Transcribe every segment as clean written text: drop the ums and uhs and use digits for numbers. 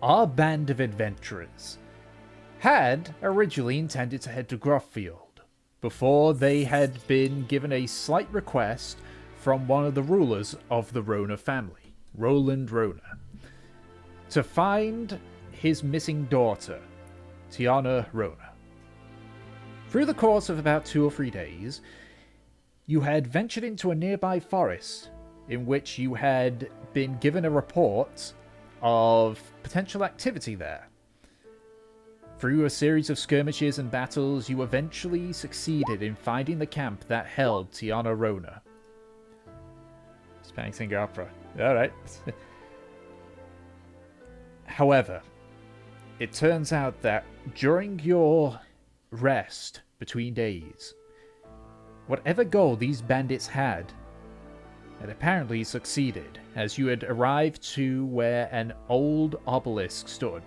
our band of adventurers had originally intended to head to Grothfield before they had been given a slight request from one of the rulers of the Rona family, Roland Rona, to find his missing daughter, Tiana Rona. Through the course of about 2 or 3 days, you had ventured into a nearby forest in which you had been given a report of potential activity there. Through a series of skirmishes and battles, you eventually succeeded in finding the camp that held Tiana Rona. Spanning Singer Opera. Alright. However, it turns out that during your rest between days, whatever goal these bandits had apparently succeeded, as you had arrived to where an old obelisk stood,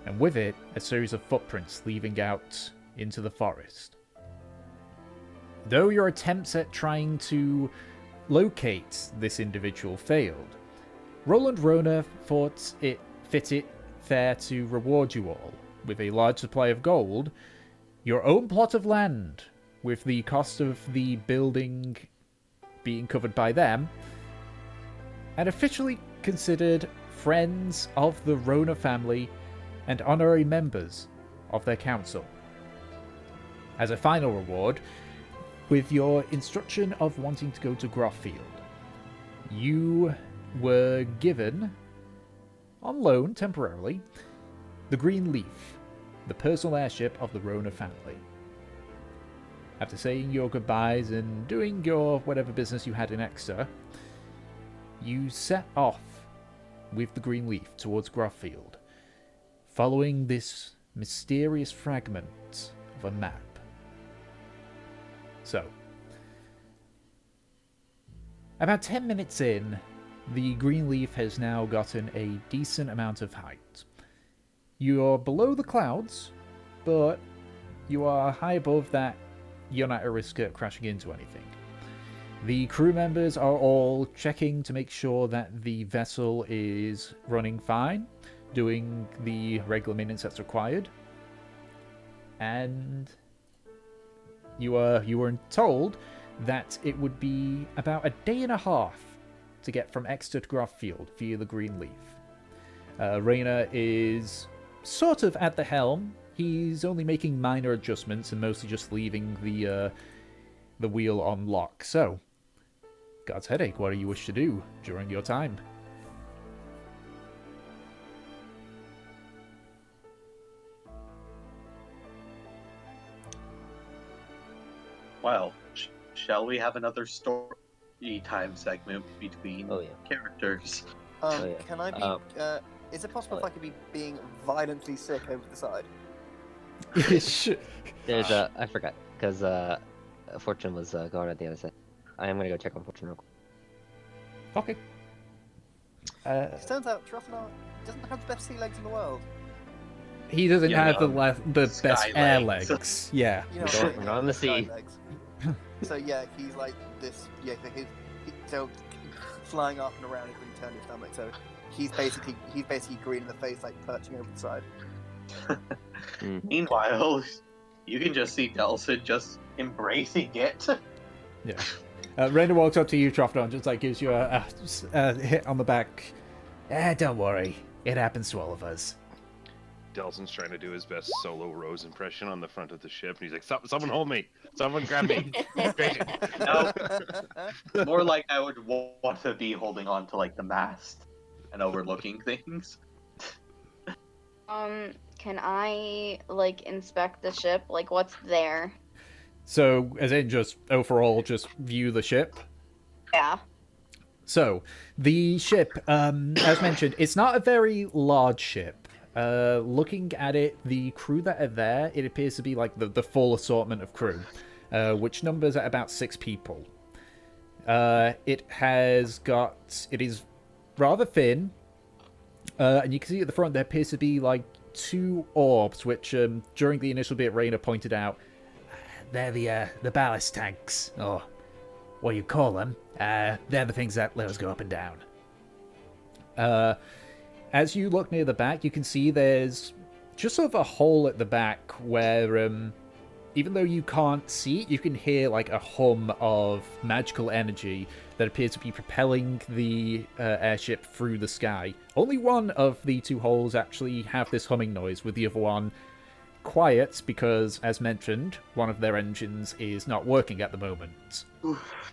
and with it a series of footprints leading out into the forest. Though your attempts at trying to locate this individual failed, Roland Rona thought it fitted fair to reward you all with a large supply of gold, your own plot of land, with the cost of the building being covered by them, and officially considered friends of the Rona family and honorary members of their council. As a final reward, with your instruction of wanting to go to Grothfield, you were given, on loan temporarily, the Green Leaf, the personal airship of the Rona family. After saying your goodbyes and doing your whatever business you had in Eckster, you set off with the Green Leaf towards Grothfield, following this mysterious fragment of a map. So, about 10 minutes in, the Green Leaf has now gotten a decent amount of height. You're below the clouds, but you are high above that. You're not at risk of crashing into anything. The crew members are all checking to make sure that the vessel is running fine, doing the regular maintenance that's required. And you were told that it would be about a day and a half to get from Eckster to Grothfield via the Green Leaf. Rayner is sort of at the helm. He's only making minor adjustments and mostly just leaving the wheel on lock. So, God's headache, what do you wish to do during your time? Well, shall we have another story time segment between characters? Can I be... is it possible if I could be being violently sick over the side? There's I forgot, because Fortune was going at the other side. I am going to go check on Fortune real quick. Okay. It turns out Giraffe doesn't have the best sea legs in the world. He doesn't have the best air legs. legs. Yeah. You know, We're not on the sea. So yeah, he's like this. Yeah, so flying up and around is when you turn your stomach. So he's basically green in the face, like perching over the side. Meanwhile, you can just see Delson just embracing it. Yeah. Rainer walks up to you, Trofton, just like gives you a hit on the back. Don't worry, it happens to all of us. Delson's trying to do his best solo Rose impression on the front of the ship, and he's like, someone hold me! Someone grab me! No, more like I would want to be holding on to like the mast and overlooking things. Can I, like, inspect the ship? Like, what's there? So, as in just overall, just view the ship? Yeah. So, the ship, as mentioned, it's not a very large ship. Looking at it, the crew that are there, it appears to be like the full assortment of crew, which numbers at about 6 people. It is rather thin, and you can see at the front there appears to be like 2 orbs, which during the initial bit Rainer pointed out, they're the ballast tanks, or what you call them. They're the things that let us go up and down. as you look near the back, you can see there's just sort of a hole at the back where, even though you can't see it, you can hear like a hum of magical energy that appears to be propelling the airship through the sky. Only one of the two holes actually have this humming noise, with the other one quiet because, as mentioned, one of their engines is not working at the moment.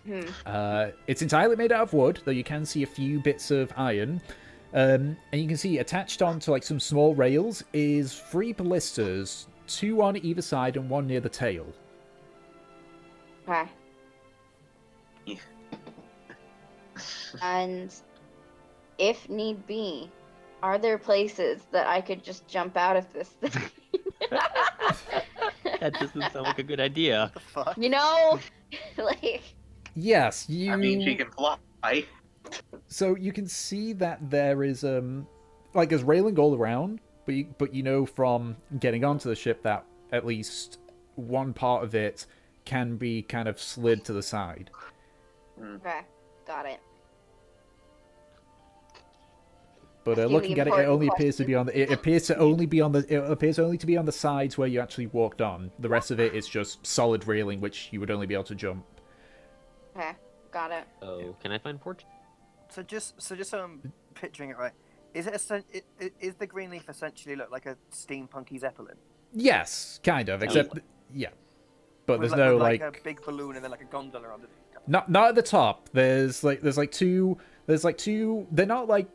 It's entirely made out of wood, though you can see a few bits of iron. And you can see attached onto like some small rails is 3 ballistas, 2 on either side and 1 near the tail. Okay. Yeah. And if need be, are there places that I could just jump out of this thing? That doesn't sound like a good idea. The fuck? You know, like. Yes, you. I mean, she can fly. So you can see that there is like there's railing all around, but you know from getting onto the ship that at least one part of it can be kind of slid to the side. Okay, got it. But Asking the looking at it, it important only appears to be on the. It appears to only be on the. It appears only to be on the sides where you actually walked on. The rest of it is just solid railing, which you would only be able to jump. Okay, got it. Oh, can I find fortune? So just so I'm picturing it right, is is the green leaf essentially look like a steampunky zeppelin? Yes, kind of. Except, yeah, but With there's no with like a big balloon and then like a gondola underneath. not at the top. There's two. They're not like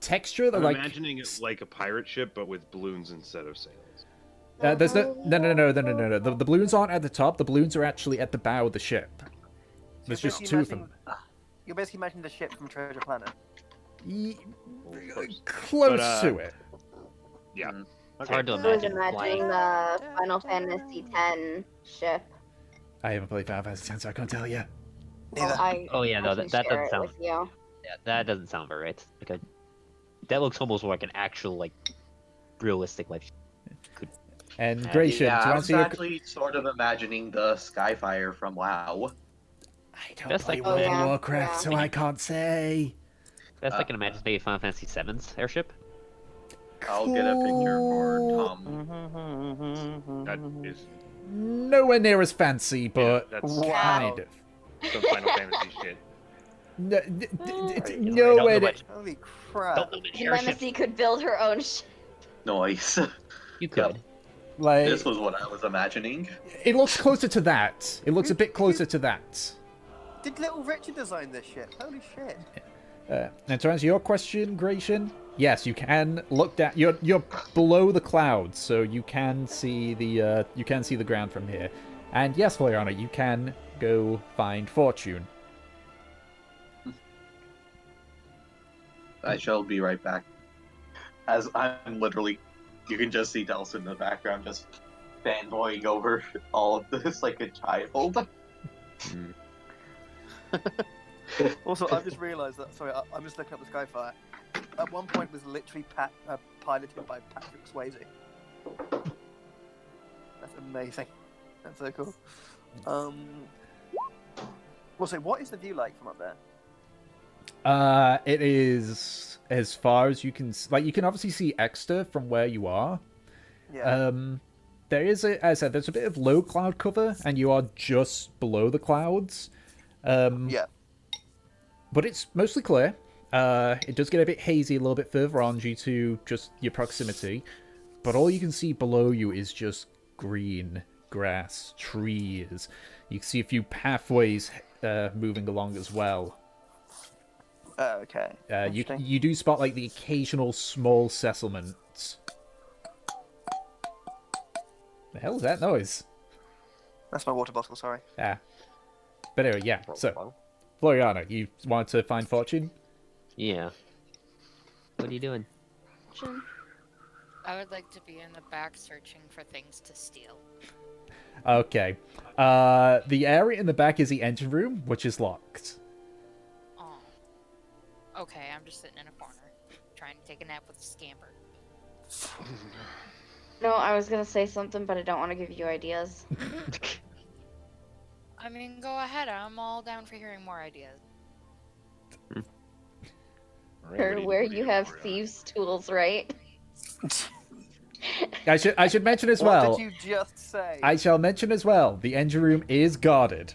texture. They're I'm like imagining it like a pirate ship, but with balloons instead of sails. there's no. The balloons aren't at the top. The balloons are actually at the bow of the ship. There's You're just basically 2 of them. You're basically imagining the ship from Treasure Planet. Close But, to it. Yeah. It's hard to I was imagine imagining flying. the Final Fantasy X ship. I haven't played Final Fantasy X, so I can't tell you. Neither. Oh yeah, no, I can that share doesn't it sound. with you. Yeah, that doesn't sound very right. Like that looks almost like an actual like realistic life. And Yeah, Gratian, Yeah, to I was answer your... actually sort of imagining the Skyfire from WoW. I don't That's play like- World Oh, of yeah, Warcraft, yeah. so I can't say. That's like an imaginary Final Fantasy VII's airship. I'll get a picture for Tom. That is Nowhere near as fancy, but that's Wow. kind of. some Final Fantasy shit. No, Don't nowhere. know much- Holy crap! Don't know many airships. Nemesis could build her own ship. Noise. You could. Like This was what I was imagining. it looks closer to that. It looks a bit closer to that. Did Little Richard design this ship? Holy shit! And to answer your question, Gratian, yes, you can look down. You're below the clouds, so you can see the ground from here. And yes, Floriana, you can go find fortune. I shall be right back. As I'm literally, you can just see Delson in the background just fanboying over all of this like a child. Also, I've just realised that. Sorry, I'm just looking up the Skyfire. At one point, it was literally piloted by Patrick Swayze. That's amazing. That's so cool. Also, what is the view like from up there? It is as far as you can. Like, you can obviously see Eckster from where you are. Yeah. There is as I said, there's a bit of low cloud cover, and you are just below the clouds. Yeah. But it's mostly clear. It does get a bit hazy a little bit further on due to just your proximity. But all you can see below you is just green grass, trees. You can see a few pathways moving along as well. Okay. Interesting. You do spot like the occasional small settlements. The hell is that noise? That's my water bottle. Sorry. Ah. But anyway, yeah. So, Floriana, you wanted to find fortune? Yeah. What are you doing? I would like to be in the back searching for things to steal. Okay. The area in the back is the engine room, which is locked. Oh. Okay, I'm just sitting in a corner, trying to take a nap with a scamper. No, I was gonna say something, but I don't want to give you ideas. I mean, go ahead. I'm all down for hearing more ideas. Or where you have thieves' tools, right? I should mention as What well. did you just say? I shall mention as well. The engine room is guarded.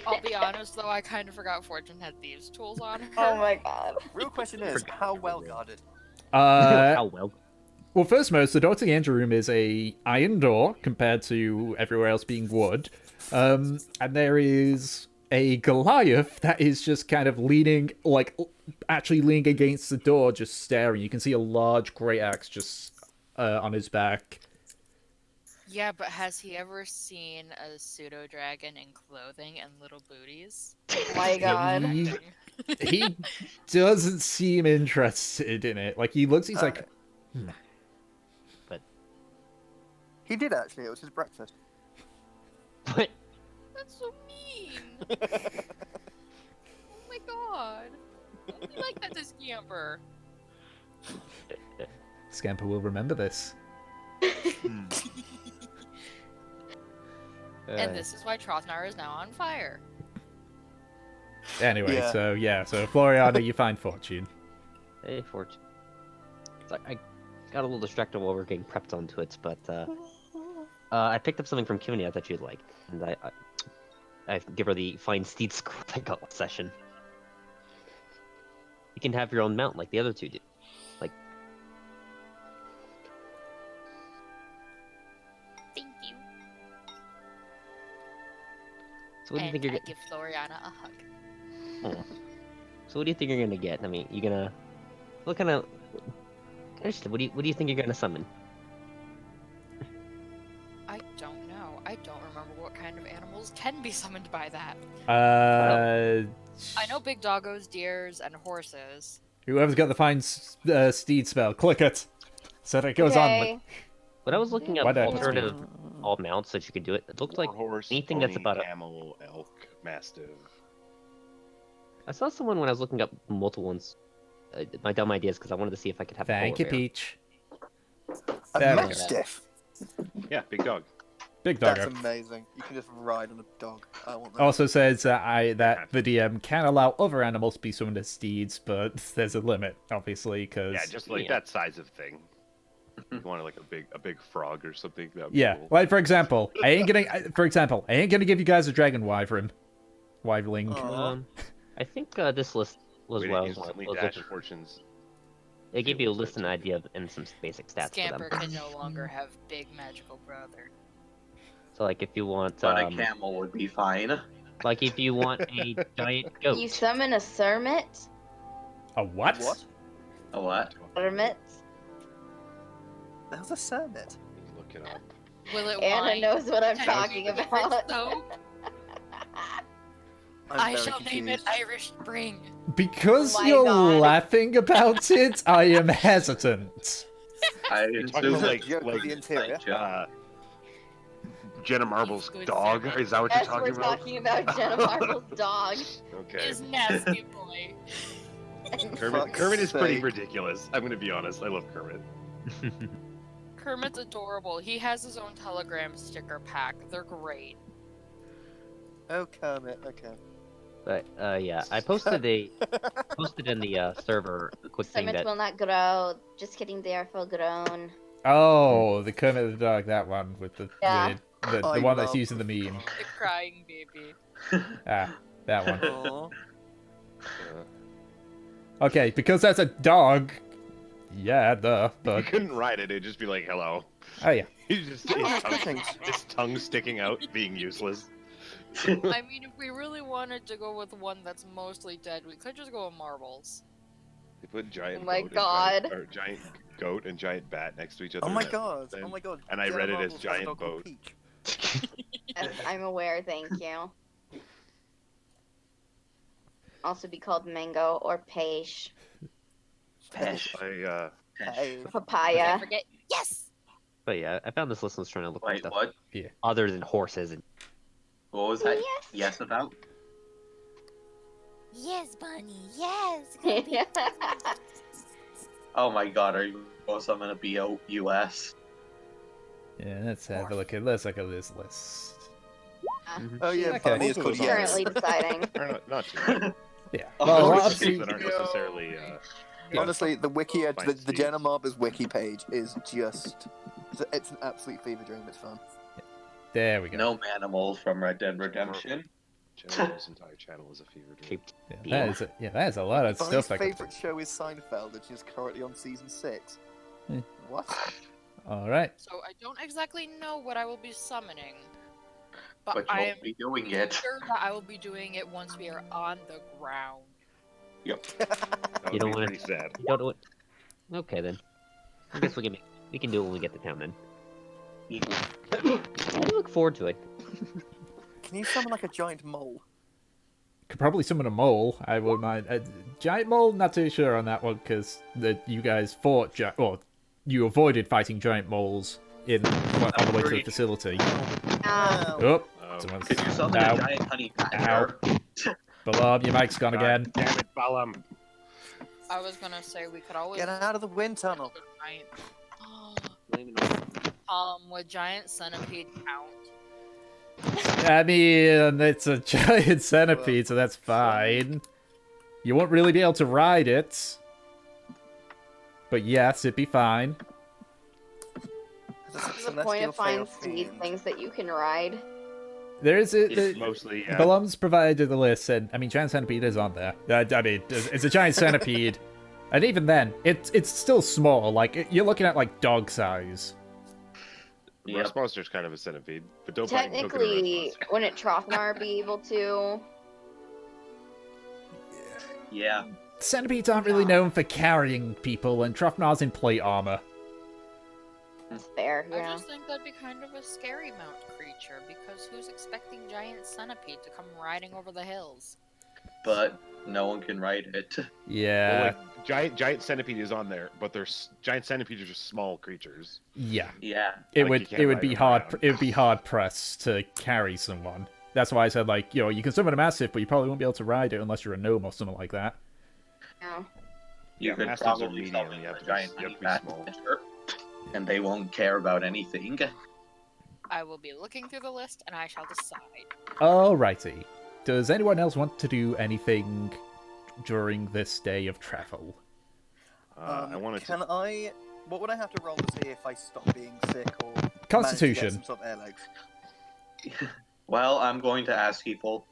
I'll be honest though, I kind of forgot Fortune had thieves' tools on her. Oh my god. Real question is, how well guarded? How well? Well, first most, the door to the engine room is a iron door compared to everywhere else being wood. And there is a Goliath that is just kind of leaning, like, actually leaning against the door, just staring. You can see a large great axe just on his back. Yeah, but has he ever seen a pseudo dragon in clothing and little booties? Oh my god. He doesn't seem interested in it. Like, he looks, he's like, He did actually. It was his breakfast. What? That's so mean. Oh my god. I like that to scamper. Scamper will remember this. And this is why Trothnarr is now on fire. Anyway, Yeah. so Floriana, you find Fortune. Hey, Fortune. It's like I got a little distracted while we were getting prepped onto it, but I picked up something from Kimini I thought you'd like, and I give her the fine steed scroll I got last session. You can have your own mount like the other two did. Like, Thank you. so what do you And think you're I gonna? give Floriana a hug. Oh. So what do you think you're gonna get? I mean, you gonna what kind of? What do you think you're gonna summon? I don't know. I don't remember what kind of animals can be summoned by that. I know big doggos, deers, and horses. Whoever's got the fine steed spell, click it. So that it goes Okay. on. When I was looking up Why don't- alternative all mounts that you could do it, it looked like horse, anything that's pony, about a. camel, elk, mastiff. I saw someone when I was looking up multiple ones. My dumb ideas because I wanted to see if I could have. Thank you, a polar bear. Peach. A There we go. mastiff. Yeah, big dog. Big That's doggo. amazing. You can just ride on a dog. I want that. Also says that the DM can allow other animals to be summoned as steeds, but there's a limit, obviously, because Yeah, just like that size of thing. You want like a big frog or something. That'd be yeah. cool. Like for example, I ain't gonna give you guys a dragon wyvern, wyverling. Aw. I think this list was Way what I to was instantly looking dash for. fortunes. They give you a list and idea of, and some basic stats Scamper for them. can no longer have big magical brother. So like if you want, But a camel would be fine. like if you want a giant goat. You summon a Sermit? A what? What? A what? Sermit? That was a Sermit. Look it up. Will it Anna whine? knows what I'm Can talking I name it about. so? I'm I very shall name it confused. Irish Spring. Because Oh my you're God. laughing about it, I am hesitant. I You're talking assume Was like- it joke with like, the interior? Jenna Marble's Good dog? servant. Is that what Yes, you're we're talking about? talking about Jenna Marbles' dog. Okay. His nasty boy. Kermit Fuck's is pretty sake. ridiculous. I'm gonna be honest. I love Kermit. Kermit's adorable. He has his own Telegram sticker pack. They're great. Oh, Kermit. Okay. But yeah, I posted in the server a quick thing Sermits that will not grow. Just kidding, they are full grown. Oh, the Kermit the dog, that one with the Yeah. the I one that's love- using the meme. The crying baby. Ah, that one. Aw. Okay, because that's a dog. Yeah, duh. You But couldn't ride it. It'd just be like, hello. oh yeah. He's just his tongue sticking out, being useless. I mean, if we really wanted to go with one that's mostly dead, we could just go with marbles. They put giant Oh my goat and God. giant, or giant goat and giant bat next to each other. Oh my and god. then- Oh my god. and I Jenna read it as Marbles has a giant dog called boat. Peach. Yes, I'm aware, thank you. Also be called mango or peish. Pesh. Hey. Can't Papaya. forget. Yes! But yeah, I found this list and was trying to look for Wait, stuff what? other than horses and What was that? Yes. Yes about? Yes, Bunny, yes! Oh my god, are you also gonna be US? Yeah, let's have a look at this list. Oh yeah, Okay. Bunny is called Also, Yes. Currently deciding. Not too bad. Yeah. Oh, Well, shit. obviously, that aren't necessarily. Honestly, the wiki, Fine, the Steve. Jenna Marbers wiki page is just, it's an absolute fever dream. It's fun. there we go. No Manimal from Red Dead Redemption. General's entire channel is a fever dream. Shaped Yeah, that is a lot of Bonnie's stuff. That could... favorite show is Seinfeld, which is currently on season 6. Hmm. What? All right. So I don't exactly know what I will be summoning, but But I you am won't be doing it. sure that I will be doing it once we are on the ground. That You would don't be wanna- pretty sad. You don't know what... Okay then. I guess we can do it when we get to town then. I look forward to it. Can you summon like a giant mole? Could probably summon a mole. I would mind. A giant mole, not too sure on that one because you guys fought. You avoided fighting giant moles on the way to the facility. Ah, Oh, Oh, someone's Could you summon Ow. a giant honey Ow. badger? Balam, your mic's gone God again. Damn it, Balam. I was gonna say we could always Get out of the wind tunnel. giant, Blame it on- with giant centipede count. I mean, it's a giant centipede, so that's fine. You won't really be able to ride it. But yes, it'd be fine. what's the point of finding seed things that you can ride? There is a... It's mostly, yeah. Balam's provided the list, and I mean, giant centipede is on there. I mean, it's a giant centipede, and even then, it's still small. Like you're looking at like dog size. Yep. Rust Monster's kind of a centipede, but don't Technically, wouldn't Trothnar be able to? Yeah. Centipedes aren't really known for carrying people, and Trofnar's in plate armor. That's fair, I yeah. just think that'd be kind of a scary mount creature because who's expecting giant centipede to come riding over the hills? But no one can ride it. Yeah, giant centipede is on there, but giant centipedes are just small creatures. yeah. Yeah. It Like, you can't would ride be them hard. around. It would be hard pressed to carry someone. That's why I said like you can summon a massive, but you probably won't be able to ride it unless you're a gnome or something like that. No. You Yeah, could masters are probably medium, summon you have a to be- giant you honey have to be small. badger, and they won't care about anything. I will be looking through the list and I shall decide. Alrighty. Does anyone else want to do anything during this day of travel? I wanted Can to. I? What would I have to roll to see if I stop being sick or manage to get Constitution. some sort of air legs? Well, I'm going to ask people.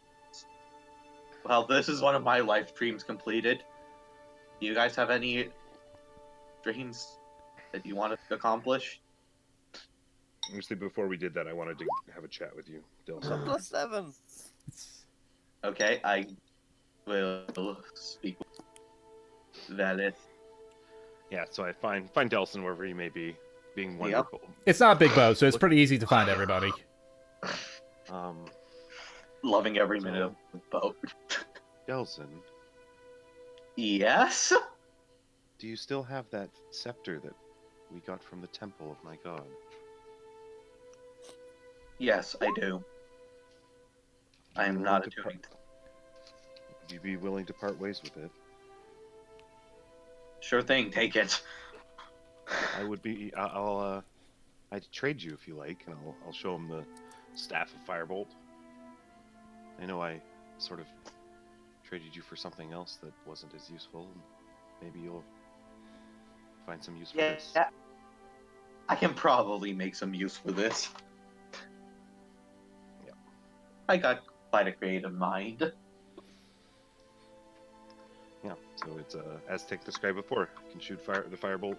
Well, this is one of my life dreams completed. Do you guys have any dreams that you want to accomplish? Obviously, before we did that, I wanted to have a chat with you, Dylan. +7. Okay, I will speak with Valith. Yeah, so I find Delson wherever he may be, being wonderful. It's not a big boat, so it's pretty easy to find everybody. Loving every minute of the boat. Delson, Yes? do you still have that scepter that we got from the temple of my god? Yes, I do. I am not Willing to attuning. Would you be willing to part ways with it? Sure thing, take it. I would be. I'd trade you if you like, and I'll show him the staff of Firebolt. I know I sort of traded you for something else that wasn't as useful. And maybe you'll find some use for Yeah, this. I can probably make some use for this. Yeah. I got quite a creative mind. Yeah. So it's as Tick described before. You can shoot the Firebolt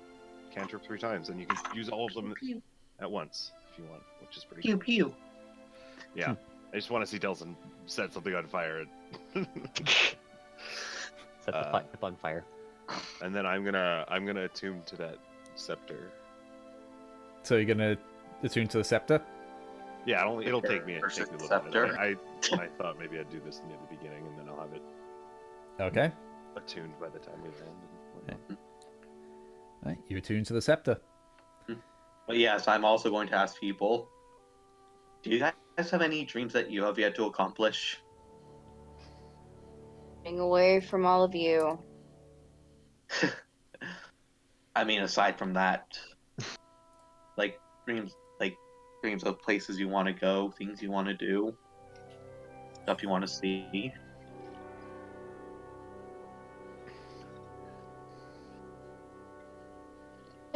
cantrip 3 times, and you can use all of them Pew, at once if you want, which is pretty pew, cool. pew. Yeah. I just want to see Delson set something on fire. Set the pipe on fire. And then I'm gonna attune to that scepter. So you're gonna attune to the scepter? Yeah, it'll take me a Versus little scepter. bit. I thought maybe I'd do this near the beginning, and then I'll have it Okay. attuned by the time we land. And whatnot. Right, you attune to the scepter. But yes, I'm also going to ask people, do you guys have any dreams that you have yet to accomplish? Getting away from all of you. I mean, aside from that, like dreams of places you want to go, things you want to do, stuff you want to see.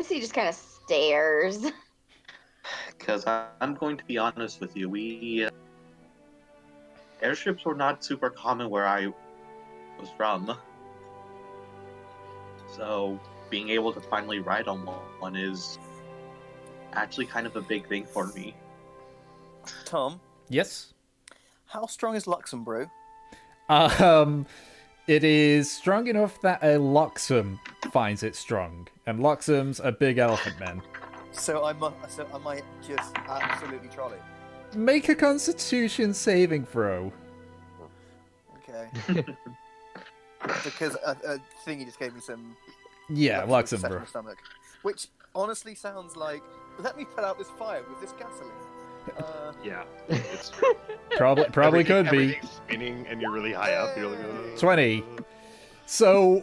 He just kind of stares. Because I'm going to be honest with you, airships were not super common where I was from. So being able to finally ride on one is actually kind of a big thing for me. Tom, Yes. how strong is Luxembourg? It is strong enough that a Loxum finds it strong, and Loxums are big elephant men. So I might just absolutely trolley. Make a Constitution saving throw. Okay. Because a thingy just gave me some Yeah, luxury upset in Luxembourg. the stomach, which honestly sounds like, let me put out this fire with this gasoline. Yeah, it's Probably could be. everything's spinning, and you're really high up. You're like, 20. So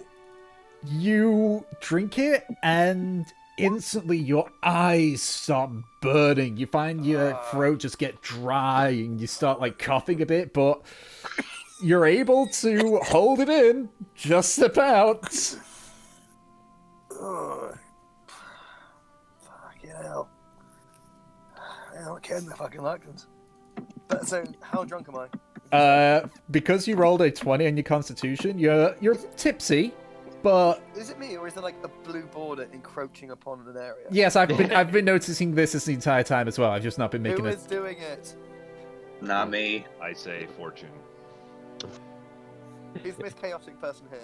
you drink it, and instantly your eyes start burning. You find your throat just get dry, and you start like coughing a bit, but you're able to hold it in just about. Ugh. Fucking hell. I don't care the fucking Lactons. But so, how drunk am I? Because you rolled a 20 on your Constitution, you're tipsy, but Is it me, or is there like a blue border encroaching upon an area? yes, I've been noticing this the entire time as well. I've just not been making Who it. is doing it? Not me. I say fortune. Who's the most chaotic person here?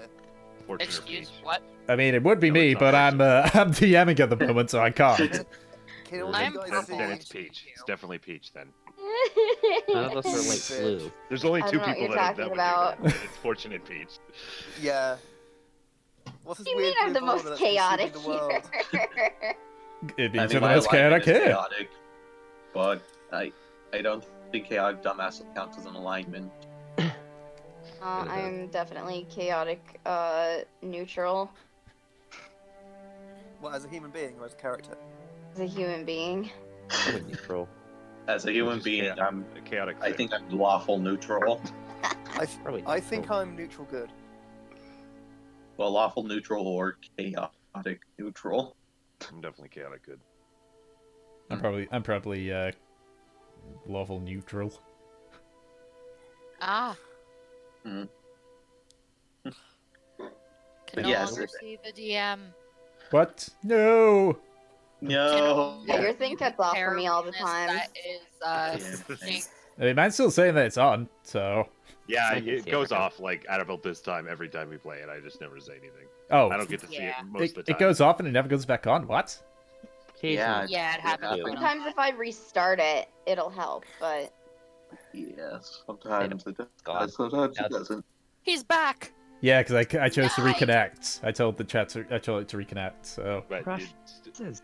Fortune or Excuse peach. what? I mean, it would be No, me, it's but not. I'm DMing at the moment, so I can't. Can all I'm you guys purple. see? Then it's peach. It's definitely peach. Then None of us are like blue. there's only I two don't know what people you're that talking would about. do that. It's fortune and peach. Yeah. What's this You weird mean I'm blue the border most that's chaotic consuming the world? here? It I means mean, you're the my most alignment chaotic is here. chaotic, but I don't think chaotic dumbass counts as an alignment. I'm definitely chaotic, neutral What, as a human being or as a character? as a human being. I'm a neutral. As a human Just being, I'm. a chaotic. I think I'm lawful neutral. Probably I think neutral. I'm neutral good. Well, lawful neutral or chaotic neutral. I'm definitely chaotic good. I'm probably lawful neutral. Ah. Hmm. Can no Yes, longer it- see the DM. What? No. No. Yeah, your thing cuts off for me all the Terribleness time. That is, Yeah. thanks. I mean, mine's still saying that it's on, so. Yeah, I can it see goes everything. off like at about this time every time we play it. I just never say anything. Oh, I don't get to see it Yeah. most of the time. it goes off and it never goes back on. What? Yeah. Yeah, it happens. Yeah. quite often. Sometimes if I restart it, it'll help, but Yes. Sometimes it God. does. Sometimes it That's- doesn't. He's back. Yeah, because I chose to Nice. reconnect. I told the chat I told it to reconnect. So But Crush.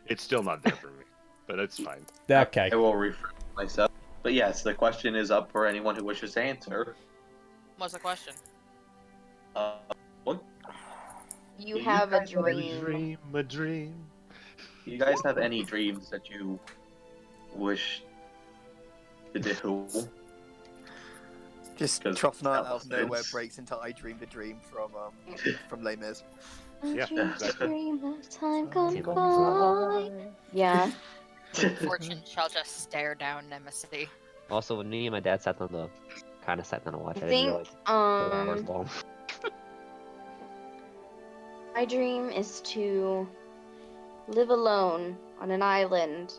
it's still not there for me. But it's fine. okay. I will refresh myself. But yes, the question is up for anyone who wishes to answer. What's the question? What? you have a guys have any dream. A dream. Do you guys have any dreams that you wish to do? Just 'Cause Trough Night that out of nowhere was- breaks into I Dreamed a Dream from Les Mis. Yeah, exactly. Dream of time gone Gone by. Yeah. Fortune shall just stare down Nemesis. Also, when me and my dad sat down to watch, I I didn't think realize 4 hours um long. my dream is to live alone on an island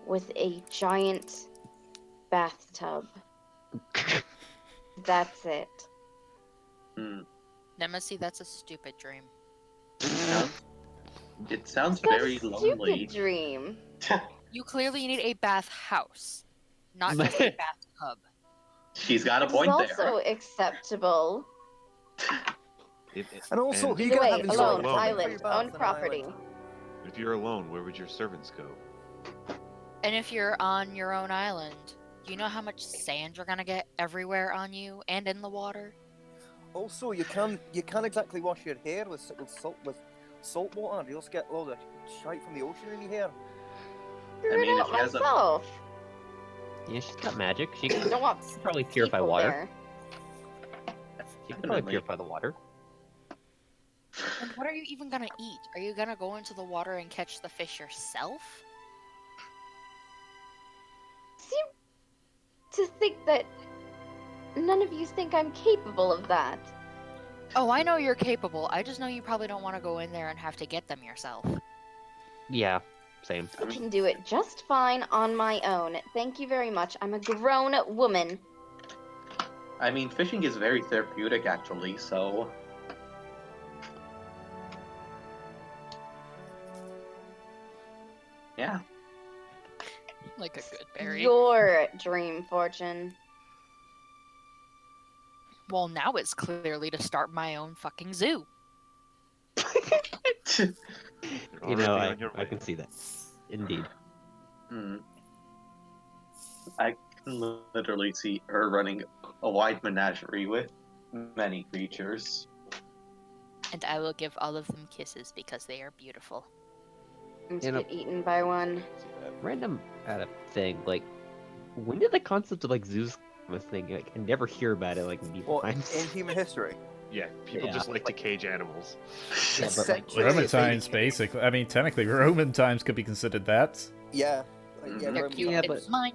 with a giant bathtub. That's it. Hmm. Nemesis, that's a stupid dream. It sounds That's very a lonely. stupid dream. You clearly need a bath house, not just a bathtub. She's got a It's point also there. acceptable. And also, and who you Either gonna way, have in your alone, alone. island, Free bath owned on an property. island. if you're alone, where would your servants go? And if you're on your own island, you know how much sand you're gonna get everywhere on you and in the water? Also, you can't exactly wash your hair with salt water. You also get all the shite from the ocean in your hair. Screw mean, it if up she has a- myself. Yeah, she's got magic. She I can don't want probably purify people water. there. She can probably Definitely. purify the water. And what are you even gonna eat? Are you gonna go into the water and catch the fish yourself? Seem to think that none of you think I'm capable of that. Oh, I know you're capable. I just know you probably don't want to go in there and have to get them yourself. Yeah, same. I can do it just fine on my own. Thank you very much. I'm a grown woman. I mean, fishing is very therapeutic, actually, so... Yeah. Like a good berry. Your dream, Fortune. Well, now it's clearly to start my own fucking zoo. You know, Already on your I way. can see that. Indeed. Hmm. I can literally see her running a wide menagerie with many creatures. And I will give all of them kisses because they are beautiful. I'm to You know- get eaten by one. Random thing, like, when did the concept of like zoos come a thing? Like, I never hear about it like medieval Well, times. in human history. Yeah, people Yeah. just like to cage animals. Yeah, but like, Essentially, Roman it's times, eating- basically. I mean, technically, Roman times could be considered that. Yeah. Like, yeah, They're Roman cute. Yeah, times. It's mine.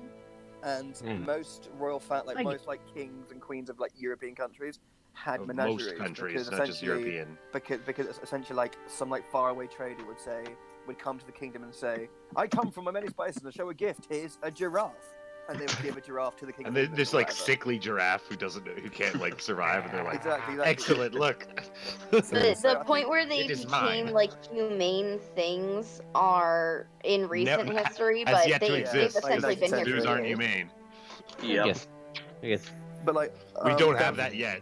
And most royal I- most like kings and queens of like European countries had Of menageries. most countries, because not just essentially- European. Because essentially like some like faraway trader would come to the kingdom and say, I come from many places to show a gift. Here's a giraffe. And they would give a giraffe to the king. And of then England there's or like whatever. sickly giraffe who can't like survive, and they're like, Exactly. excellent, look. The, So I the point think where they it is became mine. like humane things are in recent Never- history, has but yet to they've exist. essentially been here Zoos for Zoos aren't years. humane. Yep. Yes. I guess. But like We don't there have was- that yet.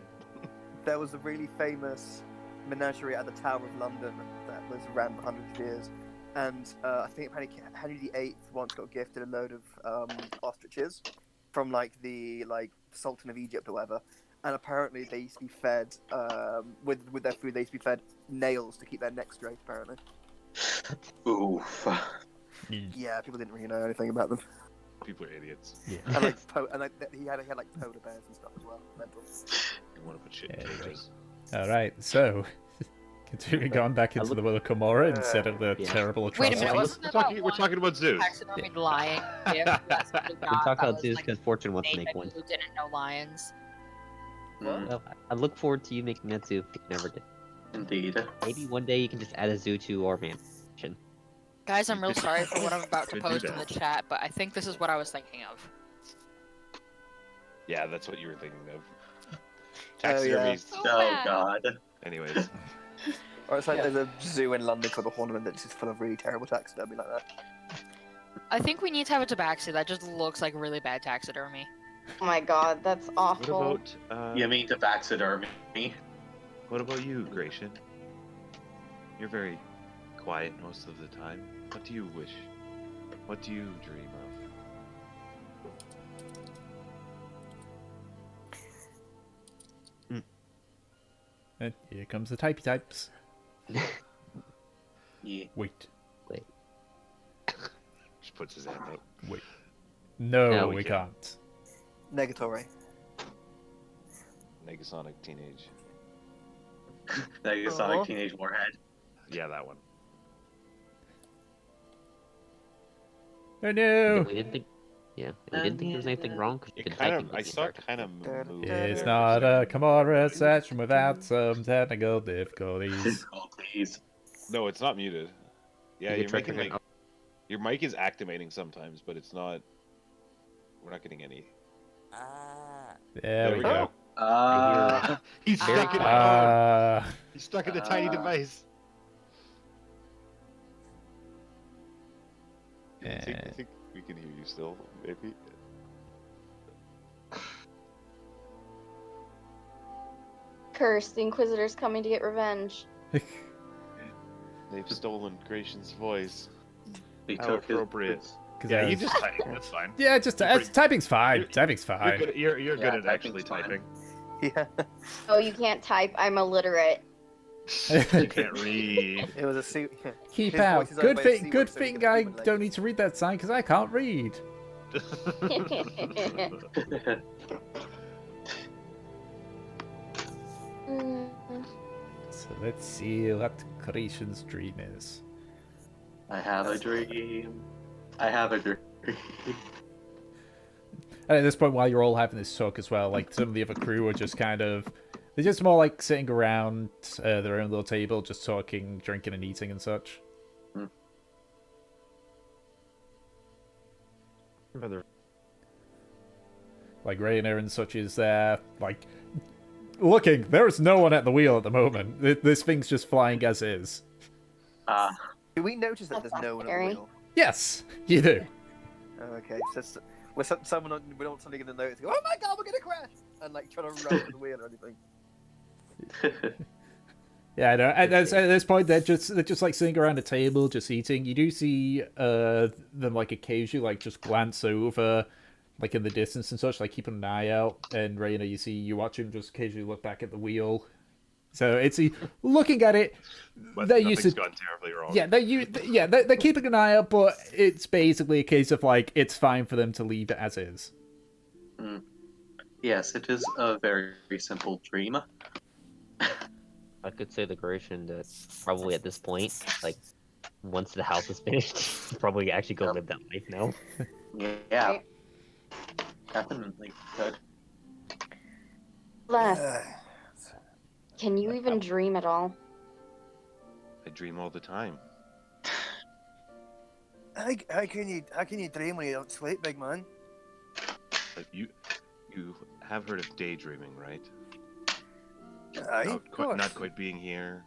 There was a really famous menagerie at the Tower of London that was around 100 years, and I think Henry VIII once got gifted a load of ostriches from like the Sultan of Egypt or whatever, and apparently they used to be fed with their food. They used to be fed nails to keep their necks straight. Apparently, Oof. yeah, people didn't really know anything about them. People are idiots. And like, he had like polar bears and stuff as well. Mental. You want to put shit in Yeah, cages. Alright, so. Continuing on back into the world of Karmora instead of the Yeah. terrible Wait a atrocities. minute, wasn't there that We're one talking about zoos. taxidermy lying gift that somebody We got talk that about was, zoos like, because Fortune wants to made make by one. people who didn't know lions? Mm, Well, I look forward to you making that zoo. If you never did. indeed. Maybe one day you can just add a zoo to our mansion. Guys, I'm real sorry for what I'm about to Could do post in the that. chat, but I think this is what I was thinking of. Yeah, that's what you were thinking of. Oh, yeah. Taxidermies. So Oh bad. god. Anyways, Or it's like there's a zoo in London called the Horniman that's just full of really terrible taxidermy like that. I think we need to have a tabaxi that just looks like really bad taxidermy. Oh my god, that's what awful. about You mean taxidermy? what about you, Gratian? You're very quiet most of the time. What do you wish? What do you dream of? And here comes the typey types. Yeah. Wait. Just puts his hand out. Wait. No, No, we we can't. Negatory. Negasonic Teenage. Negasonic Aw. Teenage Warhead. Yeah, that one. Oh Yeah, no! we didn't think. Yeah, we didn't think there was anything wrong because It kind of, I saw it kind of move. It's there not for a Karmora session without some technical difficulties. Oh please. No, it's not muted. Yeah, You you're try making figuring like your mic is activating sometimes, but it's not. We're not getting any. There we go. He's stuck in a He's stuck in a tiny device. I think we can hear you still, maybe. Curse, the Inquisitor's coming to get revenge. They've stolen Gratian's voice. We How took his- appropriate. 'Cause Yeah, I- you just type. That's fine. Yeah, just typing's fine. Typing's You're fine. good, you're Yeah, good at actually typing's fine. typing. Yeah. Oh, you can't type. I'm illiterate. You can't read. It was a suit. Keep His out. voice is Good owned by a thing. C Good word, so he thing can I human don't need to read that sign because I can't read. Mm, So let's see what Creation's dream is. I have a dream. I have a dream. And at this point, while you're all having this talk as well, like some of the other crew are just kind of, they're just more like sitting around their own little table, just talking, drinking, and eating and such. Like Rainer and such is there, like looking. There is no one at the wheel at the moment. This thing's just flying as is. Do we notice that there's no one at the Scary. wheel? Yes, you do. Okay, so we're someone we're not suddenly going to notice. Go, oh my god, we're going to crash! And like trying to run to the wheel or anything. Yeah, I know. At this point, they're just like sitting around a table, just eating. You do see them like occasionally like just glance over, like in the distance and such, like keeping an eye out. And Raina, you watch him just occasionally look back at the wheel. So it's looking at it. But They're nothing's used to, gone terribly wrong. yeah, they're keeping an eye out, but it's basically a case of like it's fine for them to leave it as is. Yes, it is a very, very simple dream. I could say the creation that probably at this point, like once the house is finished, probably actually go live that life now. Yeah, Right. definitely good. Les, can you even dream at all? I dream all the time. How can you dream when you don't sleep, big man? Like you have heard of daydreaming, right? Aye, Not of course. not quite being here,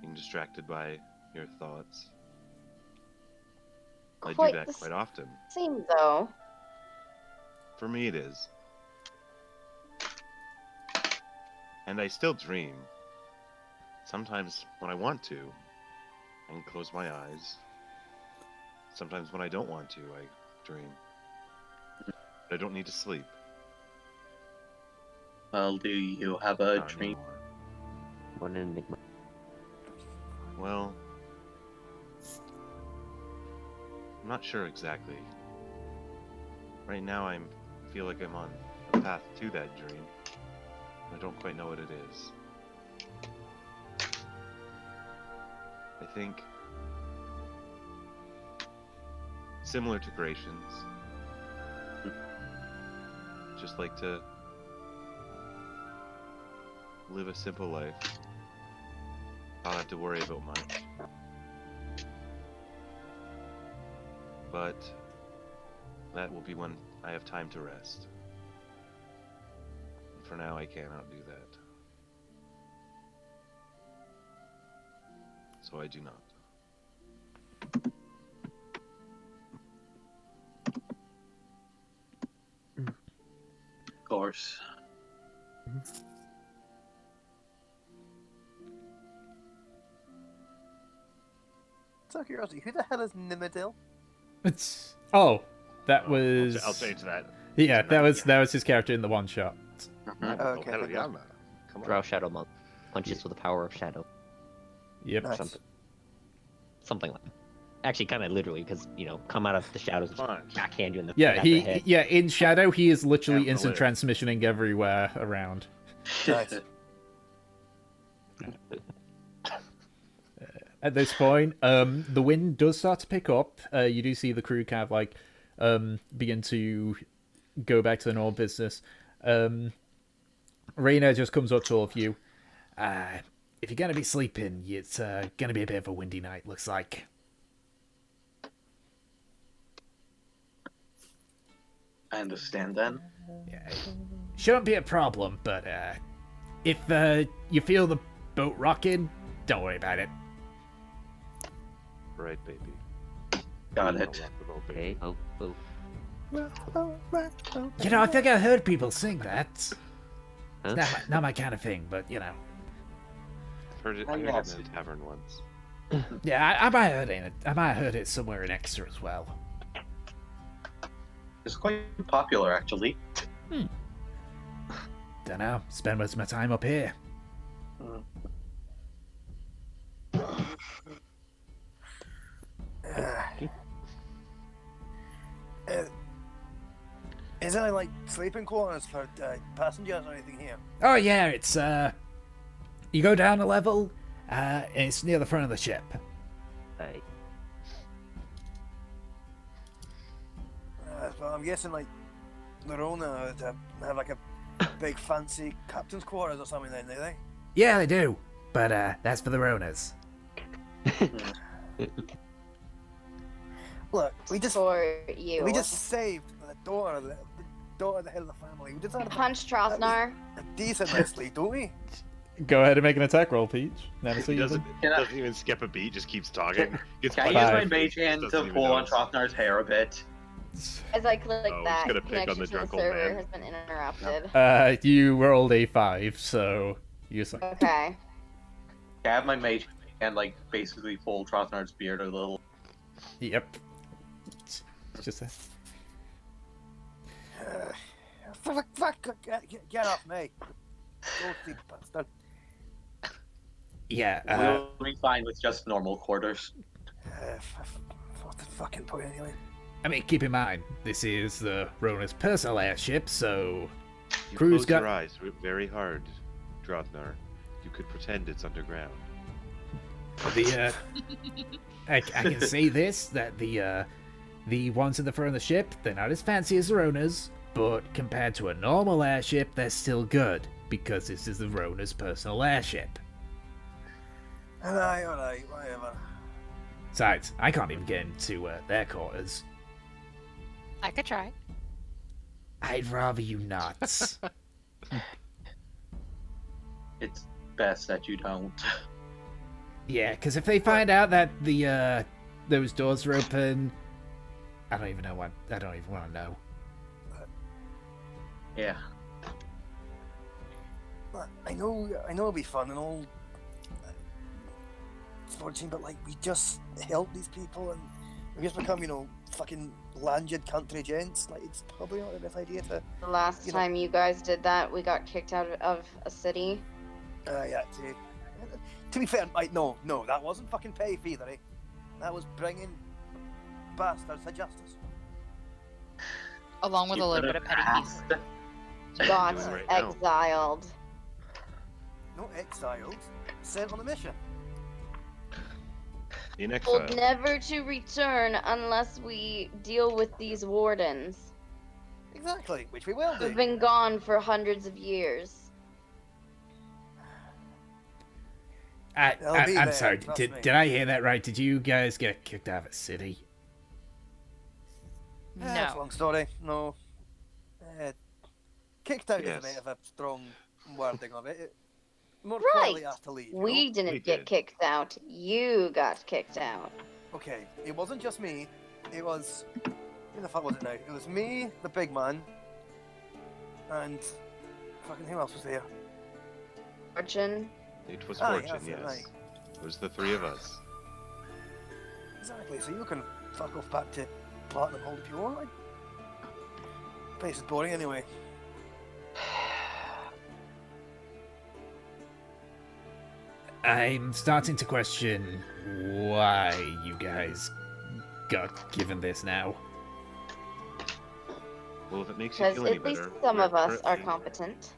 being distracted by your thoughts. I do Quite that the quite often. Same though. For me, it is. And I still dream. Sometimes when I want to, I can close my eyes. Sometimes when I don't want to, I dream. But I don't need to sleep. Well, do you have a Not dream? anymore. What an enigma. Well, I'm not sure exactly. Right now, I feel like I'm on a path to that dream. I don't quite know what it is. I think, similar to Gracian's, just like to live a simple life. I'll have to worry about much. But that will be when I have time to rest. And for now, I cannot do that. So I do not. Of course. So curiosity, who the hell is Nimidil? It's that was I'll change that. yeah, that was his character in the one shot. Okay, hell thank yeah, God. man. Come Draw on. Shadow Monk. Punches with the power of shadow. Yep. Nice. Something like that. Actually, kind of literally, because, come out of the shadows, Come on. backhand you in the Yeah, back of the head. in Shadow he is literally Have to instant live. transmissioning everywhere around. Nice. At this point, the wind does start to pick up. You do see the crew kind of like begin to go back to their normal business. Raina just comes up to all of you. If you're gonna be sleeping, it's gonna be a bit of a windy night, looks like. I understand then. Yeah, shouldn't be a problem, but if you feel the boat rocking, don't worry about it. Right, baby. Got I'll it. rock the boat, Okay, baby. You know, I think I heard people sing that. Huh? Not my kind of thing, but you know. Heard it, Oh, I heard yes. it in a tavern once. Yeah, I might have heard it. I might have heard it somewhere in Eckster as well. It's quite popular, actually. Dunno. Spend most of my time up here. Is there like sleeping quarters for passengers or anything here? Oh yeah, it's You go down a level, and it's near the front of the ship. Right. Well, I'm guessing like the Rona have like a big fancy captain's quarters or something then, do they? Yeah, they do. But that's for the Ronas. Look, we just saved the daughter of the head of the family. We just had Punch Trosnar. a decent night's sleep, don't we? Go ahead and make an attack roll, Peach. Never He see you. doesn't even skip a beat, just keeps talking. Gets Can I punched use my in the mage face, hand doesn't to even pull on notice. Trothnar's hair a bit? As I click Oh, that, it's gonna pick on connection the to drunk the old server man. has been interrupted. You rolled a 5, so you suck. Okay. I have my mage hand like basically pull Trothnar's beard a little. Yep. It's just a... Fuck, get off me. Go sleep, bastard. Yeah, We'll be fine with just normal quarters. What's the fucking point anyway? I mean, keep in mind, this is the Rona's personal airship, so... You Crew's close got- your eyes very hard, Drothnar. You could pretend it's underground. The, I can say this, that the ones in the front of the ship, they're not as fancy as the Ronas, but compared to a normal airship, they're still good, because this is the Rona's personal airship. Alright, whatever. Besides, I can't even get into their quarters. I could try. I'd rather you not. It's best that you don't. Yeah, because if they find out that the those doors are open, I don't even want to know. Yeah. But I know it'll be fun and all, Fortune, but like we just help these people and we just become, fucking landed country gents. Like it's probably not the best idea to. The last You know- time you guys did that, we got kicked out of a city. Yeah. To be fair, no, that wasn't fucking pay either. Eh? That was bringing bastards to justice. Along with You a little could bit of have petty peace. asked. Got doing right now. exiled. No exiled, sent on a mission. In exile. Told never to return unless we deal with these wardens. Exactly, which we will Who've do. been gone for hundreds of years. They'll be I'm there, sorry. trust Did me. I hear that right? Did you guys get kicked out of the city? It's a No. long story. No. Kicked out is a Yes. bit of a strong wording of it. More Right. clearly asked to leave. We didn't We get did. kicked out. You got kicked out. Okay, it wasn't just me. It was. Who the fuck was it now? It was me, the big man, and fucking who else was there? Fortune. It was Aye, Fortune, that's it, yes. aye. It was the three of us. Exactly. So you can fuck off back to Platinum Hold if you want. Like, place is boring anyway. I'm starting to question why you guys got given this now. Well, if it makes you Because feel any at least better, some we're of us are currently- competent.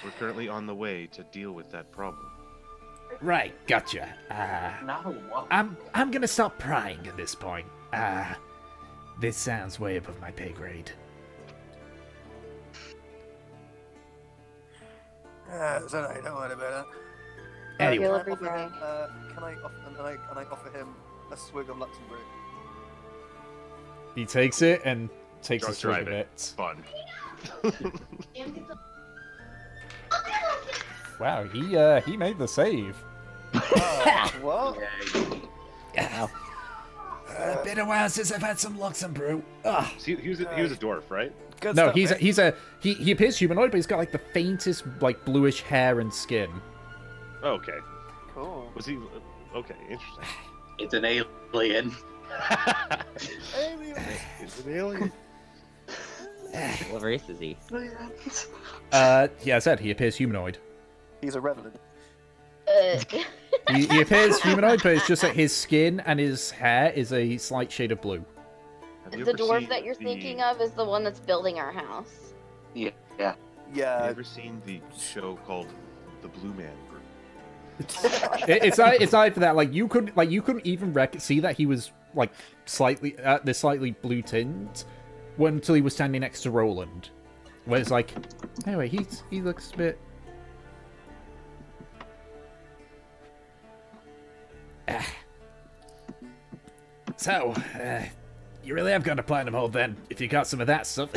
We're currently on the way to deal with that problem. Right, gotcha. Now what? I'm gonna stop prying at this point. This sounds way above my pay grade. It's alright. Don't worry about it. Anyway, Feel Can I every offer day. him, can I offer him a swig of Luxembourg? he takes it and takes a Drunk swig of driving. it. Fun. Wow, he made the save. What? Yay. Been a while since I've had some Luxembourg. Ugh. See, he was a dwarf, right? Good No, stuff, he appears humanoid, but he's got like the faintest like bluish hair and skin. Oh, okay. Cool. Was he? Okay, interesting. It's an alien. Alien. Is it an alien? What race is he? Yeah, I said he appears humanoid. He's a revenant. He appears humanoid, but it's just that his skin and his hair is a slight shade of blue. Have you The ever dwarf seen that you're the- thinking of is the one that's building our house. Yeah. Have you Yeah. ever seen the show called The Blue Man Group? It's not for that. Like you couldn't even see that he was like slightly this slightly blue tint until he was standing next to Roland. Where it's like, anyway, he looks a bit. So, you really have gone to Platinum Hold then, if you got some of that stuff.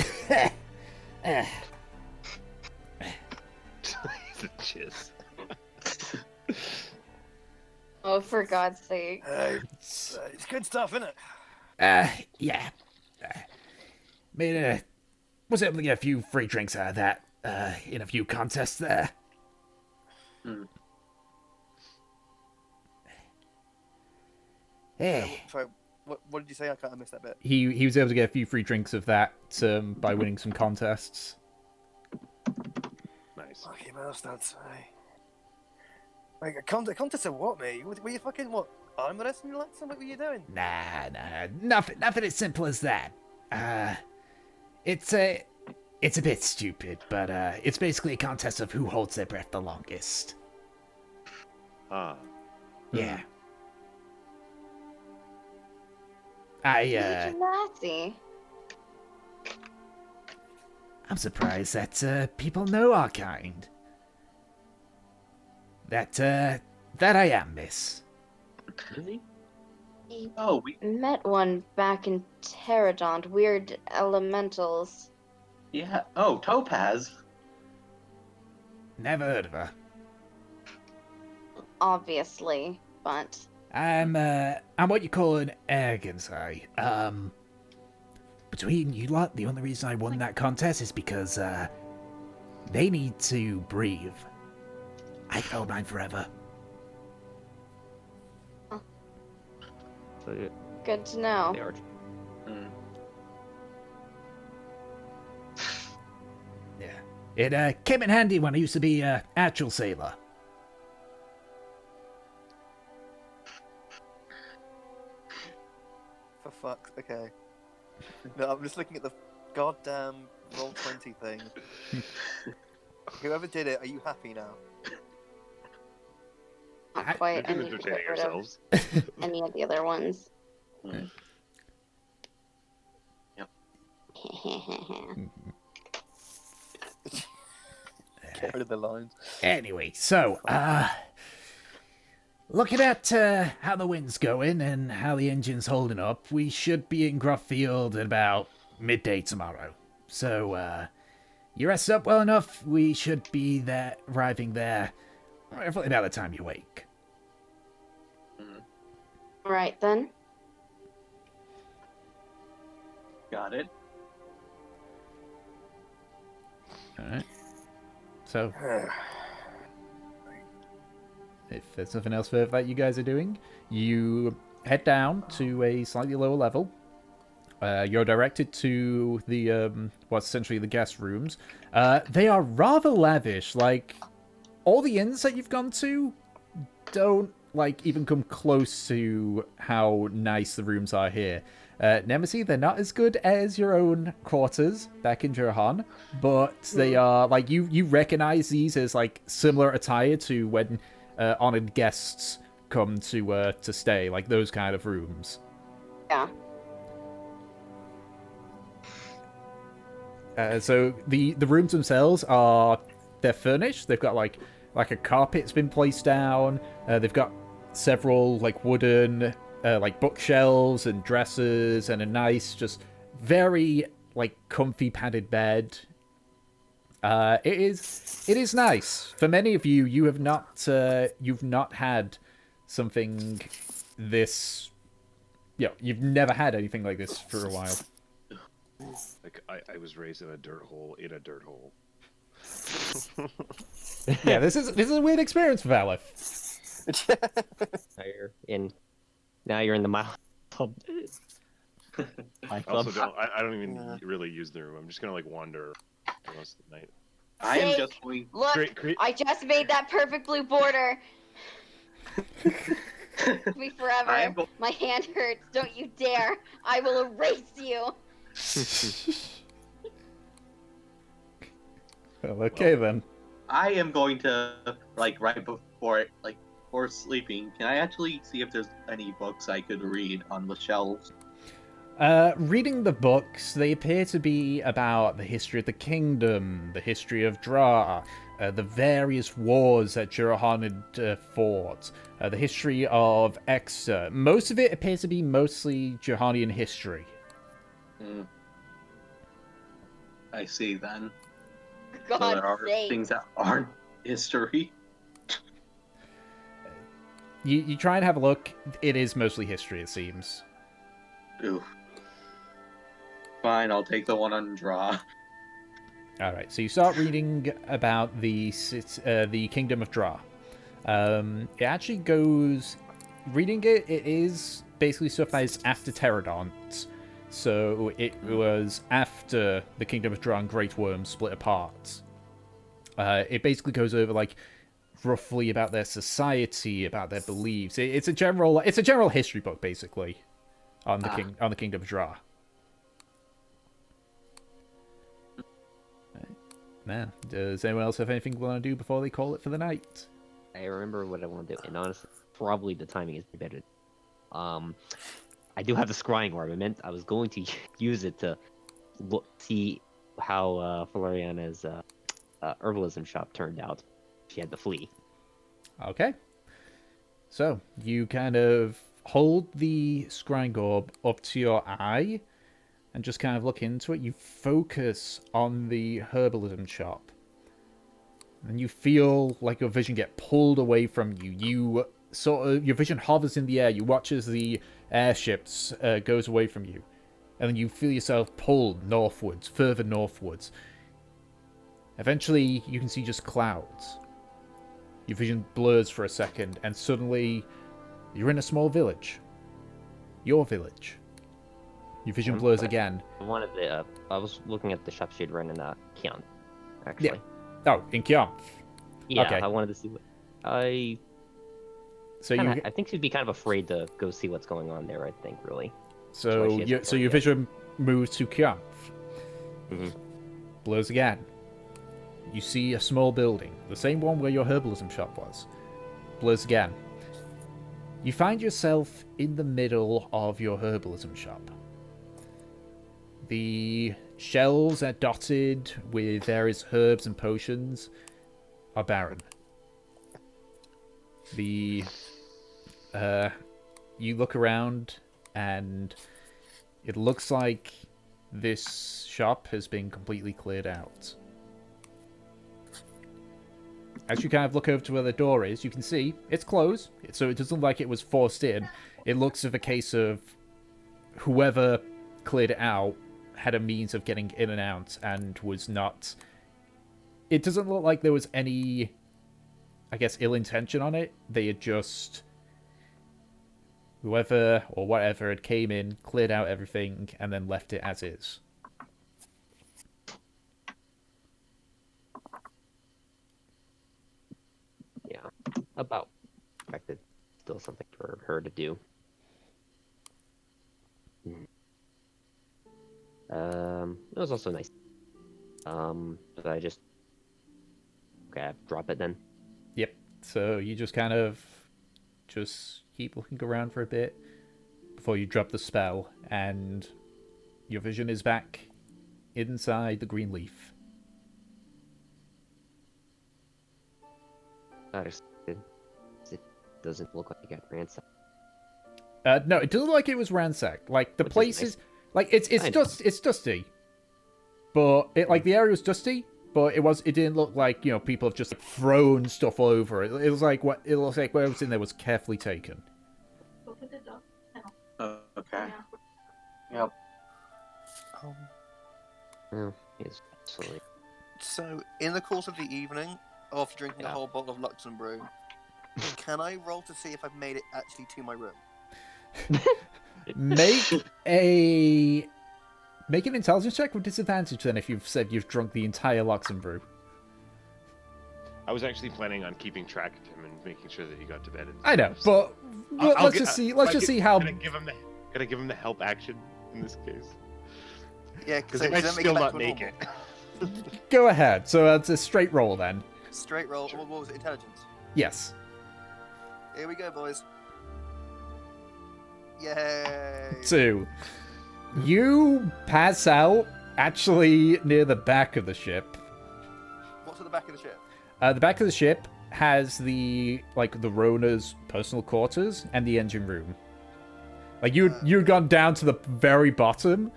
Cheers. Oh, for God's sake. It's good stuff, isn't it? Yeah. Was able to get a few free drinks out of that, in a few contests there. Hey. Sorry, what did you say? I missed that bit. He was able to get a few free drinks of that by winning some contests. Nice. Lucky bastards. Like a contest of what, mate? Were you fucking what? Arm wrestling like something? What were you doing? Nah, nothing as simple as that. It's a bit stupid, but it's basically a contest of who holds their breath the longest. Ah. Yeah. Major Lassie. I'm surprised that people know our kind. That I am, miss. Really? Oh, we Met one back in Pterodont. Weird elementals. yeah. Oh, Topaz. Never heard of her. Obviously, but I'm what you call an Ergensei. Between you lot, the only reason I won that contest is because, they need to breathe. I can hold mine forever. So yeah, good to know. they are. Mm. Yeah. It came in handy when I used to be a actual sailor. For fuck's okay. No, I'm just looking at the goddamn Roll20 thing. Whoever did it, are you happy now? Not quite. I We're need to entertaining get rid of ourselves. any of the other ones. Mm. Yep. Get rid of the lines. Anyway, so, looking at how the wind's going and how the engine's holding up, we should be in Grothfield at about midday tomorrow. So, you rest up well enough, we should be arriving there roughly about the time you wake. Right then. Got it. Alright. So, if there's nothing else further that you guys are doing, you head down to a slightly lower level. You're directed to the, what's essentially the guest rooms. They are rather lavish. Like, all the inns that you've gone to don't, like, even come close to how nice the rooms are here. Nemesis, they're not as good as your own quarters back in Johan, but they are, like, you recognize these as, like, similar attire to when honored guests come to stay, like those kind of rooms. Yeah. So the rooms themselves they're furnished. They've got like a carpet's been placed down. They've got several like wooden like bookshelves and dressers and a nice, just very like comfy padded bed. It is nice. For many of you, you've not had something this. Yeah, you've never had anything like this for a while. Like I was raised in a dirt hole in a dirt hole. Yeah, this is a weird experience for Valif. Now you're in the mile club. I also I don't even really use the room. I'm just gonna like wander the rest of the night. I am just going. Look, I just made that perfect blue border. Me forever. My hand hurts. Don't you dare. I will erase you. Well, okay then. I am going to, like, right before it, like, before sleeping, can I actually see if there's any books I could read on the shelves? Reading the books, they appear to be about the history of the kingdom, the history of Dra, the various wars that Jurahan had fought, the history of Eckster. Most of it appears to be mostly Johanian history. I see then. For So there God's are sake. things that aren't history. You try and have a look. It is mostly history, it seems. Ooh. Fine, I'll take the one on draw. Alright, so you start reading about the Kingdom of Dra. It actually goes... Reading it is basically stuff that is after Pterodont. So it was after the Kingdom of Dra and Great Worm split apart. It basically goes over, like, roughly about their society, about their beliefs. It's a general history book, basically, on the Kingdom of Dra. Now, does anyone else have anything they want to do before they call it for the night? I remember what I want to do, and honestly, probably the timing is better. I do have the scrying orb. I was going to use it to see how Valeriana's herbalism shop turned out. She had the flea. Okay. So, you kind of hold the scrying orb up to your eye and just kind of look into it. You focus on the herbalism shop. And you feel like your vision get pulled away from you. Your vision hovers in the air. You watch as the airships goes away from you. And then you feel yourself pulled northwards, further northwards. Eventually, you can see just clouds. Your vision blurs for a second, and suddenly, you're in a small village. Your village. Your vision blurs again. One of the I was looking at the shop she'd run in Kian, actually. Yeah. Oh, in Kian. Yeah, Okay. I wanted to see what I think she'd be kind of afraid to go see what's going on there. I think really. So your vision moves to Kian. Mm-hmm. Blurs again. You see a small building, the same one where your herbalism shop was. Blurs again. You find yourself in the middle of your herbalism shop. The shelves are dotted with various herbs and potions are barren. You look around and it looks like this shop has been completely cleared out. As you kind of look over to where the door is, you can see it's closed, so it doesn't look like it was forced in. It looks of a case of whoever cleared it out had a means of getting in and out and was not... It doesn't look like there was any, I guess, ill intention on it. They had just... Whoever or whatever had came in, cleared out everything, and then left it as is. Yeah, about expected. Still something for her to do. It was also nice. But I just drop it then. Yep. So you just kind of keep looking around for a bit before you drop the spell, and your vision is back inside the green leaf. It doesn't look like it got ransacked. No, it doesn't look like it was ransacked. Like the Which is place nice. is like it's dusty, but the area was dusty. But it didn't look like, people have just thrown stuff all over it. It was like it looks like whatever was in there was carefully taken. Okay. Yep. It's absolutely. So, in the course of the evening, after drinking a whole bottle of Luxembourg, can I roll to see if I've made it actually to my room? Make an intelligence check with disadvantage then if you've said you've drunk the entire Luxembourg. I was actually planning on keeping track of him and making sure that he got to bed. I know, but let's just see how. Gotta give him the help action in this case. Yeah, Because he might still not make it. Go ahead. So it's a straight roll then. Straight roll. What was it? Intelligence. Yes. Here we go, boys. Yay! 2. You pass out actually near the back of the ship. What's at the back of the ship? The back of the ship has the Rona's personal quarters and the engine room. Like you'd gone down to the very bottom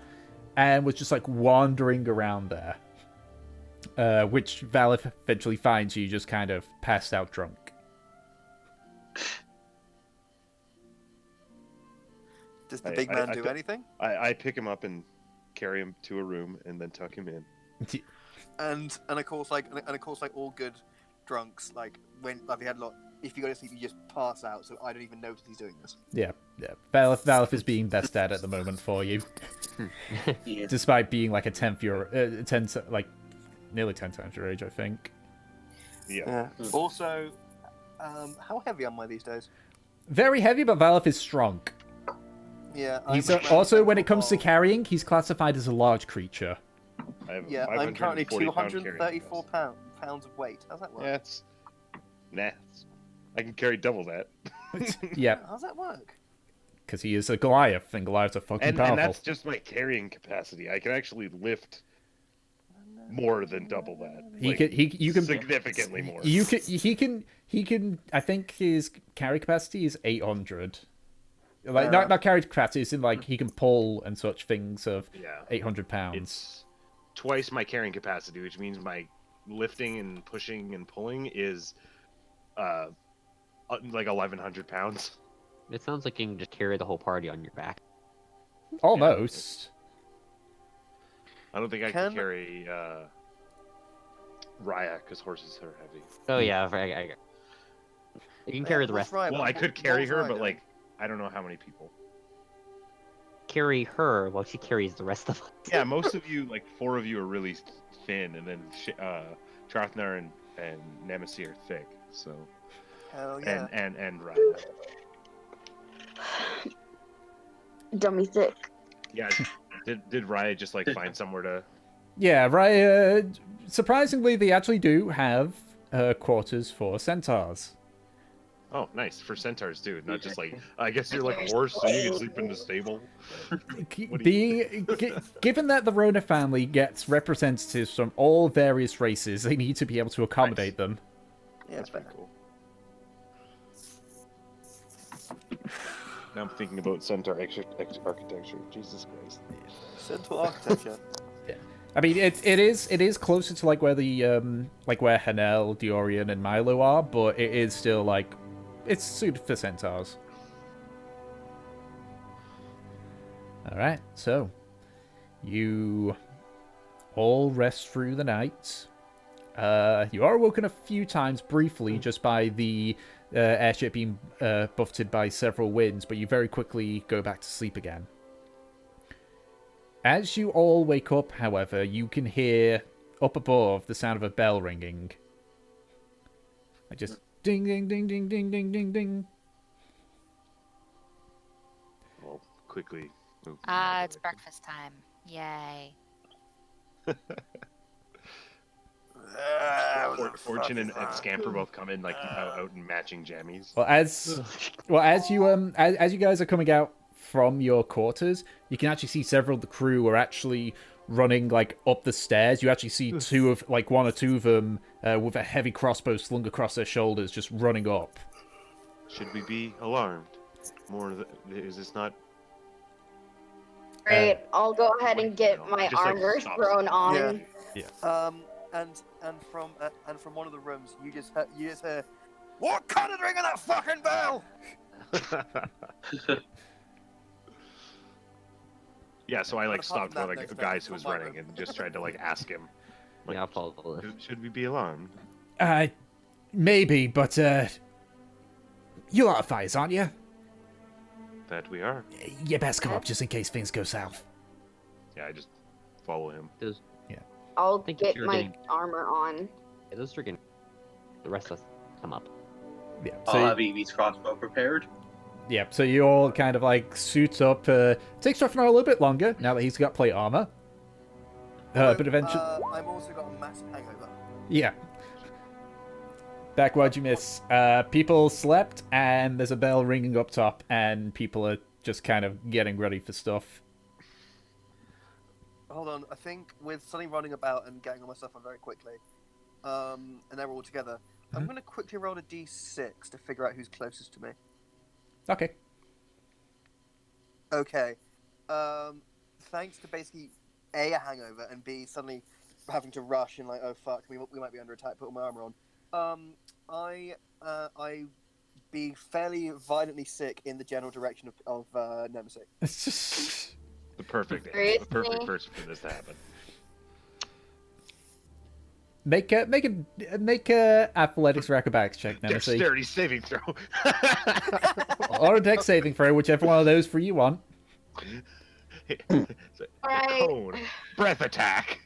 and was just like wandering around there. Which Val eventually finds you just kind of passed out drunk. Does the big man do anything? I pick him up and carry him to a room and then tuck him in. And of course, like all good drunks, like when we had a lot. If you go to sleep, you just pass out. So I don't even notice he's doing this. Yeah. Valif is being best at the moment for you, Yeah. despite being like nearly 10 times your age, I think. Yeah. Also, how heavy am I these days? Very heavy, but Valif is strong. Yeah. He's I'm also, when it comes to carrying, he's classified as a large creature. I have Yeah, I'm currently 540 234 pounds of weight. How's that work? Yeah, I can carry double that. Yeah, How's that work? because he is a Goliath, and Goliaths are fucking powerful. And that's just my carrying capacity. I can actually lift more than double that. You can significantly more. He can. I think his carry capacity is 800. Like not carry capacity, it's in like he can pull and such things of 800 pounds. It's twice my carrying capacity, which means my lifting and pushing and pulling is like 1,100 pounds. It sounds like you can just carry the whole party on your back. Almost. I don't think I can carry Raya because horses are heavy. Oh yeah, you can carry the rest. Well, I could carry her, but like I don't know how many people. Carry her while she carries the rest of us. Yeah, most of you, like 4 of you, are really thin, and then Trathnar and Nemesis are thick. So. Hell yeah. And Raya. Dummy thick. Yeah. Did Raya just like find somewhere to? Yeah, right. Surprisingly, they actually do have quarters for centaurs. Oh, nice for centaurs too. Not just like I guess you're like a horse, so you can sleep in the stable. Given that the Rona family gets representatives from all various races, they need to be able to accommodate them. Yeah, that's pretty cool. Now I'm thinking about centaur architecture. Jesus Christ. Centaur architecture. Yeah. I mean, it is closer to like where the like where Hanel, Diorian, and Milo are, but it is still like it's suited for centaurs. All right, so you all rest through the night. You are woken a few times briefly just by the airship being buffeted by several winds, but you very quickly go back to sleep again. As you all wake up, however, you can hear up above the sound of a bell ringing. Like just ding, ding, ding, ding, ding, ding, ding, ding. Well, quickly. It's breakfast time. Yay. Fortune and Scamper both come in like out in matching jammies. Well, as you guys are coming out from your quarters, you can actually see several of the crew are actually running like up the stairs. You actually see one or two of them with a heavy crossbow slung across their shoulders, just running up. Should we be alarmed? Is this not? Great, I'll go ahead and get my armor thrown on. Yeah. And from one of the rooms, you just hear, "What kind of ringing that fucking bell?" Yeah, so I like stopped one of the guys who was running and just tried to like ask him. Like, Yeah, I'll follow this. Should we be alarmed? Maybe, but you lot of fires, aren't you? That we are. You best come up just in case things go south. Yeah, I just follow him. I'll Think get you're my getting- armor on. Yeah, those are gonna. The rest of us come up. Yeah. I'll have Evie's crossbow prepared. Yeah, so you all kind of like suit up. Takes Trathnar a little bit longer now that he's got plate armor. But eventually, I've also got a massive hangover. yeah. Beck, what'd you miss? People slept, and there's a bell ringing up top, and people are just kind of getting ready for stuff. Hold on, I think with Sonny running about and getting all my stuff on very quickly, and they're all together, I'm going to quickly roll a d6 to figure out who's closest to me. Okay. Okay. Thanks to basically A, a hangover, and B, suddenly having to rush and like, oh fuck, we might be under attack, put my armor on. I be fairly violently sick in the general direction of Nemesis. It's just... The perfect person for this to happen. Make a athletics or acrobatics check, Nemesis. Dexterity saving throw. Or a dex saving throw, whichever one of those for you want. Alright. Cone. Breath attack.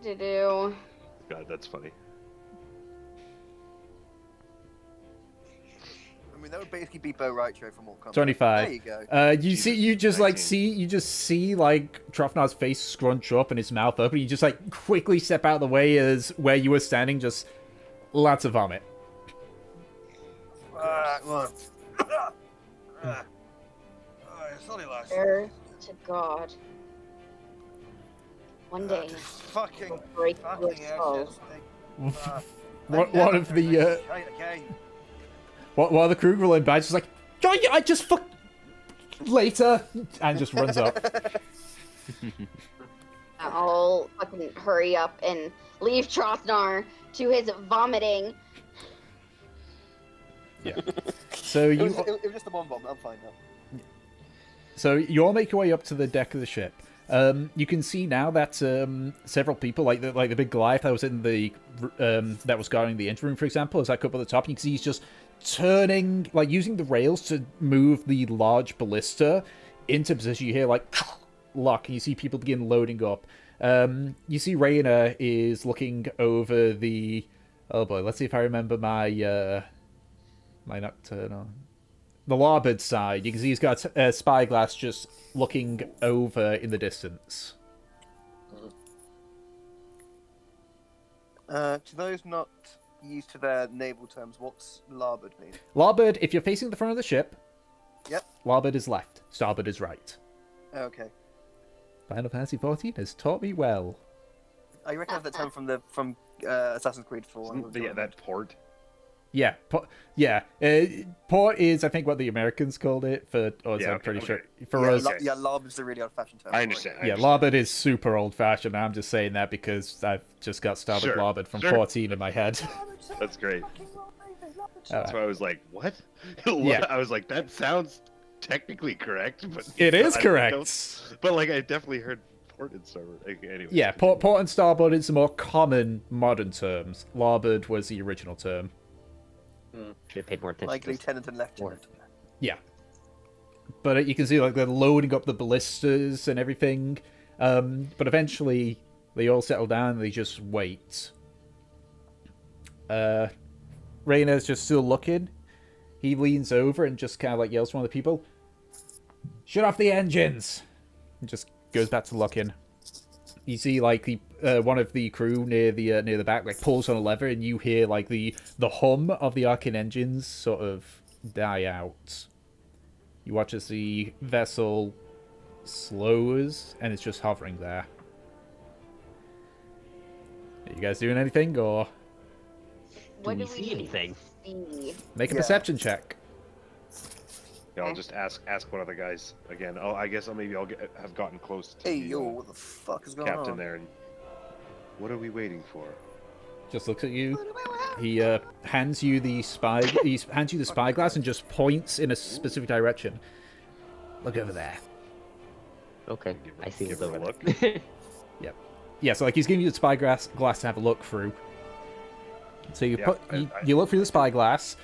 Do. God, that's funny. I mean, that would basically be Bo Rytro from Mortal Kombat. 25. There you go. You just 19. see like Trofnar's face scrunch up and his mouth open. You just like quickly step out of the way as where you were standing, just lots of vomit. Sorry, lass. Swear to God. One day, Fucking will break your skull. One of the one of the crew rolling by just like, I just fuck later, and just runs up. I'll fucking hurry up and leave Trofnar to his vomiting. Yeah. So It you was just the one bomb. I'm fine now. So you all make your way up to the deck of the ship. You can see now that several people, like the big Goliath that was in the that was guarding the engine room, for example, is like up at the top. And you can see he's just turning, like using the rails to move the large ballista into position. You hear like lock, and you see people begin loading up. You see Raina is looking over the. Oh boy, let's see if I remember my my nocturnal. The larboard side, you can see he's got a spyglass just looking over in the distance. To those not used to their naval terms, what's larboard mean? Larboard, if you're facing the front of the ship, Yep. larboard is left, starboard is right. Okay. Final Fantasy XIV has taught me well. I recognise that term from Assassin's Creed 4. Yeah, that port. Yeah, port is, I think, what the Americans called it for. Or Yeah, I'm pretty okay. sure for Yeah, us. larboard's the really old-fashioned term. I understand. Yeah, larboard is super old-fashioned. I'm just saying that because I've just got starboard Sure, larboard from sure. 14 in my head. That's great. Alright. That's why I was like, what? Yeah. I was like, that sounds technically correct, but It is I correct. don't- But like, I definitely heard port and starboard. Anyway. Yeah, port and starboard is the more common modern terms. Larboard was the original term. Should have paid more attention. Like to this. lieutenant and lieutenant. Yeah. But you can see like they're loading up the ballistas and everything. But eventually they all settle down and they just wait. Rayna's just still looking. He leans over and just kind of like yells to one of the people, "Shut off the engines!" And just goes back to looking. You see, like the one of the crew near the back, like pulls on a lever, and you hear like the hum of the Arcane engines sort of die out. You watch as the vessel slows, and it's just hovering there. Are you guys doing anything, or What Do we see anything? see? make a Yeah. perception check? Yeah, I'll just ask one of the guys again. Oh, I guess maybe I'll have gotten close to Hey, the yo, what the fuck is going captain on? there. And what are we waiting for? Just looks at you. He hands you the spyglass and just points in a specific direction. Look over there. Okay, Give her- I see give what's her a over look. there. Yeah, so like he's giving you the spyglass to have a look through. So you Yeah, you look through the spyglass.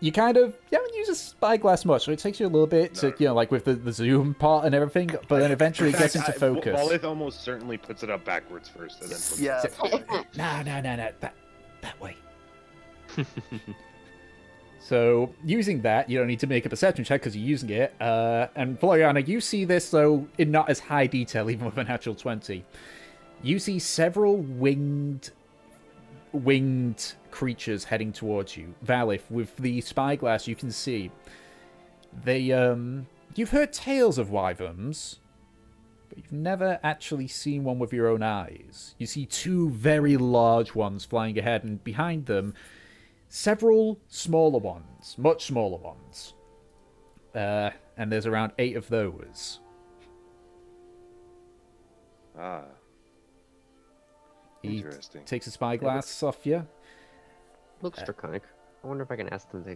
You kind of you haven't used a spyglass much, so it takes you a little bit to like with the zoom part and everything, but then eventually it gets into focus. Wallith almost certainly puts it up backwards first, and then puts Yeah. No, that way. So using that, you don't need to make a perception check because you're using it. And Floriana, you see this though in not as high detail, even with a natural 20. You see several winged creatures heading towards you. Valif, with the spyglass, you can see they. You've heard tales of wyverns, but you've never actually seen one with your own eyes. You see two very large ones flying ahead, and behind them, several smaller ones, much smaller ones. And there's around 8 of those. Ah, He interesting. takes a spyglass off you. Looks draconic. I wonder if I can ask them to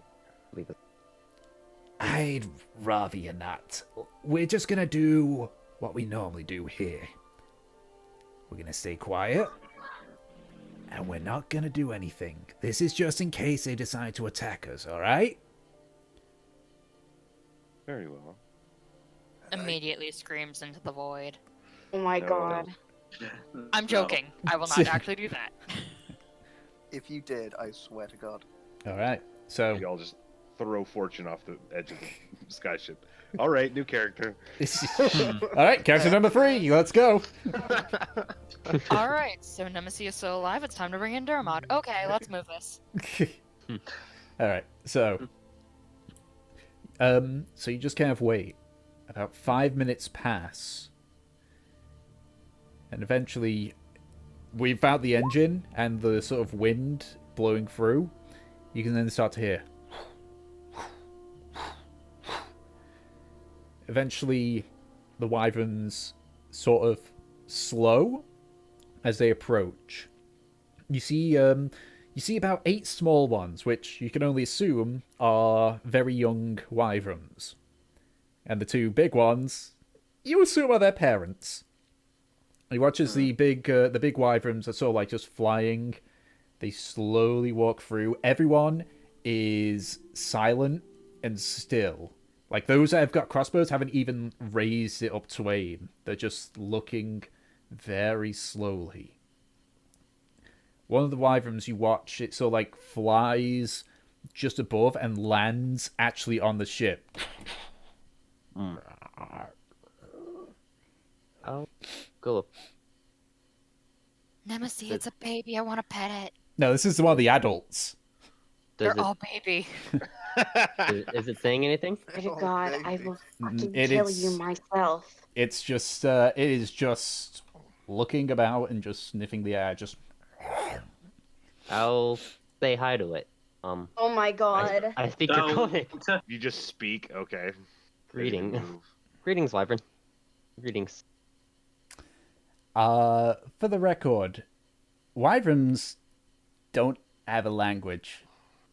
leave it. I'd rather you not. We're just gonna do what we normally do here. We're gonna stay quiet. And we're not gonna do anything. This is just in case they decide to attack us, alright? Very well. Immediately screams into the void. Oh my No. god. I'm joking. I will not actually do that. If you did, I swear to God. Alright, so... We all just throw Fortune off the edge of the skyship. All right, new character. Alright, character number 3, let's go! Alright, so Nemesis is still alive. It's time to bring in Dermot. Okay, let's move this. Alright, so... So you just kind of wait. About 5 minutes pass. And eventually, without the engine and the sort of wind blowing through, you can then start to hear. Eventually, the wyverns sort of slow as they approach. You see about 8 small ones, which you can only assume are very young wyverns. And the 2 big ones, you assume are their parents. He watches the big wyverns are sort of like just flying. They slowly walk through. Everyone is silent and still. Like, those that have got crossbows haven't even raised it up to aim. They're just looking very slowly. One of the wyverns you watch, it sort of like flies just above and lands actually on the ship. Oh, go. Nemesis, it's a baby. I want to pet it. No, this is one of the adults. Does They're all baby. is it saying anything? Swear to Oh, God, I baby. will fucking It kill is- you myself. It's just, it is just looking about and just sniffing the air, just... I'll say hi to it. Oh my God. I speak So, draconic. You just speak. Okay. Greeting. Move. Greetings, wyvern. Greetings. For the record, wyverns don't have a language.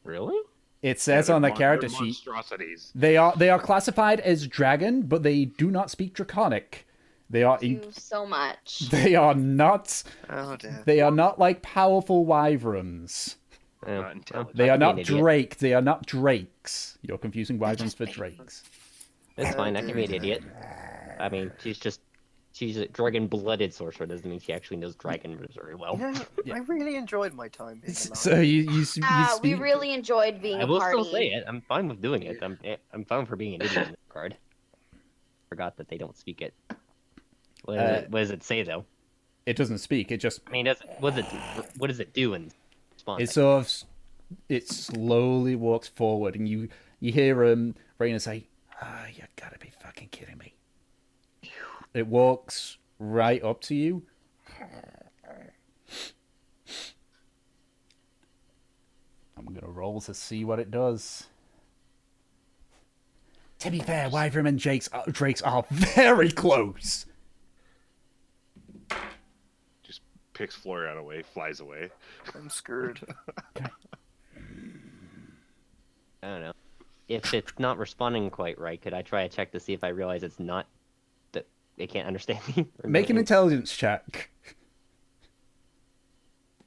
Really? It says Yeah, on the they're character they're sheet monstrosities. they are classified as dragon, but they do not speak draconic. They are Thank you so much. they are not Oh dear. they are not like powerful wyverns. Not intelligent. They are I can be not an idiot. drake. They are not drakes. You're confusing wyverns for drakes. It's fine. I can be an idiot. I mean, she's a dragon-blooded sorcerer. Doesn't mean she actually knows dragon very well. You know, I really enjoyed my time being alive. So you We speak. really enjoyed being I a will party. still say it. I'm fine with doing it. I'm fine for being an idiot in this card. Forgot that they don't speak it. What does it say though? It doesn't speak. It just I mean, what does it do in response? it sort of it slowly walks forward, and you hear Raina say, you gotta be fucking kidding me. It walks right up to you. I'm gonna roll to see what it does. To be fair, wyvern and drakes are very close. Just picks Florian away, flies away. I'm screwed. I don't know. If it's not responding quite right, could I try to check to see if I realize it's not that it can't understand me? Or Make an not? intelligence check.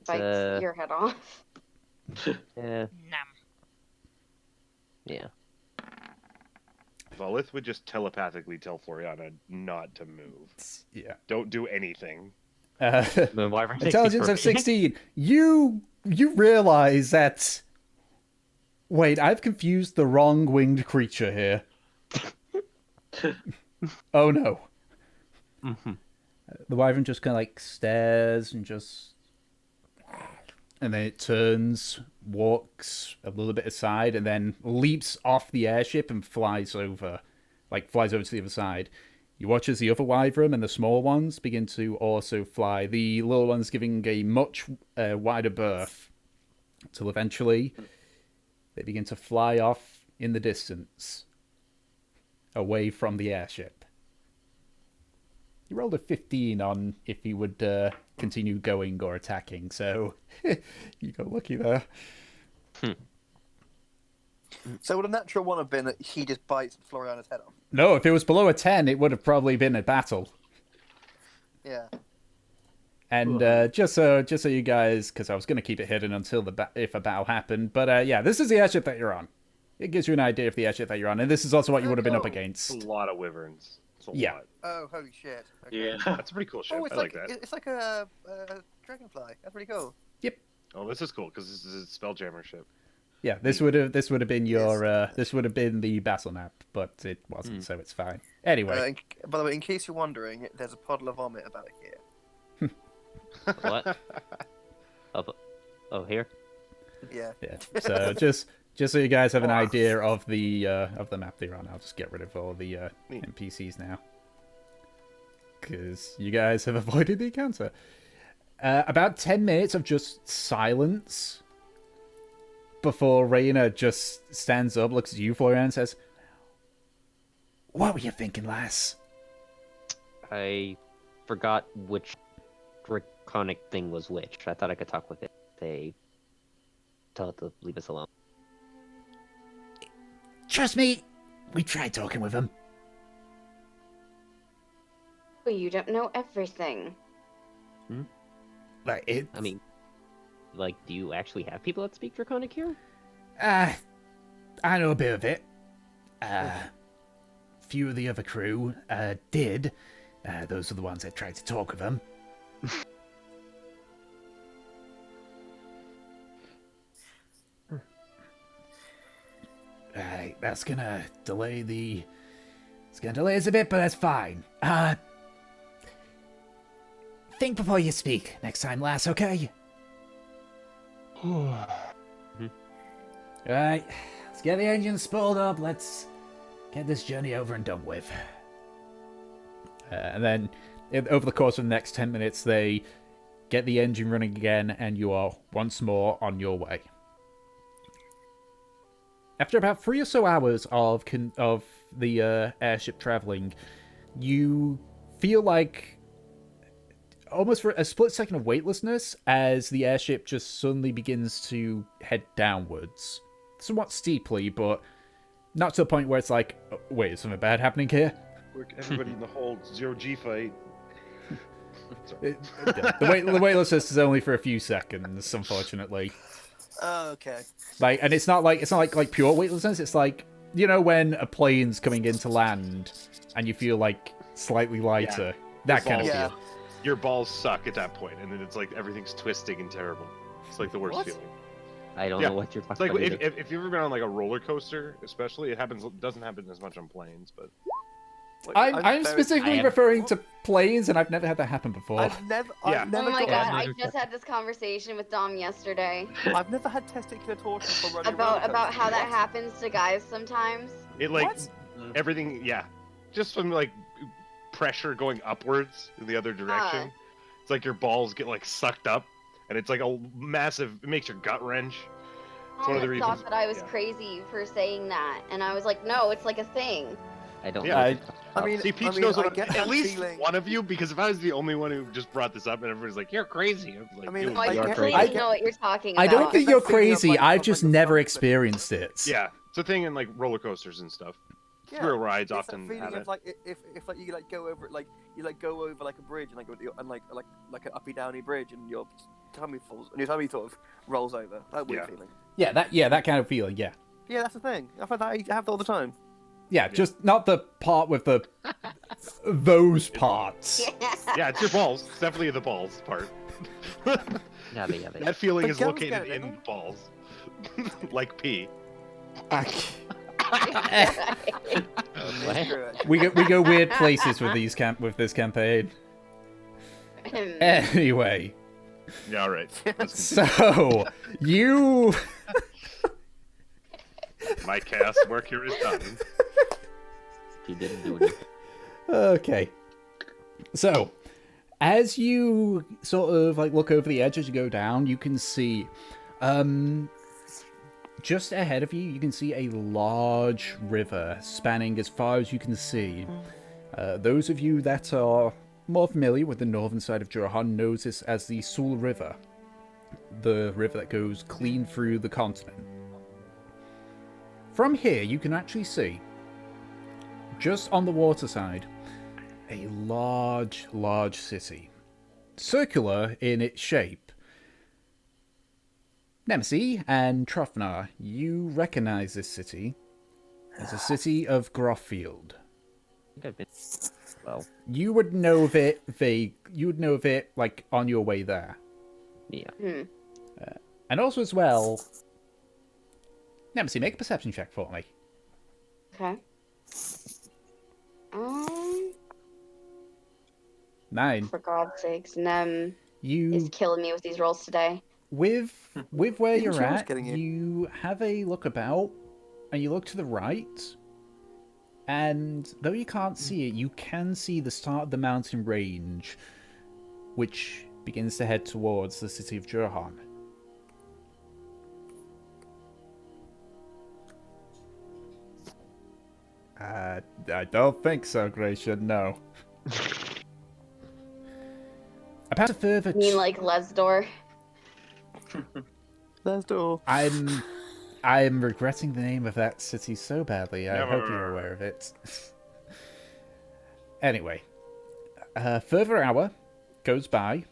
Bites your head off. Yeah. Nam. Yeah. Valith would just telepathically tell Floriana not to move. Yeah. Don't do anything. The wyvern takes Intelligence me of for a 16. You realize that... Wait, I've confused the wrong winged creature here. Oh no. Mhm. The wyvern just kind of like stares and then it turns, walks a little bit aside, and then leaps off the airship and flies over to the other side. You watch as the other wyvern and the small ones begin to also fly. The little ones giving a much wider berth until eventually they begin to fly off in the distance, away from the airship. You rolled a 15 on if you would continue going or attacking, so you got lucky there. So would a natural one have been that he just bites Floriana's head off? No, if it was below a 10, it would have probably been a battle. Yeah. And just so you guys, because I was going to keep it hidden until if a battle happened, but yeah, this is the airship that you're on. It gives you an idea of the airship that you're on, and this is also what you would have been up cool. against. It's a lot of wyverns. It's a Yeah. lot. Oh, holy shit. Okay. Yeah. That's a pretty cool ship. Oh, it's I like that. It's like a dragonfly. That's pretty cool. Oh, this is cool because this is a Spelljammer ship. Yeah, this would have been your this would have been the battle map, but it wasn't, so it's fine. Anyway, By the way, in case you're wondering, there's a puddle of vomit about here. What? Oh, here? Yeah. yeah. So just so you guys have an idea of the map that you're on, I'll just get rid of all the NPCs now, because you guys have avoided the encounter. About 10 minutes of just silence before Raina just stands up, looks at you, Florian, and says, "What were you thinking, lass?" I forgot which draconic thing was which. I thought I could talk with it. They tell it to leave us alone. Trust me, we tried talking with him. But you don't know everything. Like it. I mean, like, do you actually have people that speak draconic here? I know a bit of it. Few of the other crew did. Those are the ones that tried to talk with him. That's gonna delay the... It's gonna delay us a bit, but that's fine. Think before you speak next time, lass, okay? Alright, let's get the engines spooled up. Let's get this journey over and done with. And then, over the course of the next 10 minutes, they get the engine running again, and you are once more on your way. After about 3 or so hours of the airship traveling, you feel like almost for a split second of weightlessness as the airship just suddenly begins to head downwards. Somewhat steeply, but not to the point where it's like, oh, wait, is something bad happening here? Everybody in the hold, 0G fight. The weightlessness is only for a few seconds, unfortunately. Oh, okay. And it's not like pure weightlessness. It's like, you know, when a plane's coming into land and you feel like slightly lighter. Yeah. That kind of Yeah. feel. Your balls suck at that point, and then it's like everything's twisting and terrible. It's like the worst feeling. I don't know what you're It's talking like about. if you've ever been on like a roller coaster, especially, doesn't happen as much on planes, but I'm specifically referring to planes, and I've never had that happen before. I've never Oh my got god, I just had this conversation with Dom yesterday I've never had testicular torture from running about how that happens to guys sometimes. it like What? everything, just from like pressure going upwards in the other direction. It's like your balls get like sucked up, and it's like a massive. It makes your gut wrench. It's one of the I reasons. thought that I was crazy for saying that, and I was like, no, it's like a thing. I don't Yeah, know. I- what you're talking I about. mean, See, Peach knows I what get at that least feeling. one of you, because if I was the only one who just brought this up and everybody's like, "You're crazy," I'm like, I mean, "Dude, No, I I get- completely I get- know what you're talking about. I don't think that you're feeling of, crazy. like, I've of, just like, never something. experienced it. yeah, it's a thing in like roller coasters and stuff. Yeah, Thrill rides it's often that feeling have of it. like if like you like go over like you like go over like a bridge and like an uppy downy bridge and your tummy falls and your tummy sort of rolls over. That weird Yeah. feeling. That kind of feeling. Yeah. Yeah, that's the thing. I've had that. I have that all the time. Yeah, just not the part with the those parts. Yeah, it's your balls. It's definitely the balls part. Yeah, they have it. That feeling But is girls located get it, in don't the balls, like pee. What? Screw it. we go weird places with this campaign. Anyway, Yeah, all right. Let's so you My chaos work here is done. He didn't do it. okay. So, as you sort of like look over the edge as you go down, you can see, just ahead of you, you can see a large river spanning as far as you can see. Those of you that are more familiar with the northern side of Jurahan knows this as the Sul River, the river that goes clean through the continent. From here, you can actually see, just on the water side, a large, large city. Circular in its shape. Nemesis and Trofnar, you recognize this city as a city of Grothfield. I think I've been. Well, You would know of it you would know of it like on your way there. yeah. And also as well, Nemesis, make a perception check for me. Okay. 9. For God's sakes, Nem You is killing me with these rolls today. with where Even you're George at, getting it. you have a look about, and you look to the right, and though you can't see it, you can see the start of the mountain range, which begins to head towards the city of Jurhan. I don't think so, Gracian, no. About a further... You mean like Lesdor? Let's do. I'm regretting the name of that city so badly. I hope you're aware of it. Anyway, a further hour goes by,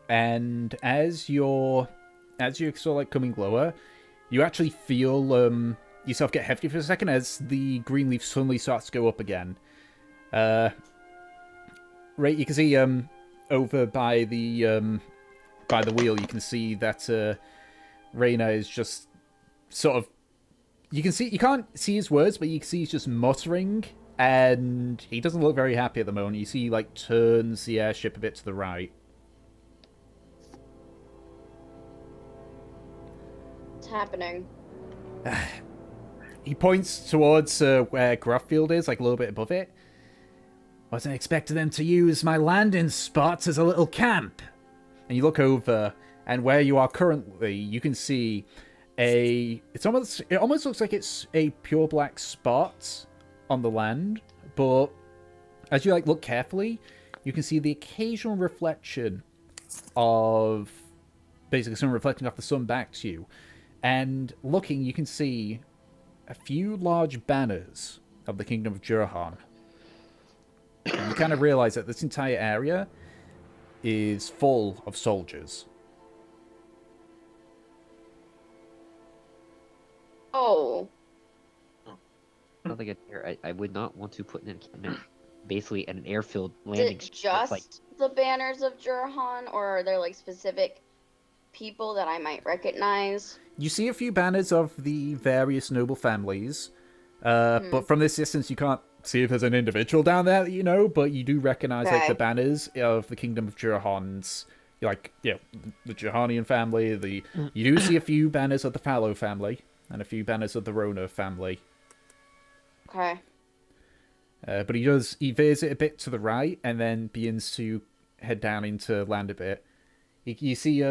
and as you're sort of like coming lower, you actually feel yourself get hefty for a second as the green leaf suddenly starts to go up again. Right, you can see over by the wheel, you can see that Reyna is just sort of, you can't see his words, but you can see he's just muttering, and he doesn't look very happy at the moment. You see he like turns the airship a bit to the right. What's happening? He points towards where Grothfield is, like a little bit above it. Wasn't expecting them to use my landing spot as a little camp. And you look over, and where you are currently, you can see it almost looks like it's a pure black spot on the land, but as you like look carefully, you can see the occasional reflection of basically someone reflecting off the sun back to you. And looking, you can see a few large banners of the Kingdom of Jurhan. And you kind of realize that this entire area is full of soldiers. Oh, Now that I get here, I would not want to put an encampment basically at an airfield landing is it strip, just like the banners of Jurhan, or are there like specific people that I might recognize? You see a few banners of the various noble families, but from this distance you can't see if there's an individual down there that you know, but you do recognize like the Okay. banners of the Kingdom of Jurhan's, like, the Jurhanian family. You do see a few banners of the Fallow family and a few banners of the Rona family. Okay. But he veers it a bit to the right and then begins to head down into land a bit. You see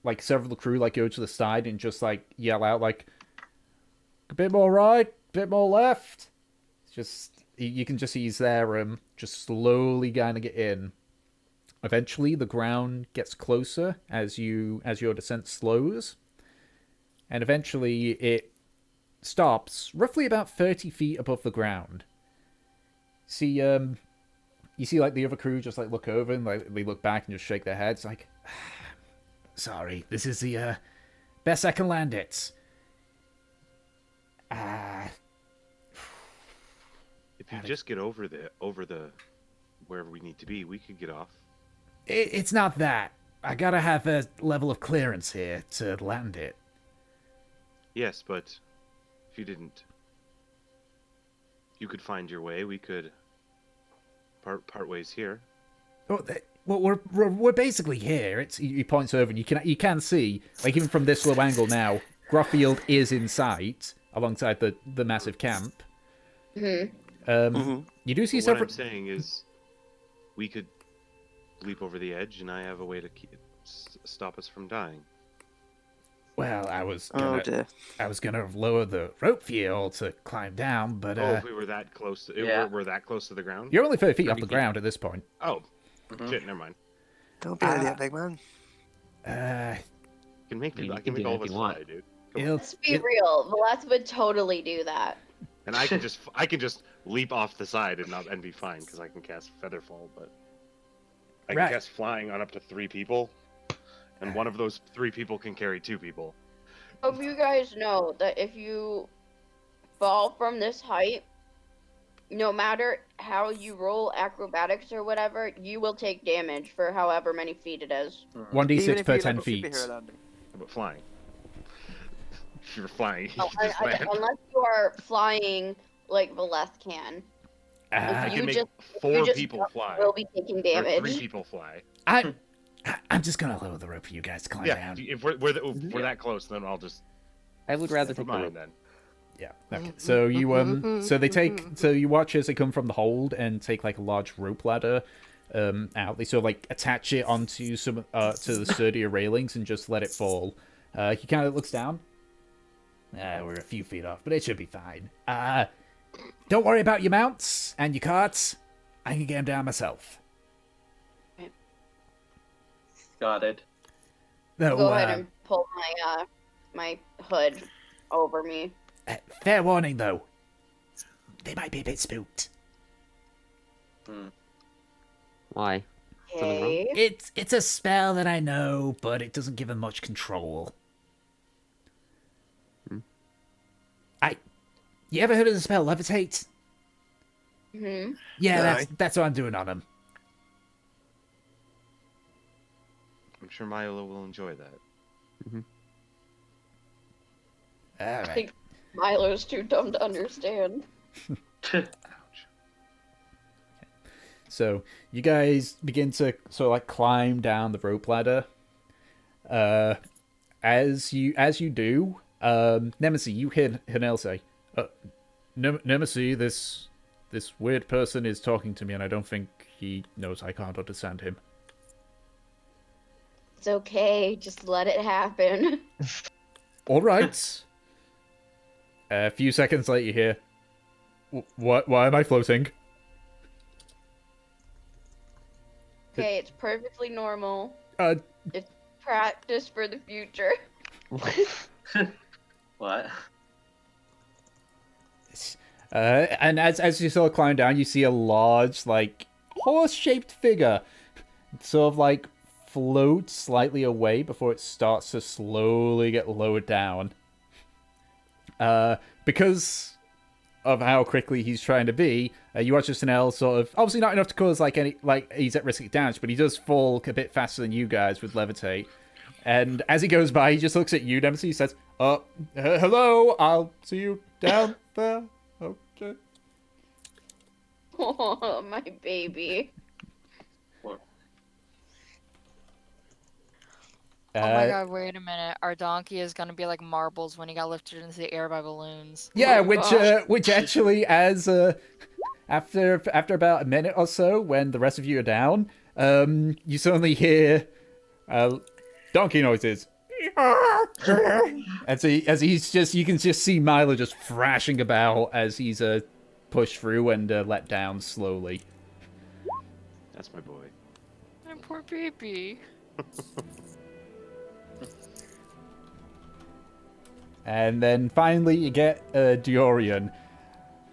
like several of the crew like go to the side and just like yell out like, a bit more right, a bit more left. It's just you can just see he's there just slowly going to get in. Eventually the ground gets closer as your descent slows, and eventually it stops roughly about 30 feet above the ground. See you see like the other crew just like look over and like they look back and just shake their heads like, sorry, this is the best I can land it. If you just get over the wherever we need to be, we could get off. It's not that. I gotta have a level of clearance here to land it. Yes, but if you didn't, you could find your way. We could part ways here. Oh, well, we're basically here. He points over, and you can see, like, even from this low angle now, Grothfield is in sight alongside the massive camp. Mm-hmm. You do see What several. I'm saying is, we could leap over the edge, and I have a way to stop us from dying. Well, I was Oh dear. gonna lower the rope for you all to climb down, but if we were that close, we're that close to the ground. you're only 30 feet off 30 the feet. ground at this point. Oh, Mhm. shit! Never mind. Don't be an idiot, big man. Uh, I can make I mean, I you can can make do all that of if us you want. fly, dude. Come on. it'll, Let's be it- real. Velas would totally do that. And I can just leap off the side and be fine because I can cast Featherfall, but I can Right. cast flying on up to 3 people, and one of those 3 people can carry 2 people. Hope you guys know that if you fall from this height, no matter how you roll acrobatics or whatever, you will take damage for however many feet it is. 1d6 Even if per you 10 like a feet. superhero landing. But flying. If you're flying, you Oh, can just land. unless you are flying like Velas can. Ah, I you can make just- 4 just people fly. Will be taking Or damage. 3 people fly. I'm just gonna lower the rope for you guys to climb Yeah, down. if we're that close, then I'll just I would rather never take the mind rope. then. Yeah. Okay. So you watch as they come from the hold and take like a large rope ladder out. They sort of like attach it onto some to the sturdier railings and just let it fall. He kind of looks down. We're a few feet off, but it should be fine. Don't worry about your mounts and your carts. I can get them down myself. Got it. Though, Go ahead and pull my hood over me. fair warning though, they might be a bit spooked. Why? Something wrong? Okay. It's a spell that I know, but it doesn't give them much control. You ever heard of the spell Levitate? Hmm. Yeah, Aye. that's what I'm doing on them. I'm sure Milo will enjoy that. All I right. think Milo's too dumb to understand. Ouch. So you guys begin to sort of like climb down the rope ladder. As you do, Nemesis, you hear Hanel say, Nemesis, this weird person is talking to me, and I don't think he knows I can't understand him. It's okay. Just let it happen. All right. A few seconds later, you hear, "What? Why am I floating?" Okay, it's perfectly normal. Uh, It's practice for the future. What? and as you sort of climb down, you see a large, like, horse-shaped figure sort of, like, float slightly away before it starts to slowly get lowered down. Because of how quickly he's trying to be, you watch Chanel sort of, obviously not enough to cause, like, any, like, he's at risk of damage, but he does fall a bit faster than you guys with Levitate. And as he goes by, he just looks at you, Nemesis, he says, hello, I'll see you down there. Okay. Oh, my baby. Oh my god, wait a minute. Our donkey is gonna be like marbles when he got lifted into the air by balloons. Yeah, Oh my which gosh. which actually, as after about a minute or so, when the rest of you are down, you suddenly hear donkey noises. as he's just, you can just see Milo just thrashing about as he's pushed through and let down slowly. That's my boy. My poor baby. And then finally you get Diorian.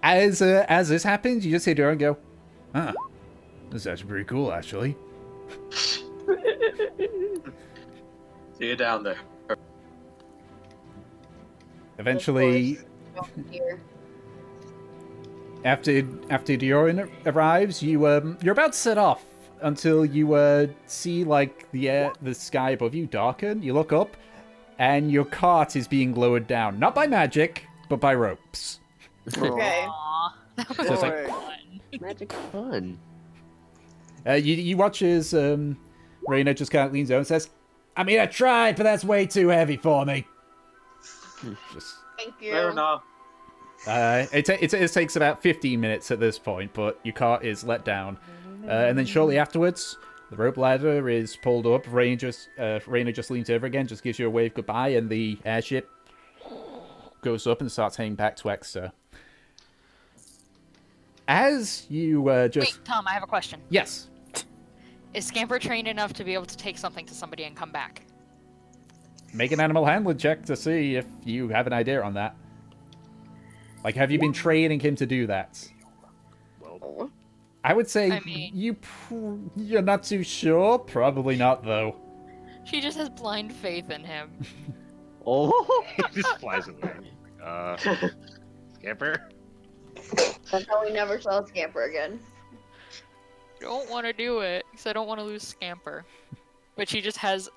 As this happens, you just hear Diorian go, "Huh, this is actually pretty cool, actually." See you down there. Eventually, Here. after Diorian arrives, you're about to set off until you see like the sky above you darken. You look up, and your cart is being lowered down, not by magic, but by ropes. Okay. Aww. That So it's like, Boy. fun. Magic fun. You watch as Raina just kind of leans over and says, I mean, I tried, but that's way too heavy for me. Just, Thank you. Fair enough. it takes about 15 minutes at this point, but your cart is let down. And then shortly afterwards, the rope ladder is pulled up. Raina just leans over again, just gives you a wave goodbye, and the airship goes up and starts heading back to Eckster. As you just... Wait, Tom, I have a question. Yes. Is Scamper trained enough to be able to take something to somebody and come back? Make an animal handling check to see if you have an idea on that. Like, have you been training him to do that? Well, I would say I mean- you're not too sure. Probably not, though. She just has blind faith in him. Oh, he just flies away. Scamper. That's how we never saw a Scamper again. Don't want to do it, because I don't want to lose Scamper. But she just has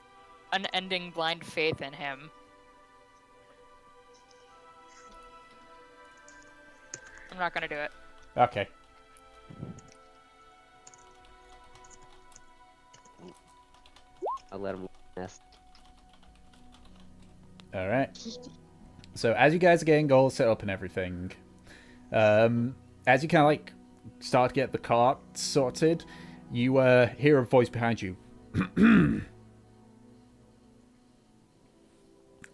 unending blind faith in him. I'm not gonna do it. Okay. I'll let him nest. All right. So as you guys are getting goals set up and everything, as you kind of like start to get the cart sorted, you hear a voice behind you.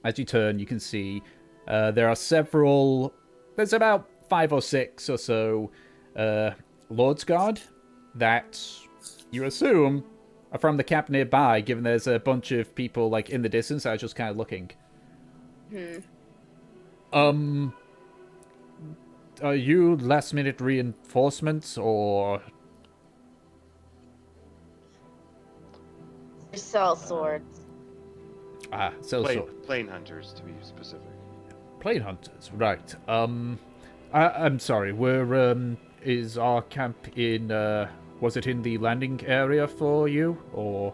As you turn, you can see there are several. There's about 5 or 6 or so Lord's Guard that you assume are from the camp nearby, given there's a bunch of people like in the distance that are just kind of looking. Are you last minute reinforcements or? Sell swords. So Plane hunters, to be specific. plane hunters, right? I'm sorry. Is our camp in? Was it in the landing area for you, or?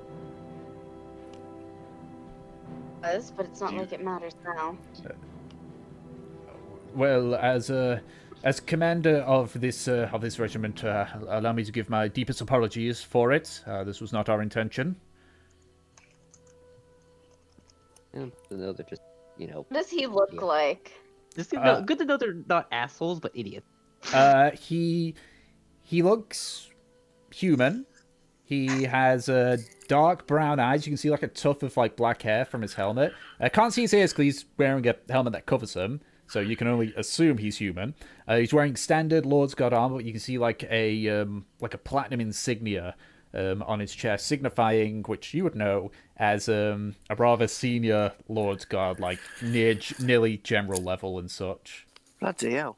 But it's not like it matters now. Well, as commander of this regiment, allow me to give my deepest apologies for it. This was not our intention. Yeah, to know they're just, What does he look Yeah. like? just good to know they're not assholes, but idiots. He looks human. He has dark brown eyes. You can see like a tuft of like black hair from his helmet. I can't see his ears because he's wearing a helmet that covers him, so you can only assume he's human. He's wearing standard Lord's Guard armor, but you can see like a platinum insignia on his chest, signifying, which you would know as a rather senior Lord's Guard, like nearly general level and such. Bloody hell.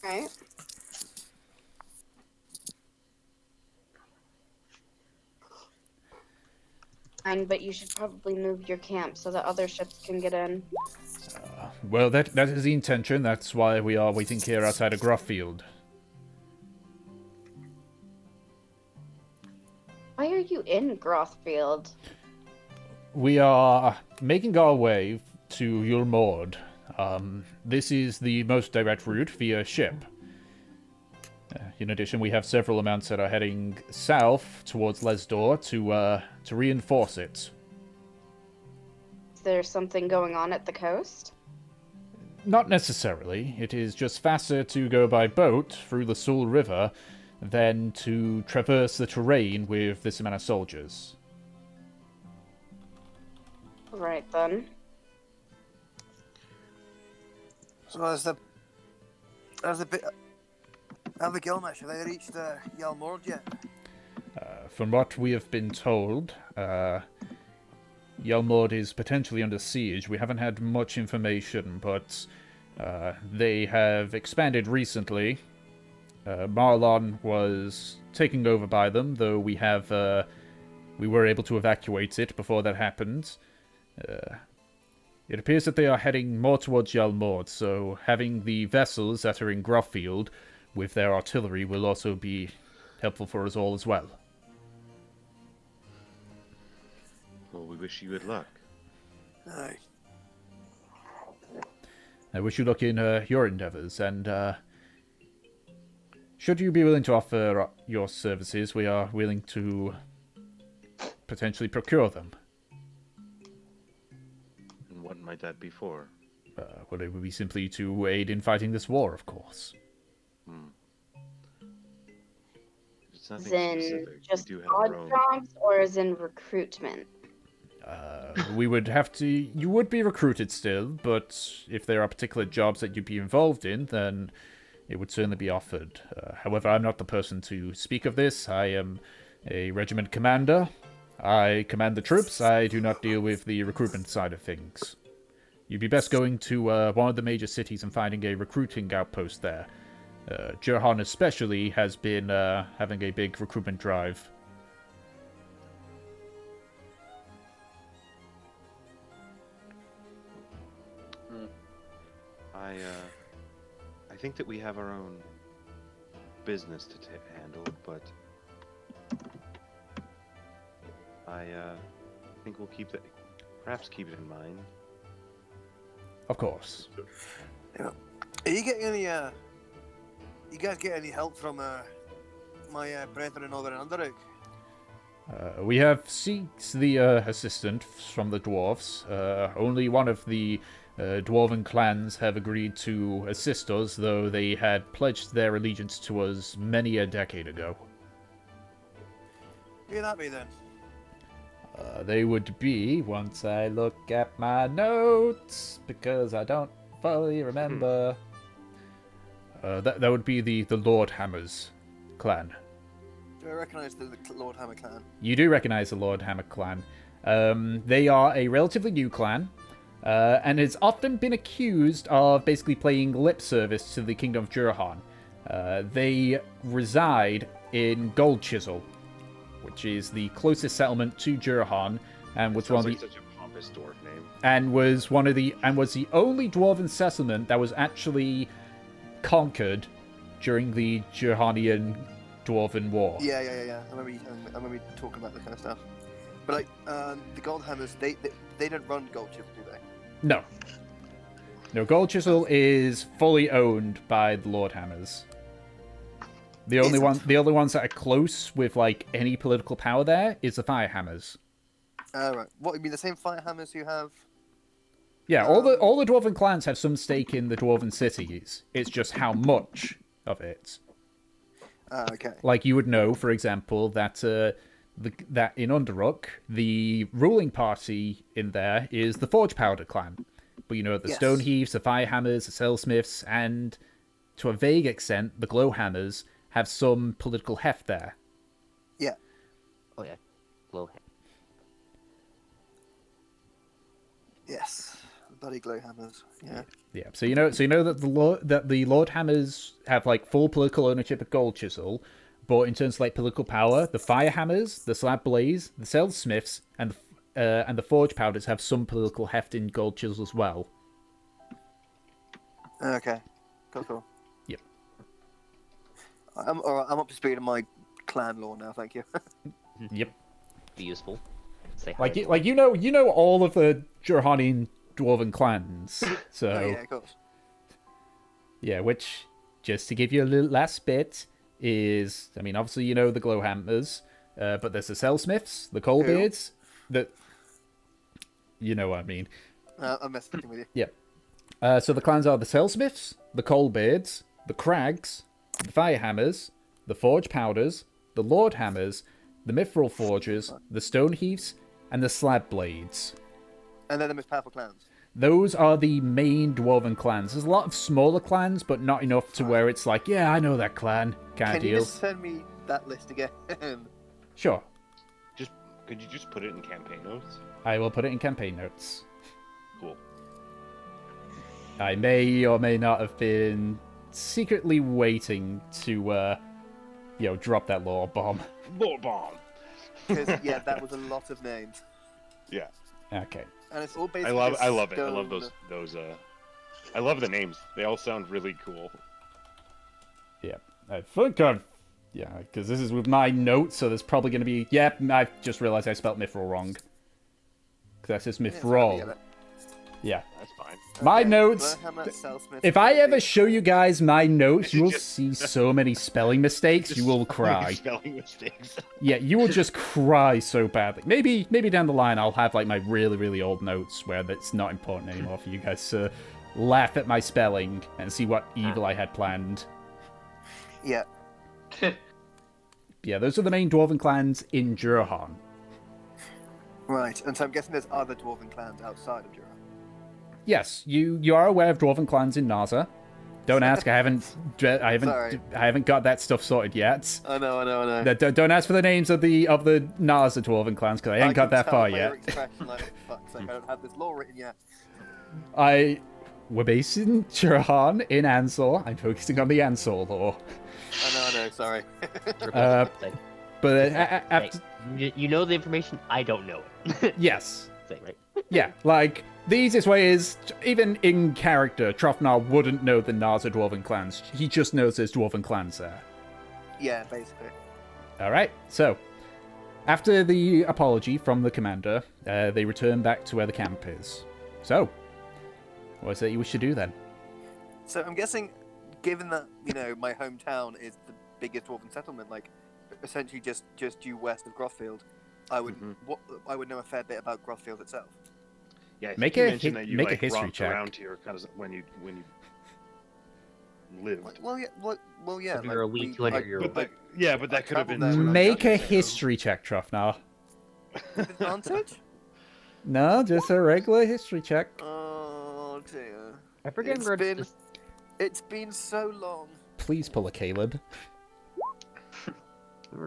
Right? Fine, but you should probably move your camp so that other ships can get in. Well, that is the intention. That's why we are waiting here outside of Grothfield. Why are you in Grothfield? We are making our way to Yulmord. This is the most direct route via ship. In addition, we have several amounts that are heading south towards Lesdor to reinforce it. Is there something going on at the coast? Not necessarily. It is just faster to go by boat through the Sul River than to traverse the terrain with this amount of soldiers. Right then. So how's the bit? Have the Gilmash, have they reached Yalmord yet? From what we have been told, Yalmord is potentially under siege. We haven't had much information, but they have expanded recently. Marlon was taken over by them, though we were able to evacuate it before that happened. It appears that they are heading more towards Yalmord, so having the vessels that are in Grothfield with their artillery will also be helpful for us all as well. Well, we wish you good luck. Aye. I wish you luck in your endeavors, and should you be willing to offer your services, we are willing to potentially procure them. And what might that be for? Well, it would be simply to aid in fighting this war, of course. It's nothing As in specific. just We do have odd our own. jobs, or as in recruitment? We would have to... You would be recruited still, but if there are particular jobs that you'd be involved in, then it would certainly be offered. However, I'm not the person to speak of this. I am a regiment commander. I command the troops. I do not deal with the recruitment side of things. You'd be best going to one of the major cities and finding a recruiting outpost there. Jurhan especially has been having a big recruitment drive. I think that we have our own business to handle, but I think we'll perhaps keep it in mind. Of course. Yeah. Are you getting any? You guys get any help from my brethren over in Underoak? We have Seeks, the assistant from the dwarves. Only one of the dwarven clans have agreed to assist us, though they had pledged their allegiance to us many a decade ago. Who would that be then? They would be, once I look at my notes, because I don't fully remember. That would be the Lord Hammer's clan. Do I recognise the Lord Hammer clan? You do recognize the Lord Hammer clan. They are a relatively new clan, and has often been accused of basically playing lip service to the Kingdom of Jurhan. They reside in Gold Chisel, which is the closest settlement to Jurhan, and was Sounds one like of the, such a pompous dwarf name. and was the only dwarven settlement that was actually conquered during the Jurhanian Dwarven War. Yeah. I remember you talking about that kind of stuff. But like the Gold Hammers, they don't run Gold Chisel, do they? No. No, Gold Chisel is fully owned by the Lord Hammers. The only ones that are close with like any political power there is the Fire Hammers. Right. What, you mean the same Fire Hammers who have? Yeah, all the Dwarven clans have some stake in the Dwarven cities. It's just how much of it. Okay. Like you would know, for example, that that in Underrook, the ruling party in there is the Forge Powder clan. But you know, the Yes. Stoneheaves, the Firehammers, the Sailsmiths, and to a vague extent, the Glowhammers have some political heft there. Yeah. Oh yeah, glow. Yes. The bloody Glow Hammers. Yeah. Yeah, so you know that the Lord Hammers have like full political ownership of Gold Chisel, but in terms of like political power, the Firehammers, the Slab Blaze, the Sailsmiths, and the Forge Powders have some political heft in Gold Chisel as well. Okay. Cool. Yep. I'm alright. I'm up to speed on my clan lore now. Thank you. Yep. Be useful. Say hi. You know all of the Jurhanian dwarven clans. So Oh, yeah, of course. yeah, which just to give you a little last bit is, I mean, obviously you know the Glowhammers, but there's the Sailsmiths, the Coalbeards, you know what I mean. I'm messing with you. Yep. So the clans are the Sailsmiths, the Coalbeards, the Crags, the Firehammers, the Forge Powders, the Lord Hammers, the Mithril Forgers, the Stoneheaves, and the Slab Blades. And they're the most powerful clans. Those are the main dwarven clans. There's a lot of smaller clans, but not enough to where it's like, yeah, I know that clan kind of Can you deal. just send me that list again? Sure. Could you just put it in campaign notes? I will put it in campaign notes. Cool. I may or may not have been secretly waiting to, drop that lore bomb. Lord bomb. Because yeah, that was a lot of names, Yeah. Okay. and it's all based. I love it. I love those. I love the names. They all sound really cool. Yeah. I think yeah, because this is with my notes, so there's probably going to be... Yeah, I just realized I spelled Mithril wrong. Because that's just Mithril. Yeah. That's fine. My Okay, notes. Berham at Southsmith, If I ever Kirby. show you guys my notes, you will Just- see so many spelling mistakes. You will cry. Spelling mistakes. Yeah, you will just cry so badly. Maybe down the line I'll have like my really, really old notes where that's not important anymore for you guys to laugh at my spelling and see what evil I had planned. Yeah. Yeah, those are the main dwarven clans in Jurhan. Right, and so I'm guessing there's other dwarven clans outside of Jura. Yes, you are aware of dwarven clans in Narza. Don't ask. I haven't got that stuff sorted yet. I know. Don't ask for the names of the Narza dwarven clans because I ain't got that far yet. Like, fuck's sake, I don't have this law written yet. We're based in Jurhan in Ansor. I'm focusing on the Ansor law. I know. Sorry. Like, But after you know the information, I don't know it. yes. Say, right? Yeah, like, the easiest way is, even in character, Trofnar wouldn't know the Narza dwarven clans. He just knows there's dwarven clans there. Yeah, basically. Alright, so, after the apology from the commander, they return back to where the camp is. So, what is it you wish to do then? So I'm guessing, given that my hometown is the biggest dwarven settlement, like essentially just due west of Grothfield, I would I would know a fair bit about Grothfield itself. Yeah, I think Make you a mentioned hi- that you make a like history romped check. around here kind of when you lived. Well, yeah. If you're a wee 200-year-old. But that could have been. traveled there when I was Make a younger, so- history check, Trofnar. With advantage? No, just a regular history check. Oh dear. I forget It's where been- just It's been so long. Please pull a Caleb.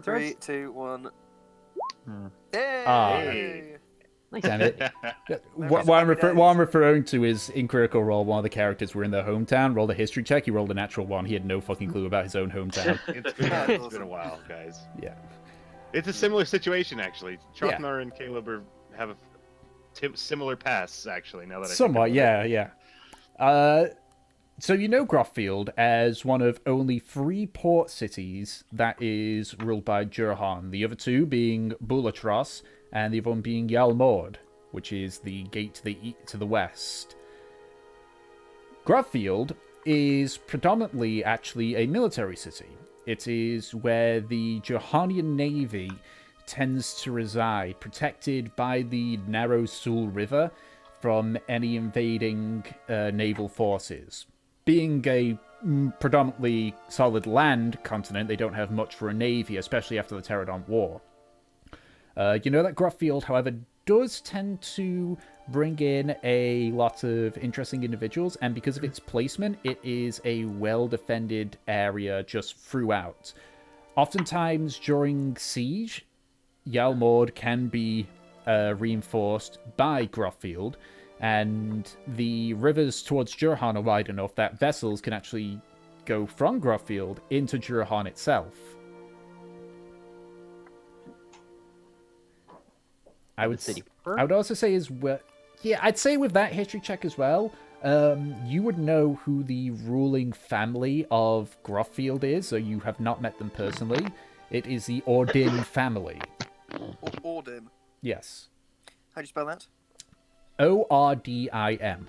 3, 2, 1. Hey! Ah. Damn it. What, Memories I'm of happy what I'm days. referring to is in Critical Role, one of the characters were in their hometown, rolled a history check, he rolled a natural one. He had no fucking clue about his own hometown. It's been Awesome. a while, guys. Yeah. It's a similar situation, actually. Yeah. Trofnar and Caleb have a similar pasts, actually. Now that I think Somewhat, about it. yeah. So you know Grothfield as one of only 3 port cities that is ruled by Jurhan. The other 2 being Bulatros and the other one being Yalmord, which is the gate to the west. Grothfield is predominantly actually a military city. It is where the Johanian Navy tends to reside, protected by the narrow Sul River from any invading naval forces. Being a predominantly solid land continent, they don't have much for a navy, especially after the Pterodon War. You know that Grothfield, however, does tend to bring in a lot of interesting individuals, and because of its placement, it is a well-defended area just throughout. Oftentimes, during siege, Yalmord can be reinforced by Grothfield, and the rivers towards Jurhan are wide enough that vessels can actually go from Grothfield into Jurhan itself. I would city. I would also say as well, yeah, I'd say with that history check as well, you would know who the ruling family of Grothfield is, so you have not met them personally. It is the Ordin family. Ordin. Yes. How do you spell that? Ordim.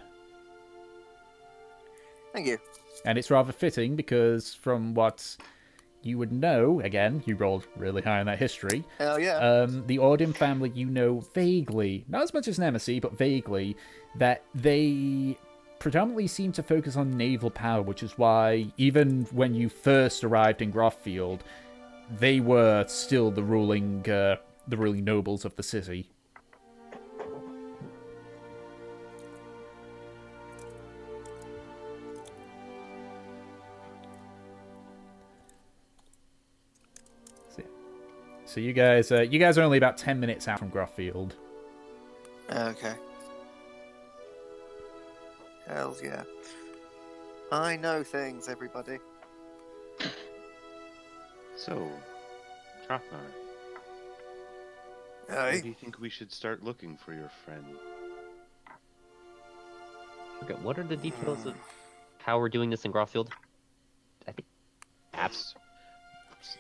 Thank you. And it's rather fitting because from what you would know, again, you rolled really high on that history, Hell yeah. the Ordin family, you know vaguely, not as much as Nemesis, but vaguely, that they predominantly seem to focus on naval power, which is why even when you first arrived in Grothfield, they were still the ruling nobles of the city. So you guys are only about 10 minutes out from Grothfield. Okay. Hells yeah. I know things, everybody. So, Trofnar, where do you think we should start looking for your friend? Okay, what are the details of how we're doing this in Grothfield? I think apps.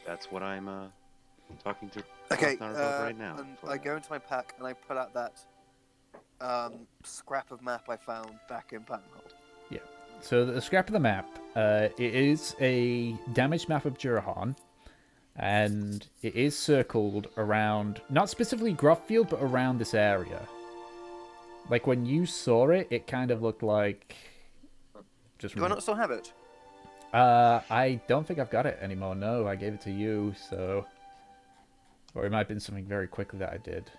That's what I'm talking to Okay, Trofnar about right now. and I go into my pack and I pull out that scrap of map I found back in Patternhold. So the scrap of the map, it is a damaged map of Jurahan, and it is circled around, not specifically Grothfield, but around this area. Like when you saw it, it kind of looked like just. Do I not still have it? I don't think I've got it anymore. No, I gave it to you, so. Or it might have been something very quickly that I did.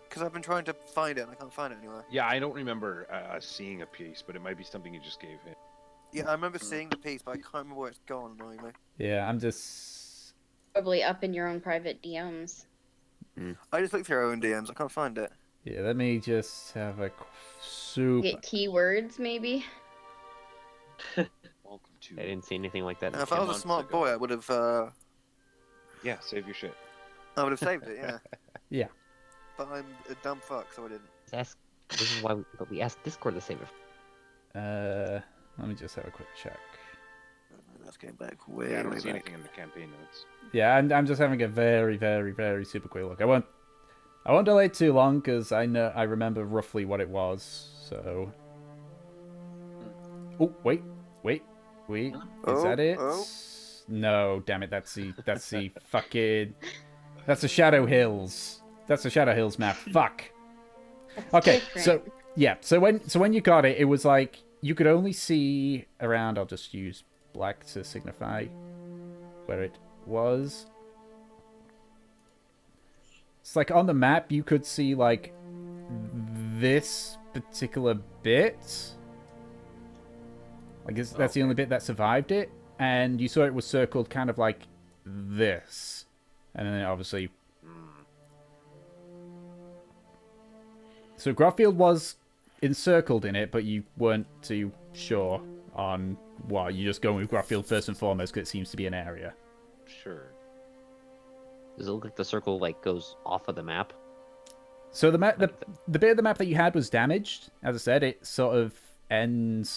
Because I've been trying to find it and I can't find it anywhere. Yeah, I don't remember seeing a piece, but it might be something you just gave him. Yeah, I remember seeing the piece, but I can't remember where it's gone, annoyingly. Yeah, I'm just. Probably up in your own private DMs. I just looked through our own DMs, I can't find it. Yeah, let me just have a super. Get keywords, maybe. Welcome to. I didn't see anything like that. Now, if I was a months smart ago. boy, I would have Yeah, save your shit. saved it, yeah. Yeah. But I'm a dumb fuck, so I didn't. This is why we asked Discord to save it. Let me just have a quick check. Let's get back way, Yeah, I don't way see back. anything in the campaign notes. Yeah, I'm just having a very, very, very super quick look. I won't delay too long because I remember roughly what it was. So. Oh wait. Is that it? Oh. No, damn it. That's the fucking. That's the Shadow Hills. That's the Shadow Hills map. Fuck. That's Okay, different. so yeah, so when you got it, it was like you could only see around. I'll just use black to signify where it was. It's like on the map, you could see like this particular bit. Like that's the only bit that survived it, and you saw it was circled kind of like this, and then obviously. So Grothfield was encircled in it, but you weren't too sure on what. You just going with Grothfield first and foremost because it seems to be an area. Sure. Does it look like the circle like goes off of the map? So the bit of the map that you had was damaged. As I said, it sort of ended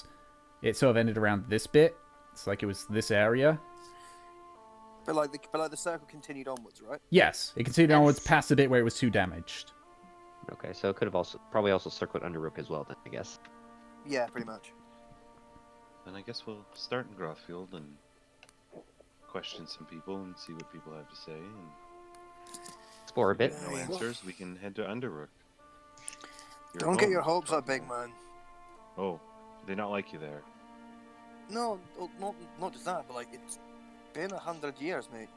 around this bit. It's like it was this area. But like the circle continued onwards, right? Yes, it continued Yes. onwards past the bit where it was too damaged. Okay, so it could have probably also circled Underrook as well then, I guess. Yeah, pretty much. Then I guess we'll start in Grothfield and question some people and see what people have to say. And Explore a if we bit. get no answers, we can head to Underrook. You're Don't get home, your hopes up, Grothfield. big man. Oh, do they not like you there? No, not just that, but like it's been 100 years, mate.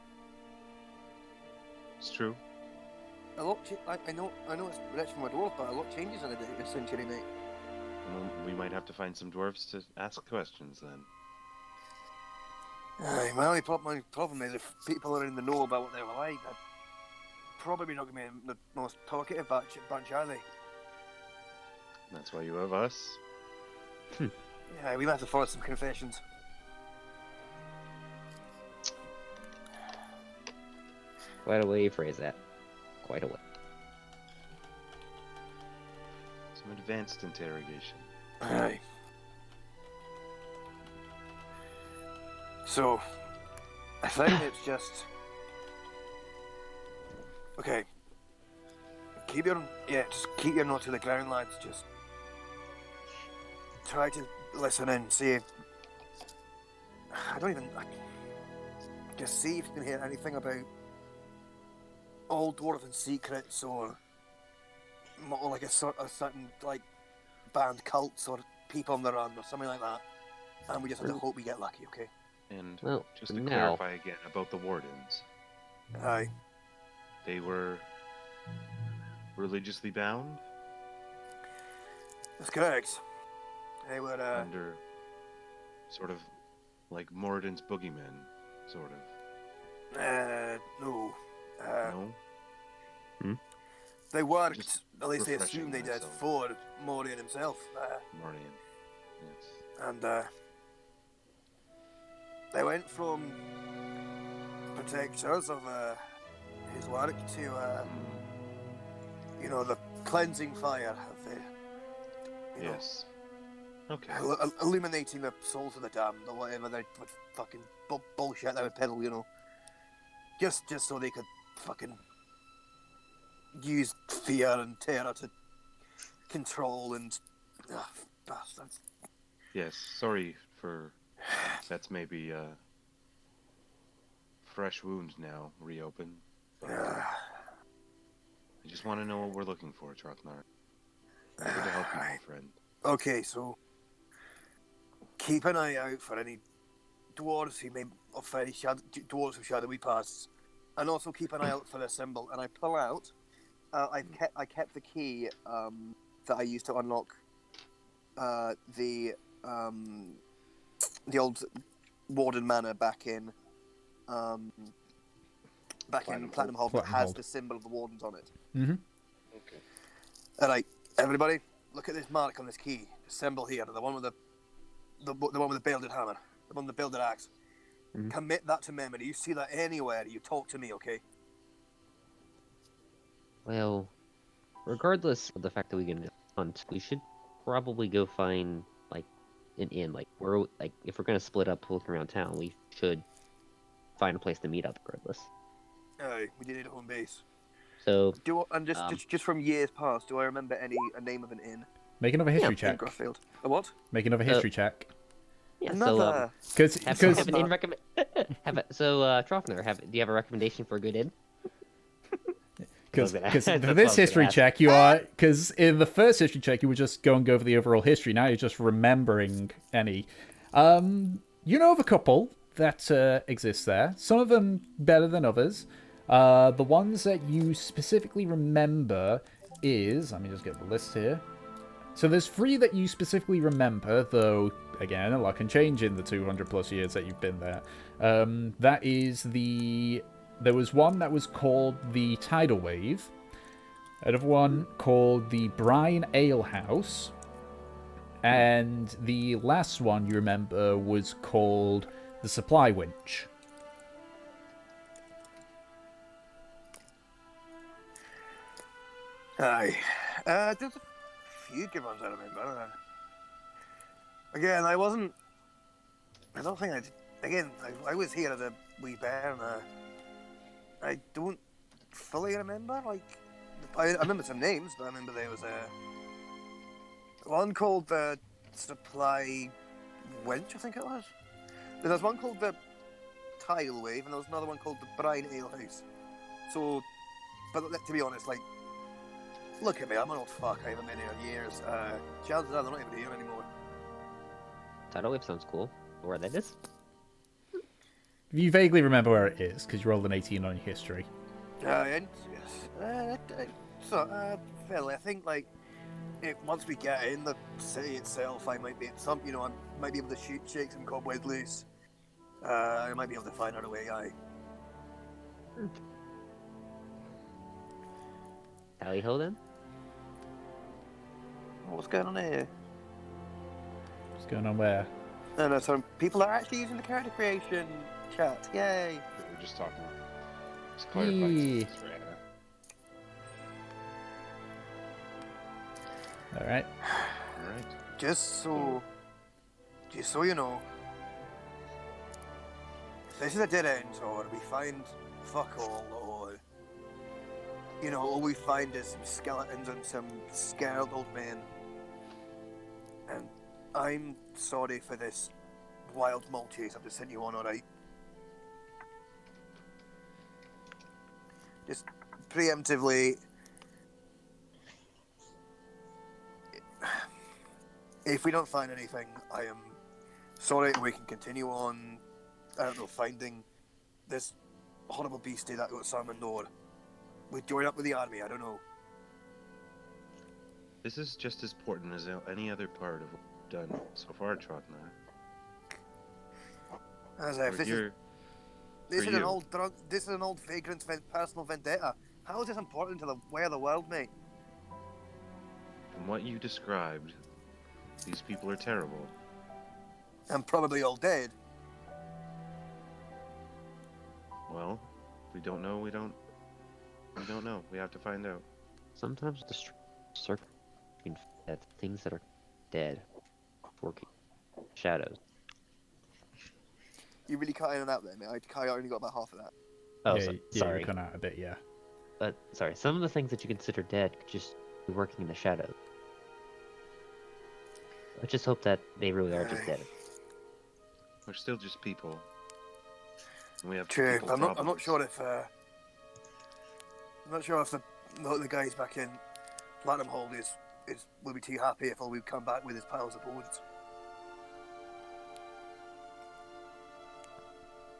It's true. A lot. I know it's rich from a dwarf, but a lot changes in a century, mate. Well, we might have to find some dwarves to ask questions then. Aye, my problem is if people are in the know about what they were like, they're probably not going to be the most talkative bunch, are they? That's why you have us. Yeah, we might have to force some confessions. Quite a way you phrase that. Quite a way. Some advanced interrogation. Aye. So, I think it's just okay. Just keep your nose to the ground, lads. Just try to listen in, see. Just see if you can hear anything about old dwarven secrets or more like a certain like banned cults or people on the run or something like that. And we just have to hope we get lucky, okay? And Well, just to now- clarify again about the wardens, Aye. they were religiously bound That's correct. They were, under sort of like Moradin's boogeymen, sort of. no. No? They worked, Just at least they refreshing assumed they did, myself. for Morian himself. Morian. Yes. And, they went from protectors of, his work to, the cleansing fire of the, Yes. Okay. illuminating the souls of the damned or whatever they would fucking bullshit they would peddle, just so they could fucking use fear and terror to control and bastards. Yes, sorry for that's maybe fresh wound now reopened. But, I just want to know what we're looking for, Trotnar. I'm here to help you, my friend. Okay, so keep an eye out for any dwarves who may of any dwarves who shadowy pasts, and also keep an eye out for the symbol. And I pull out. I kept the key that I used to unlock the old Warden Manor back in Platinum Hold that has the symbol of the Wardens on it. Mm-hmm. Okay. Alright, everybody, look at this mark on this key. The symbol here, the one with the one with the builded hammer, the one with the builded axe. Mhm. Commit that to memory. You see that anywhere, you talk to me, okay? Well, regardless of the fact that we can hunt, we should probably go find like an inn. Like if we're gonna split up, look around town, we should find a place to meet up. Regardless. Aye, we do need a home base. So Just from years past, do I remember a name of an inn Make another history in check. Grothfield? A what? Make another history check. yeah. Another. Because Have an inn recommend. Trofner, do you have a recommendation for a good inn? Because That's for what I this was history gonna ask. check, you are... Because in the first history check, you were just going over the overall history. Now you're just remembering any. You know of a couple that exist there. Some of them better than others. The ones that you specifically remember is... Let me just get the list here. So there's 3 that you specifically remember, though, again, a lot can change in the 200 plus years that you've been there. That is the... There was one that was called the Tidal Wave. Another one called the Brine Ale House. And the last one you remember was called the Supply Winch. Aye. There's a few good ones I remember. Again, I wasn't. I don't think I did. Again, I was here at a wee bear, and I don't fully remember. Like, I remember some names, but I remember there was one called the Supply Winch, I think it was. There was one called the Tidal Wave, and there was another one called the Brine Ale House. So, but to be honest, like, look at me, I'm an old fuck, I haven't been here in years. Chances are they're not even here anymore. Tidal Wave sounds cool. Where that is? You vaguely remember where it is, because you rolled an 18 on your history. And, yes. Fairly, I think, like, once we get in the city itself, I might be I might be able to shake some cobwebs loose. I might be able to find our way, aye. Tally ho then? What's going on here? What's going on where? No, so people are actually using the character creation chat. Yay! We're just talking. Just clarify. Yee. That's right, Alright. All right. Just so you know, this is a dead end, or we find fuck all, or all we find is some skeletons and some scared old men. And I'm sorry for this wild mole chase I've just sent you on, alright? Just preemptively, if we don't find anything, I am sorry, we can continue on, I don't know, finding this horrible beastie that got summoned, or we join up with the army, I don't know. This is just as important as any other part of what we've done so far, Trotnar. As if For this is you. an old vagrant's personal vendetta. How is this important to the way of the world, mate? From what you described, these people are terrible. I'm probably all dead. Well, we don't know. We don't know. We have to find out. Sometimes the circle that things that are dead working shadows. You really cut in on that then, mate. I only got about half of that. Oh, yeah, sorry. you cut out a bit, yeah. But sorry, some of the things that you consider dead could just be working in the shadows. Let's just hope that they really are just Aye. dead. We're still just people. And we have True. people I'm not problems. sure if the guys back in Platinum Hold will be too happy if all we come back with is piles of bones.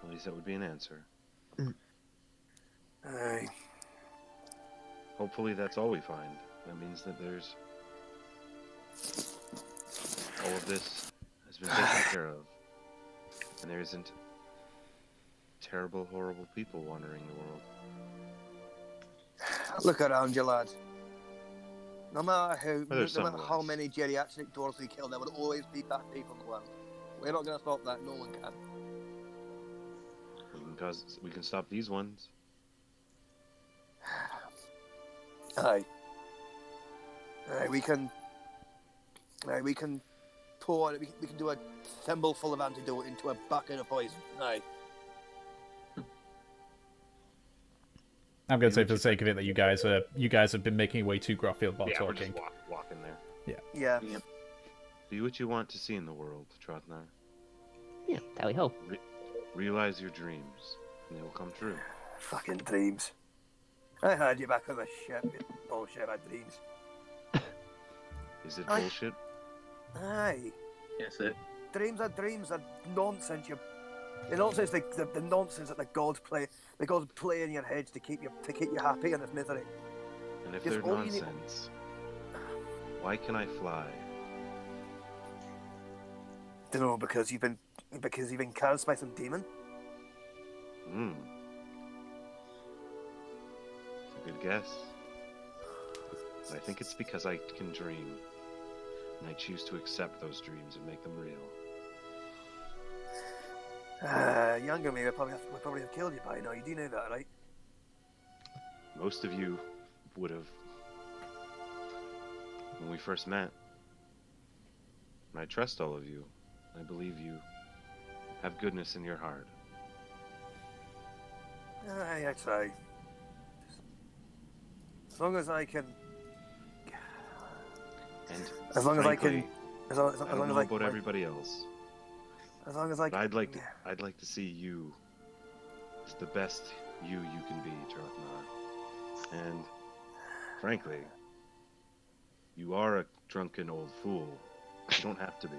At least that would be an answer. Aye. Hopefully that's all we find. That means that there's... all of this has been taken care of. And there isn't terrible, horrible people wandering the world. Look around you, lad. No matter there's no some matter how less. many geriatric dwarves we kill, there will always be bad people in the world. We're not going to stop that. No one can. We can stop these ones. Aye. We can pour. We can do a thimble full of antidote into a bucket of poison. Aye. I'm going to say for the sake of it that you guys have been making your way to Grothfield while Yeah, we're talking. just walking there. Yeah. Do what you want to see in the world, Trotnar. Yeah, tally ho. Realize your dreams, and they will come true. Fucking dreams. I had you back on the ship. You bullshit about dreams. Is it Aye. bullshit? Aye. Yes, it. Dreams are nonsense. The nonsense, the nonsense that the gods play in your heads to keep you happy in this misery. And if Yes, they're all you need- nonsense, why can I fly? Don't know, because you've been cursed by some demon. Hmm. It's a good guess. But I think it's because I can dream, and I choose to accept those dreams and make them real. Younger me would probably have killed you by now. You do know that, right? Most of you would have when we first met. And I trust all of you. I believe you have goodness in your heart. Aye, I try. As long as I can. And As long as I frankly, can. As long I don't as know I about can. everybody else. As long as I But can. I'd like to see you as the best you can be, Trotnar. And frankly, you are a drunken old fool. You don't have to be.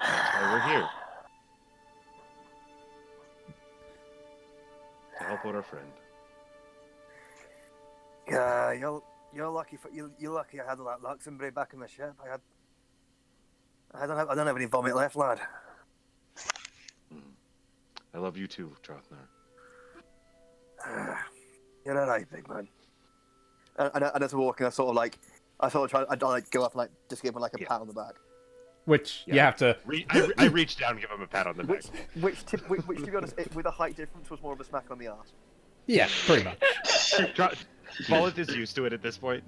That's why we're here. To help out our friend. Yeah, you're lucky you're lucky I had all that Luxembourg back in the ship. I don't have any vomit left, lad. I love you too, Trotnar. You're alright, big man. And as we're walking, I sort of try. I'd like go up and like just give him like a pat on the back. Which you Yeah. have to. I reach down and give him a pat on the back. Which to be honest, with a height difference, was more of a smack on the arse. Yeah, pretty much. Paulette is used to it at this point.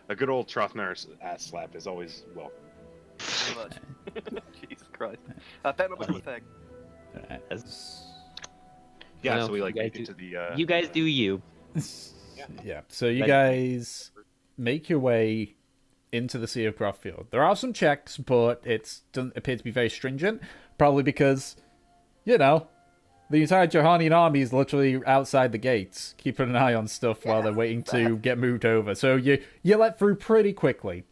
A good old Trothnar's ass slap is always welcome. Pretty much. Jesus Christ. Bet not the thing. Yeah, Well, so we like you guys make it to the. You guys do you. Yeah, so you guys make your way into the Sea of Grothfield. There are some checks, but it doesn't appear to be very stringent. Probably because, the entire Johanian army is literally outside the gates, keeping an eye on stuff while they're waiting to get moved over. So you let through pretty quickly.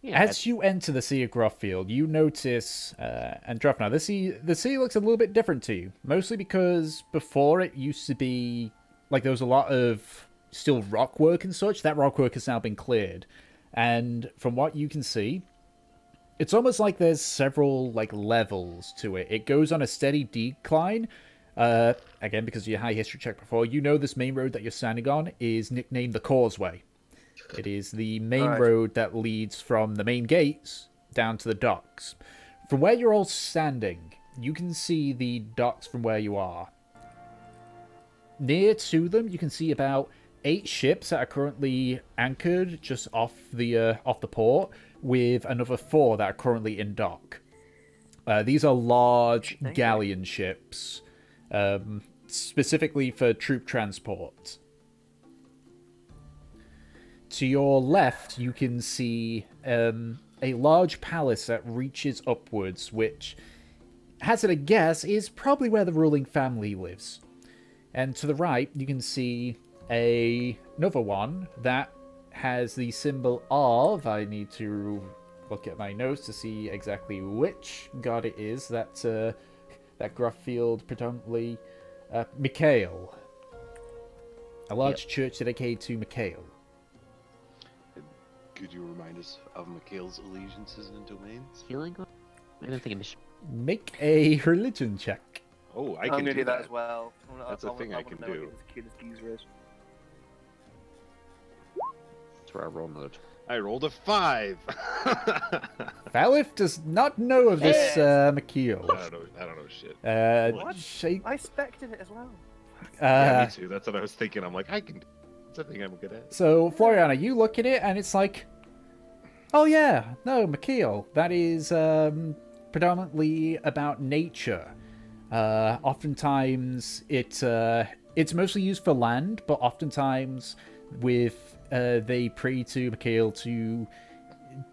Yeah, As you enter the Sea of Grothfield, you notice, and Drufnar, the sea looks a little bit different to you. Mostly because before it used to be, like, there was a lot of still rock work and such. That rock work has now been cleared. And from what you can see, it's almost like there's several, like, levels to it. It goes on a steady decline. Again, because of your high history check before, you know this main road that you're standing on is nicknamed the Causeway. It is the main road that leads from the main gates down to the docks. From where you're all standing, you can see the docks from where you are. Near to them, you can see about 8 ships that are currently anchored just off the port, with another 4 that are currently in dock. These are large galleon ships, specifically for troop transport. to your left, you can see a large palace that reaches upwards, which, hazard a guess, is probably where the ruling family lives. And to the right, you can see another one that has the symbol of... I need to look at my notes to see exactly which god it is that Grothfield predominantly... Mikhail. A large church dedicated to Mikhail. Could you remind us of Mikhail's allegiances and domains? Feeling good? I don't think I'm Make a religion check. Oh, I I'm can gonna do that as well. That's a thing I can wanna know do. what the cutest geezer is. That's where I roll mode. I rolled a 5. Valif does not know of this Mikhail. I don't know shit. What? Shake. I spected it as well. Yeah, me too. That's what I was thinking. I'm like, it's a thing I'm good at. So, Floriana, you look at it and it's like, oh yeah, no, Mikhail. That is predominantly about nature. Oftentimes, it's mostly used for land, but oftentimes they pray to Mikhail to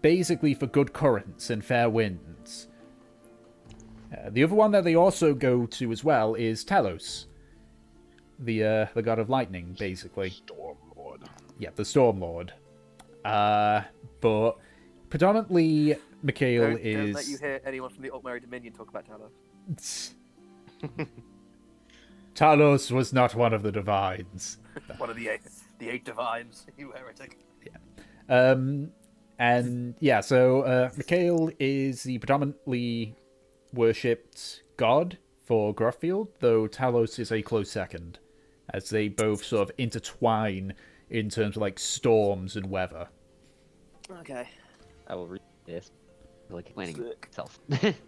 basically for good currents and fair winds. The other one that they also go to as well is Talos, the god of lightning, basically. Stormlord. Yeah, the Stormlord. But predominantly Mikhail Don't is... let you hear anyone from the Altmeri Dominion talk about Talos. Talos was not one of the divines. One of the eight divines, you heretic. And yeah, so Mikhail is the predominantly worshipped god for Grothfield, though Talos is a close second, as they both sort of intertwine in terms of like storms and weather. Okay. I will read this. Like explaining Sick. itself.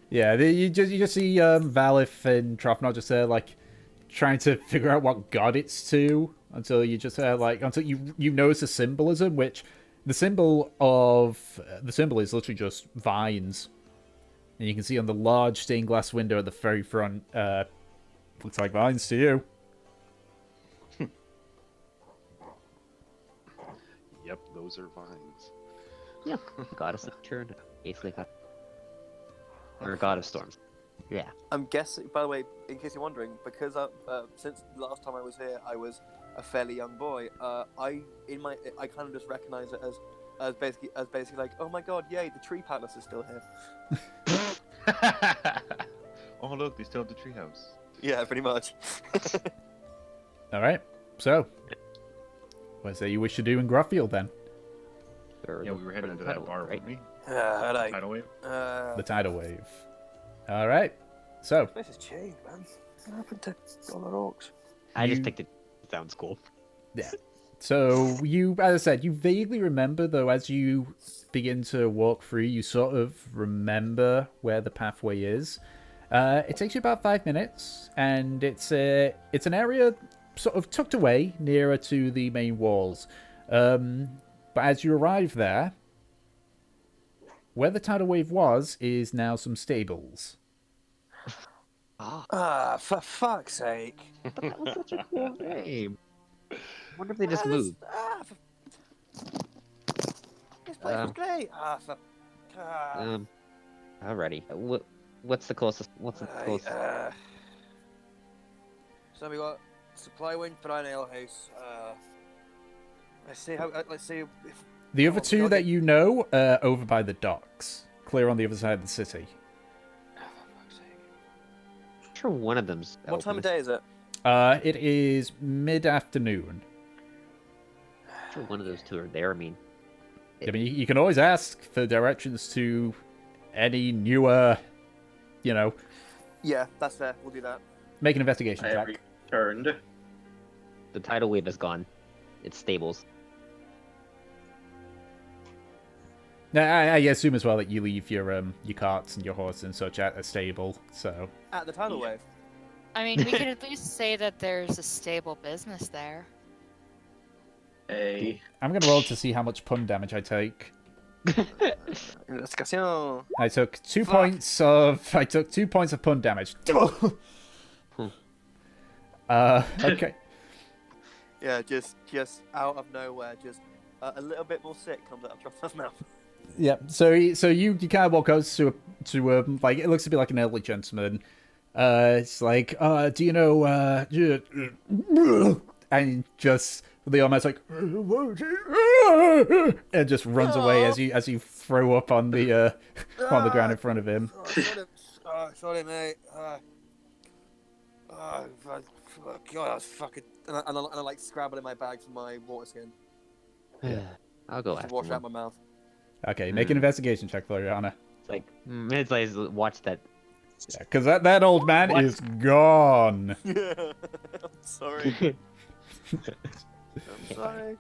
Yeah, you just see Valif and Trofnod just there like trying to figure out what god it's to until you just until you notice the symbolism, which the symbol is literally just vines, and you can see on the large stained glass window at the very front, looks like vines to you. Yep, those are vines. Yeah, goddess of turn. Basically, or god of storms. Yeah. I'm guessing, by the way, in case you're wondering, because since the last time I was here, I was a fairly young boy. I kind of just recognize it as basically like, oh my god, yay, the tree palace is still here. Oh look, they still have the treehouse. Yeah, pretty much. All right, so what say you wish to do in Grothfield then? Yeah, we were heading into that bar, weren't we? Tidal wave. The tidal wave. All right, so This has changed, man. What happened to all the rocks? I just picked it. Sounds cool. yeah. So you, as I said, you vaguely remember, though, as you begin to walk through, you sort of remember where the pathway is. It takes you about 5 minutes, and it's an area sort of tucked away nearer to the main walls. But as you arrive there, where the tidal wave was is now some stables. For fuck's sake. That was such a cool name. I wonder if they just moved. This place was great. Alrighty. What's the closest? What's the closest? So we got supply wind for an ale house. Let's see if The other two that you know are over by the docks, clear on the other side of the city. I'm sure one of them's. What time of open. day is it? It is mid-afternoon. I'm sure one of those two are there. I mean, I mean, you can always ask for directions to any newer, Yeah, that's fair. We'll do that. make an investigation I have check. returned. the tidal wave is gone. It's stables. Now, I assume as well that you leave your carts and your horse and such at a stable, so... At the tidal wave. I mean, we could at least say that there's a stable business there. Hey. I'm going to roll to see how much pun damage I take. Investigation. I took 2 Fuck. points of pun damage. Okay. Yeah, just out of nowhere, just A little bit more sick comes out of Trust's mouth. Yeah. So you kind of walk out to like it looks to be like an elderly gentleman. It's like, do you know, and just the almost like, and just runs away as you throw up on the ground in front of him. Sorry, mate. God, I was fucking. And I like scrabble in my bag for my water skin. I'll go To after wash him. out my mouth. Okay, make an investigation check, Floriana. It's like minutes later, watch that. Yeah, because that old man What? is gone. I'm sorry. I'm sorry.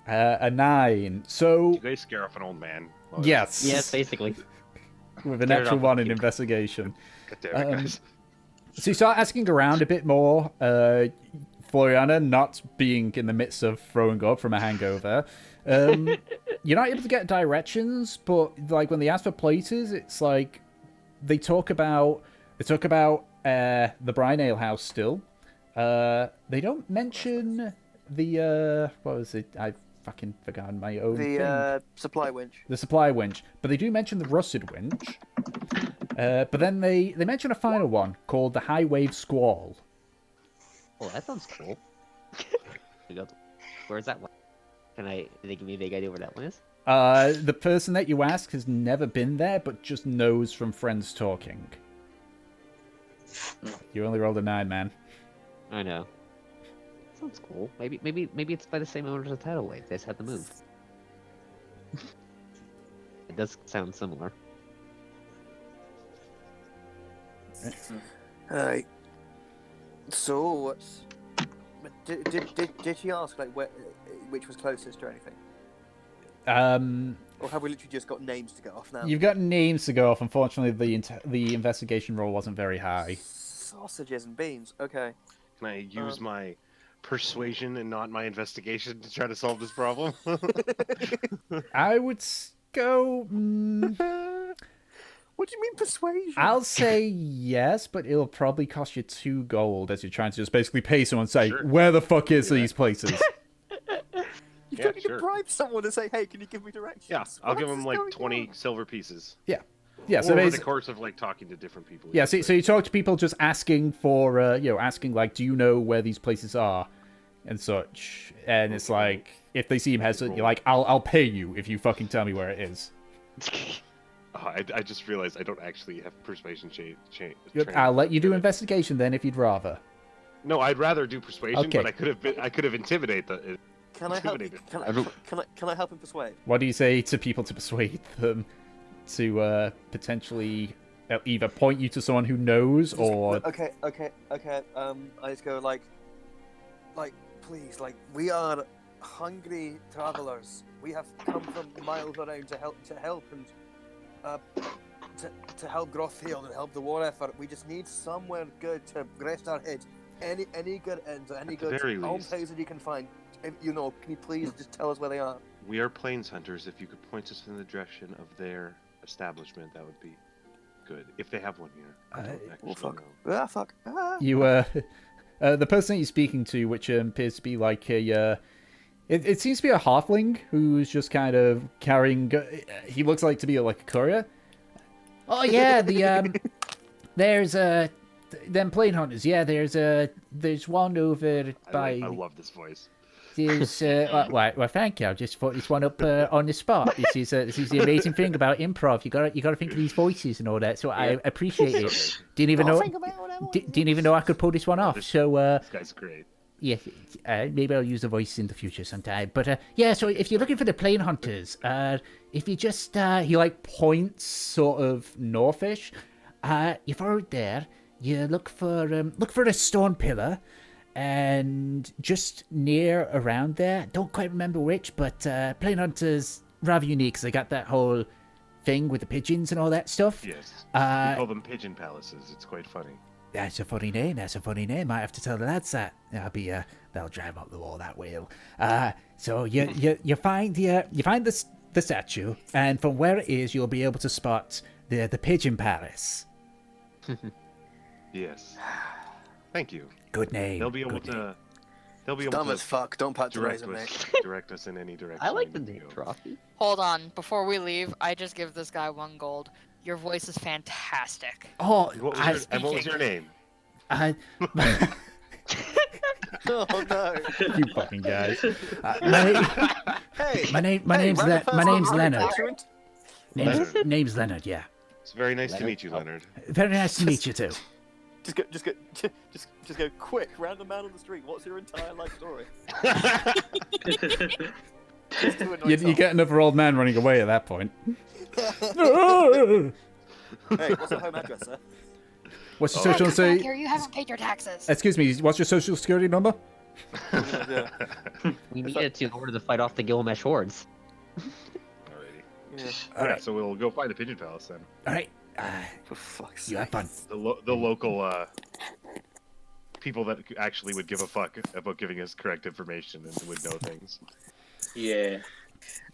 A 9. So You guys scare off an old man. yes, Yes, basically. with a Stare it natural off 1 with in you. investigation. God damn it, guys. So you start asking around a bit more. Floriana, not being in the midst of throwing up from a hangover, you're not able to get directions. But like when they ask for places, it's like they talk about the Brine Ale House still. They don't mention the what was it? I fucking forgotten my own thing. The supply winch. The supply winch, but they do mention the rusted winch. But then they mention a final one called the High Wave Squall. Oh, that sounds cool. Where's that one? Can they give me a big idea where that one is? The person that you ask has never been there, but just knows from friends talking. You only rolled a 9, man. I know. Sounds cool. Maybe it's by the same owners as Tidal Wave. They just had to move. It does sound similar. Alright. So what's? Did she ask like which was closest or anything? Or have we literally just got names to go off now? You've got names to go off. Unfortunately, the investigation roll wasn't very high. Sausages and beans. Okay. Can I use my persuasion and not my investigation to try to solve this problem? I would go. What do you mean persuasion? I'll say yes, but it'll probably cost you 2 gold as you're trying to just basically pay someone and say, Sure. where the fuck is these places? You Yeah, don't need sure. to bribe someone to say, "Hey, can you give me directions?" Yeah, I'll What give else him is like going 20 on? silver pieces. Yeah, so Over the basically, course of like talking to different people. yeah. So you talk to people just asking for, asking like, do you know where these places are, and such. And it's like, if they seem hesitant, you're like, I'll pay you if you fucking tell me where it is. Oh, I just realized I don't actually have persuasion training. I'll let you do investigation then if you'd rather. No, I'd rather do persuasion, Okay. but I could have intimidated. Can I help? Intimidated. Can I help him persuade? What do you say to people to persuade them to potentially either point you to someone who knows or Okay. I just go like, please, like we are hungry travelers. We have come from miles around to help and to help Grothfield and help the war effort. We just need somewhere good to rest our heads. Any good inns or any At the good very least. almshouses you can find. If, can you please just tell us where they are? We are plains hunters. If you could point us in the direction of their establishment, that would be good. If they have one here. I don't actually fuck. know. Fuck. Ah. you the person that you're speaking to, which appears to be like a it seems to be a halfling who's just kind of carrying. He looks like to be like a courier. Oh yeah, there's them plane hunters. Yeah, there's one over by. I love this voice. There's well, thank you. I just thought this one up on the spot. This is the amazing thing about improv. You got to think of these voices and all that. So I appreciate it. Didn't even know I could pull this one off. So This guy's great. yeah, maybe I'll use the voice in the future sometime. But yeah, so if you're looking for the plane hunters, if you just he like points sort of northish, you follow there. You look for a stone pillar, and just near around there, don't quite remember which, but plane hunters rather unique because they got that whole thing with the pigeons and all that stuff. Yes. We Uh, call them pigeon palaces. It's quite funny. That's a funny name. Might have to tell the lads that. They'll drive up the wall that will. So you find the statue, and from where it is, you'll be able to spot the pigeon palace. Yes. Thank you. Good name. They'll be able good name. He'll be able Dumb to as fuck. Don't patronize him, mate. direct us in any direction. I like we the need to name go. trophy. Hold on, before we leave, I just give this guy 1 gold. Your voice is fantastic. Oh, What was, and what was your name? I, Oh no! you fucking guys. Hey, My name's random person, Leonard. veteran. Leonard. Name's Leonard. Yeah. It's very nice to Leonard? meet you, Leonard. Very nice to meet you too. Just go quick. Random man on the street. What's your entire life story? Just to annoy You Tom. get another old man running away at that point. Hey, what's your home address, sir? What's your Oh. social Come back security? here, you haven't paid your taxes. Excuse me. What's your social security number? Yeah. We need it in order to fight off the Gilgamesh hordes. Alrighty. Yeah. All Yeah, right. so we'll go find the Pigeon Palace then. All right. For fuck's You have fun. The local people that actually would give a fuck about giving us correct information and would know things. Yeah. Do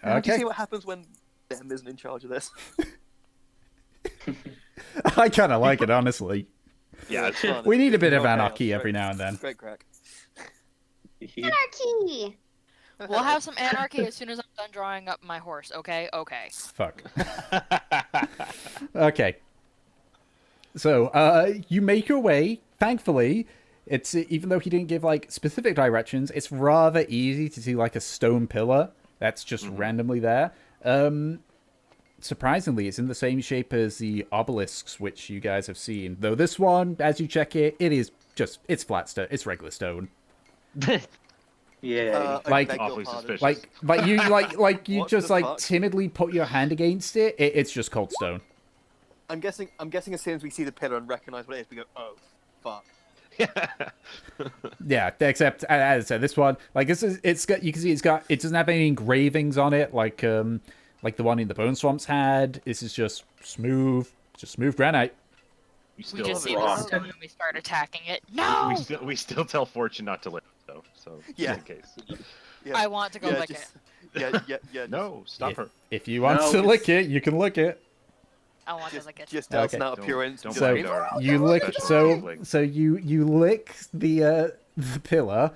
you Okay. see what happens when Dem isn't in charge of this? I kind of like it, honestly. Yeah, it's fun. We need a bit It's of not anarchy chaos, every great- now and then. Great crack. Anarchy. We'll have some anarchy as soon as I'm done drawing up my horse, okay? Okay. Fuck. Okay. So, you make your way. Thankfully, it's even though he didn't give like specific directions, it's rather easy to see like a stone pillar that's just randomly there. Surprisingly, it's in the same shape as the obelisks which you guys have seen. Though this one, as you check it, it's flat stone. It's regular stone. Yeah. I Like- beg your Awfully pardon. suspicious. Like you What just the like fuck? timidly put your hand against it. It's just cold stone. I'm guessing as soon as we see the pillar and recognise what it is, we go, oh, fuck. Yeah, except as I said, this one like it's got, you can see it doesn't have any engravings on it like the one in the Bone Swamps had. This is just smooth granite. We still just see the wrong. stone and we start attacking it. No! we still tell Fortune not to lick though, so Yeah. just in case. Yeah. I want to go lick just, it. Yeah. No, stop her. If you want No, to it's- lick it, you can lick it. I want Just, to lick it. just Okay. out of pure instinct. Don't So mind our you lick special lick. so you lick the pillar.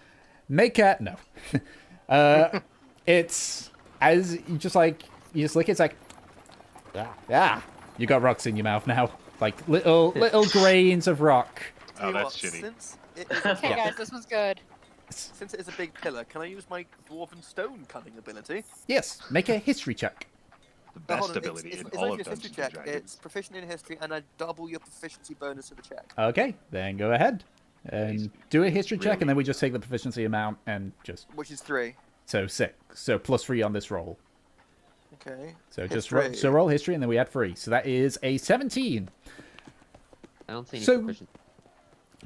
Make a no. It's as you just lick it. It's like you got rocks in your mouth now, like little grains of rock. Oh, Tell you that's what, shitty. Since it is Okay, Yeah. guys, this one's good. Since it is a big pillar, can I use my dwarven stone cutting ability? Yes, make a history check. The Oh, best hold on, ability it's in not all even of a history Dungeons check. and Dragons. It's proficient in history, and I double your proficiency bonus to the check. Okay, then go ahead and do a history check, Really? and then we just take the proficiency amount and just Which is 3. so 6. So +3 on this roll. Okay. So just History. roll history, and then we add 3. So that is a 17. I don't see any So- proficiency.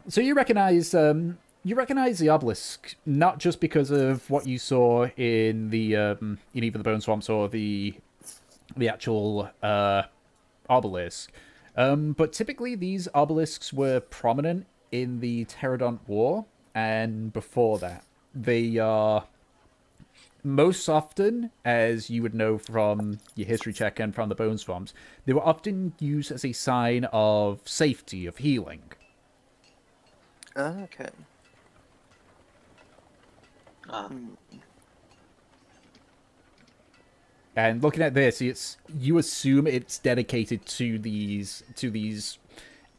So you recognize the obelisk not just because of what you saw in the in either the Bone Swamps or the actual obelisk, but typically these obelisks were prominent in the Pterodont War, and before that they are most often, as you would know from your history check and from the Bone Swamps, they were often used as a sign of safety, of healing. Okay. And looking at this, you assume it's dedicated to these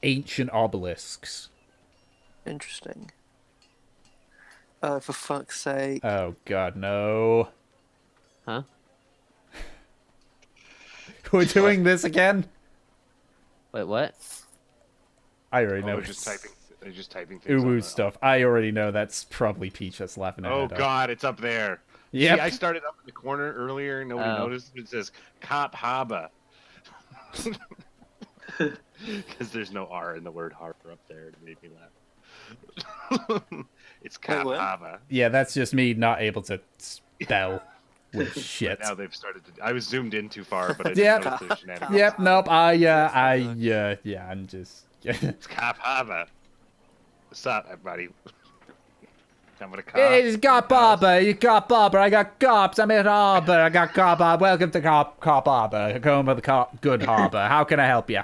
ancient obelisks. Interesting. For fuck's sake. Oh God, no! Huh? We're doing this again. Wait, what? I already Oh, know. they're just typing things. on Uwu the- stuff. I already know that's probably Peach that's laughing at Oh it. God, it's up there. Yep. See, I started up in the corner earlier. And nobody Oh. noticed. It says Cop Haba. Because there's no R in the word harbor up there. It made me laugh. It's Cop what? Haba. Yeah, that's just me not able to spell with shit. Now they've started to. I was zoomed in too far, but I Yep. didn't notice the shenanigans. Yep. Nope. Yeah. I'm just. It's Cop Haba. What's up, everybody? I'm gonna cop. Hey, you got Barber. You got Barber. I got cops. I'm at Harbor. I got cop. Welcome to Cop Harbor. Home of the good Harbor. How can I help you?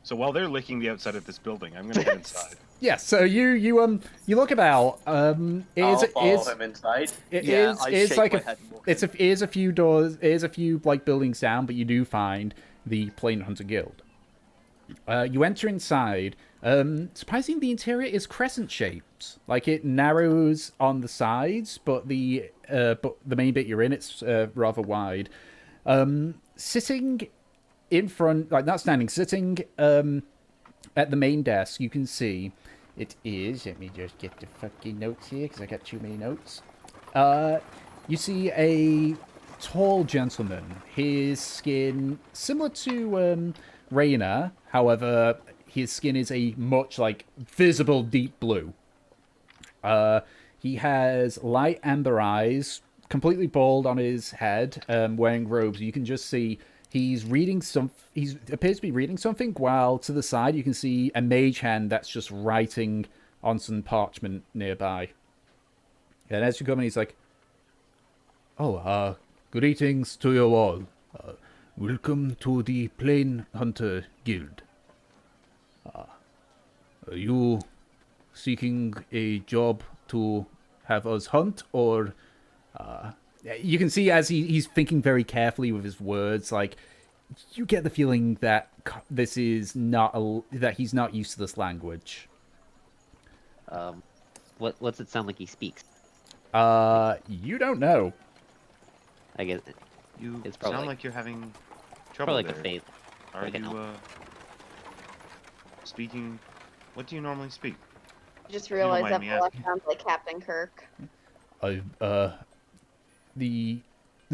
So while they're licking the outside of this building, I'm gonna head inside. Yeah, so you look about. I'll follow him inside. It Yeah, is I it's shake like my a head and walk it's in. a it is a few doors. It is a few like buildings down, but you do find the Plain Hunter Guild. You enter inside. Surprisingly, the interior is crescent shaped. Like it narrows on the sides, but the main bit you're in, it's rather wide. Sitting in front, like not standing, sitting at the main desk, you can see it is. Let me just get the fucking notes here because I got too many notes. You see a tall gentleman. His skin similar to Raina, however, his skin is a much like visible deep blue. He has light amber eyes, completely bald on his head, wearing robes. You can just see he's reading he appears to be reading something, while to the side you can see a mage hand that's just writing on some parchment nearby. And as you come in, he's like, "Oh, greetings to you all. Welcome to the Plain Hunter Guild. Are you seeking a job to have us hunt, or you can see as he's thinking very carefully with his words, like you get the feeling that this is not that he's not used to this language. What's it sound like he speaks? You don't know. I guess You It's probably sound like- like you're having trouble probably like there. a faith. Are like an you elf. speaking? What do you normally speak? Just don't realized mind that me Black asking. sounds like Captain Kirk. The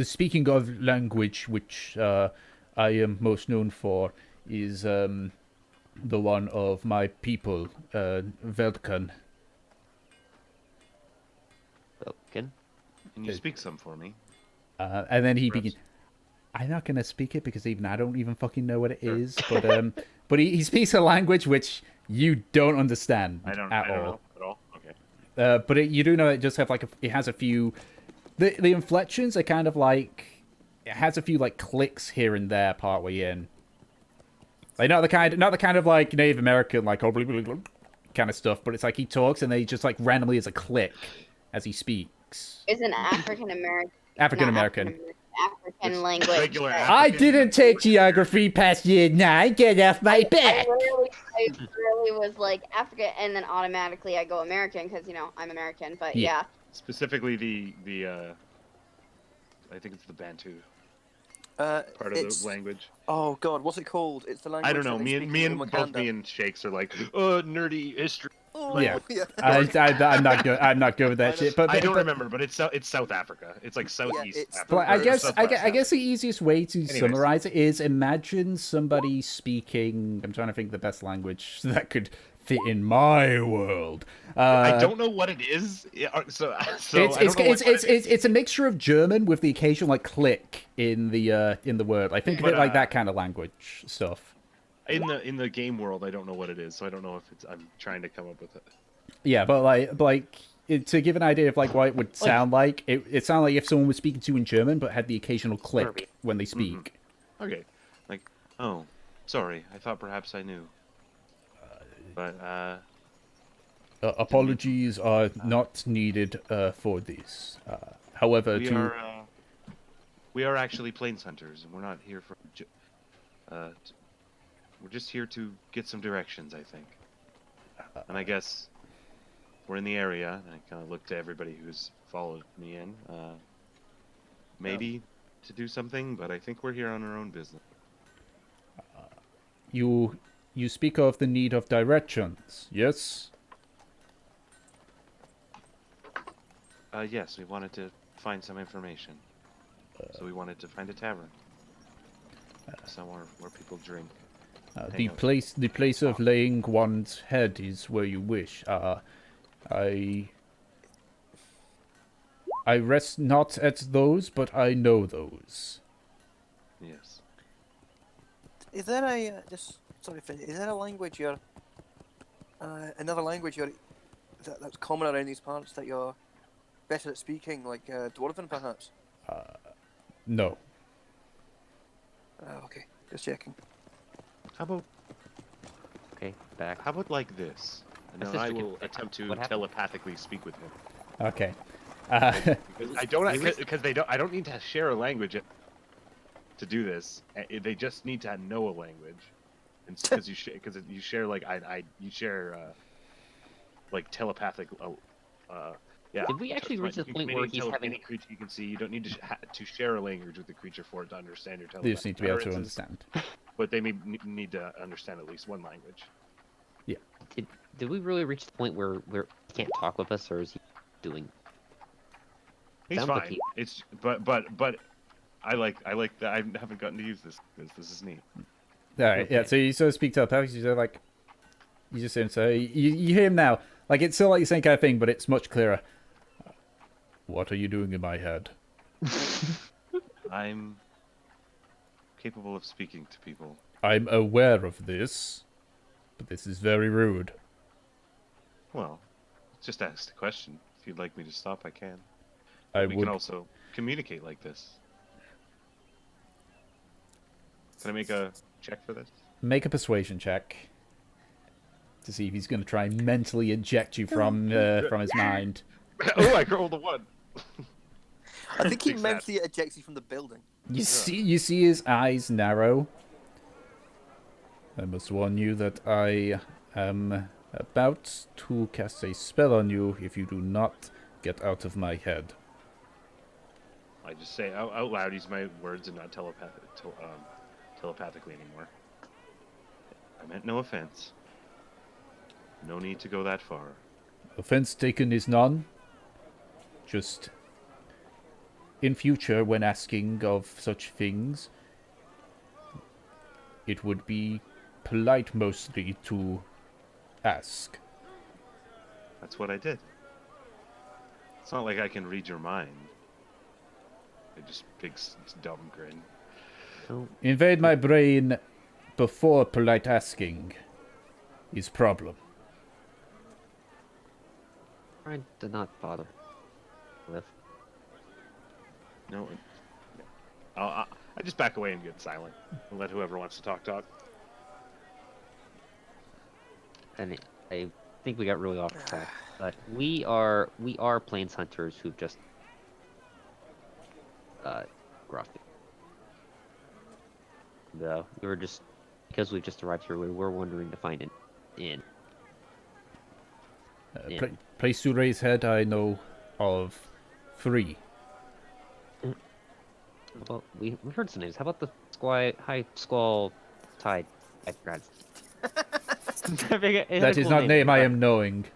speaking of language which I am most known for is the one of my people, Veldkan. Vulcan. Can you speak some for me? And then he Perhaps. begins. I'm not gonna speak it because even I don't even fucking know what it Sure. is. But he speaks a language which you don't understand I don't at know all. at all. Okay. But you do know it just have it has a few. The inflections are kind of like it has a few like clicks here and there part way in. Like not the kind of like Native American like oh, blah, blah, blah, kind of stuff, but it's like he talks and they just like randomly as a click as he speaks. Is an African American. African American. African It's language. regular but I African. didn't take geography past year 9. Get off my I back. really was like Africa, and then automatically I go American because I'm American. But Yeah. yeah. Specifically the I think it's the Bantu Uh, part of the language. Oh God, what's it called? It's the language. I don't know. that they Me speak in and both Wakanda. me and Shakes are like, nerdy history. Oh, Yeah. yeah. I'm not good. I'm not good with that shit. But I don't but- remember, but it's South Africa. It's like Southeast it's the Africa. But I or guess Southwest I guess the easiest way to Anyways. summarize it is imagine somebody speaking. I'm trying to think of the best language that could fit in my world. I don't know what it is. So I It's don't know what it is. it's a mixture of German with the occasional like click in the word. I think of But, it like that kind of language stuff. In the game world, I don't know what it is, so I don't know if it's. I'm trying to come up with it. Yeah, but to give an idea of like what it would sound like, it sounded like if someone was speaking to you in German but had the occasional click when they speak. Okay, like, oh, sorry, I thought perhaps I knew, but Apologies are not needed for this. However, we are actually plains hunters, and we're not here for. We're just here to get some directions, I think. And I guess we're in the area, and I kind of look to everybody who's followed me in. Maybe to do something, but I think we're here on our own business. you speak of the need of directions, yes? Yes, we wanted to find some information. So we wanted to find a tavern. Somewhere where people drink. The out. place of laying one's head is where you wish. I rest not at those, but I know those. Yes. Is there a is there a language you're another language that's common around these parts that you're better at speaking, like Dwarven perhaps? No. Okay, just checking. How about Okay, back. How about like this? And That's then I just will attempt to what happened? telepathically speak with him. Okay. Because I don't, because they don't. I don't need to share a language to do this. They just need to know a language, and because you share like you share like telepathic. Yeah. Did we actually reach You the can point where communicate he's with having? any creature you can see. You don't need to share a language with the creature for it to understand your They just need to be able to utterances, understand. But they may need to understand at least one language. Did we really reach the point where he can't talk with us, or is he doing? He's Sounds fine. like he- It's but I like that. I haven't gotten to use this. This is neat. Alright, yeah, Okay. so you sort of speak telepathically, you sort of like, you just hear him, so you hear him now. Like, it's still like the same kind of thing, but it's much clearer. What are you doing in my head? I'm capable of speaking to people. I'm aware of this, but this is very rude. Well, just ask the question. If you'd like me to stop, I can. I We would. can also communicate like this. Can I make a check for this? Make a persuasion check to see if he's going to try and mentally eject you from his mind. Oh, I rolled a 1. I think he Fix that. mentally ejects you from the building. You see his eyes narrow. I must warn you that I am about to cast a spell on you if you do not get out of my head. I just say out loud, use my words and not telepathically anymore. I meant no offense. No need to go that far. Offense taken is none. Just in future, when asking of such things, it would be polite mostly to ask. That's what I did. It's not like I can read your mind. I just big dumb grin. Oh, Invade my brain before polite asking is problem. I did not bother with. No, I just back away and get silent and let whoever wants to talk. And I think we got really off track, but we are plains hunters who've just Grothfield. We were just because we've just arrived here. We were wondering to find an inn. Yeah. Place to raise head, I know of 3. Well, we heard some names. How about the High Squall Tide? I forgot. That is not name I am knowing.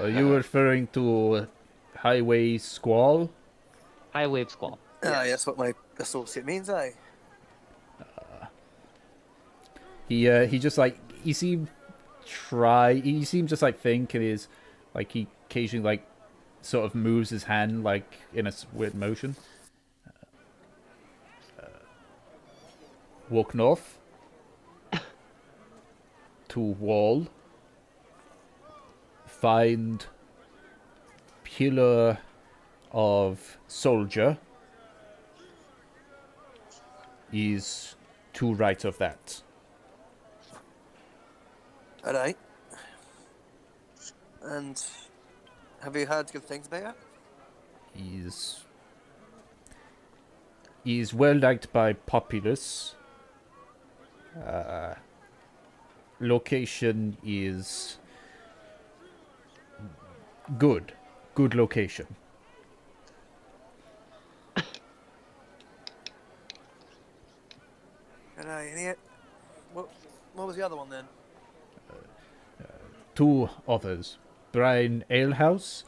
Are you referring to Highway Squall? High Wave Squall. Ah, that's what my associate means, aye. He just like he seemed just like think, and is like he occasionally like sort of moves his hand like in a weird motion. Walk north to wall. Find pillar of soldier is to right of that. Alright. And have you heard good things about it? Is well liked by populace. Location is good. Good location. Alright, and what was the other one then? 2 others. Brian Alehouse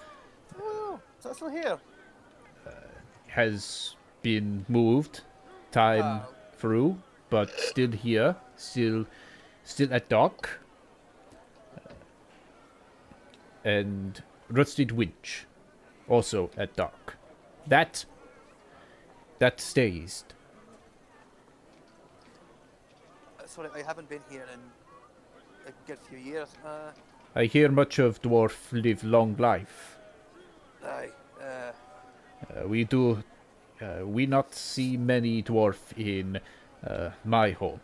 Oh, is that still here? has been moved time Oh. through, but still here, still at dock. And Rusted Winch, also at dock. That stays. Sorry, I haven't been here in a good few years. I hear much of dwarf live long life. Aye. We not see many dwarf in my home.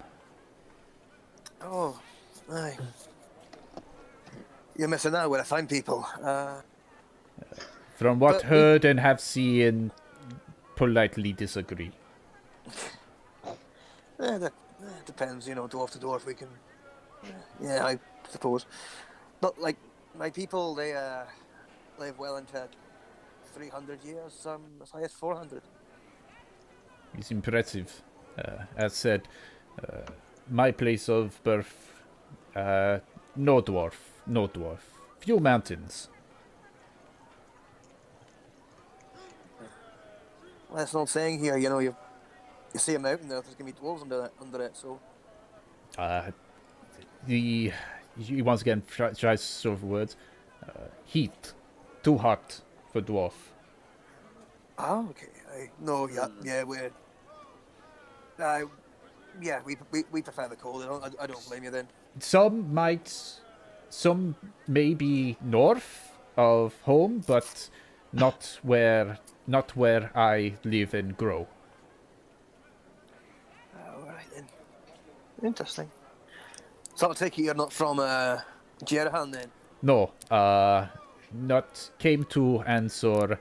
Oh, aye. you're missing out where I find people. From what But we- heard and have seen, politely disagree. Depends, dwarf to dwarf. We can. Yeah, I suppose. Not like my people. They live well into 300 years. Some as high as 400. It's impressive. As said, my place of birth, no dwarf. Few mountains. Well, that's not saying here. You see a mountain there's gonna be dwarves under it. So He once again tries sort of words. Heat, too hot for dwarf. okay. No, yeah, we're. Yeah, we prefer the cold. I don't blame you then. Some may be north of home, but not where I live and grow. All right then. Interesting. So I take it you're not from Jerahan then? No, not came to answer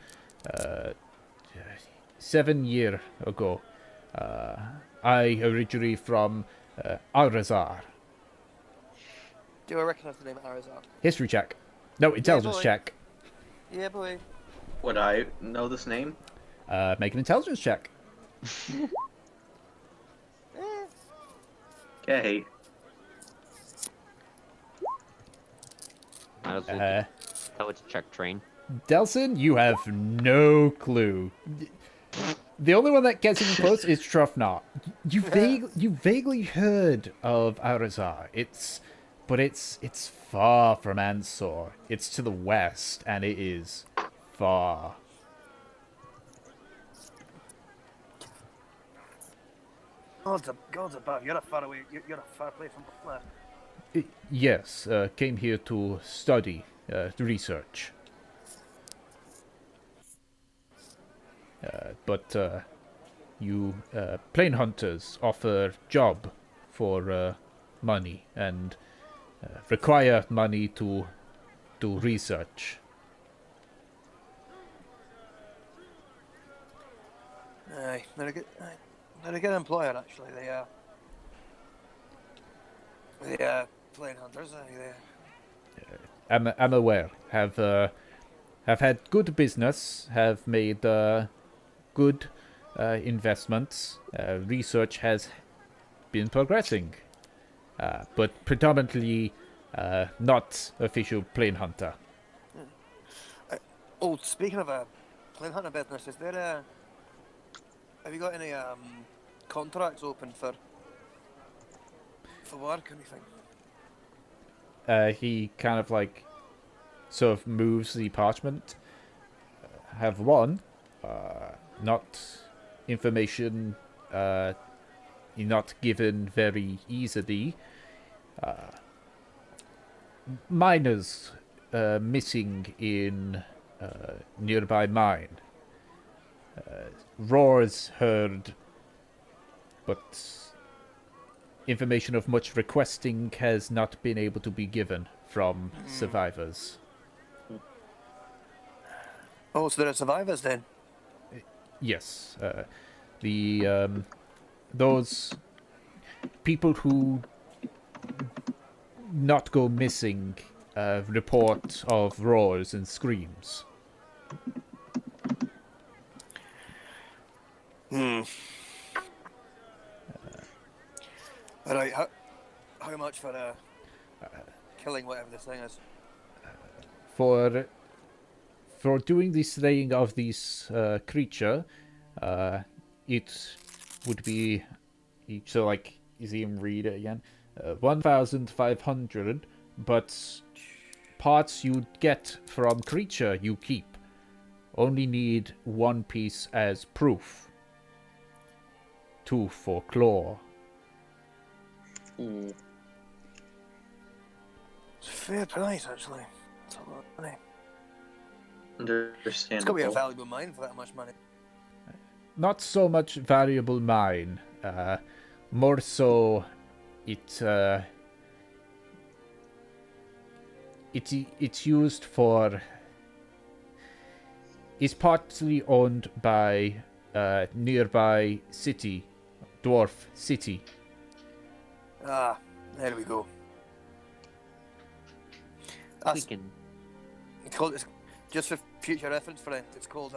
7 years ago. I originally from Arazar. Do I recognise the name Arazar? History check. No, intelligence boy. check. Yeah, boy. Would I know this name? Make an intelligence check. Okay. Might as well intelligence check train. Delson, you have no clue. The only one that gets even close is Trufnot. You vaguely heard of Arazar. It's far from Ansor. It's to the west, and it is far. Gods above, you're a far away. You're a far place from there. Yes, came here to study, research. But you plane hunters offer job for money and require money to do research. Aye, they're a good employer actually. They are plane hunters. I'm aware. Have had good business. Have made good investments. Research has been progressing, but predominantly not official plane hunter. Speaking of a plane hunter business, is there have you got any contracts open for work or anything? He kind of like sort of moves the parchment. Have one, not information, not given very easily. Miners missing in nearby mine. Roars heard, but information of much requesting has not been able to be given from survivors. Oh, so there are survivors then? Yes, those people who not go missing report of roars and screams. Alright, how much for killing whatever this thing is? For doing the slaying of this creature, it would be so like you see him read it again, 1,500, but parts you get from creature you keep. Only need one piece as proof. 2 for claw. It's a fair price, actually. It's a lot of money. It's got to be a Understandable. valuable mine for that much money. Not so much valuable mine. More so, it it's used for. It's partly owned by nearby city, dwarf city. Ah, there we go. We That's, can. it's just for future reference, friend. It's called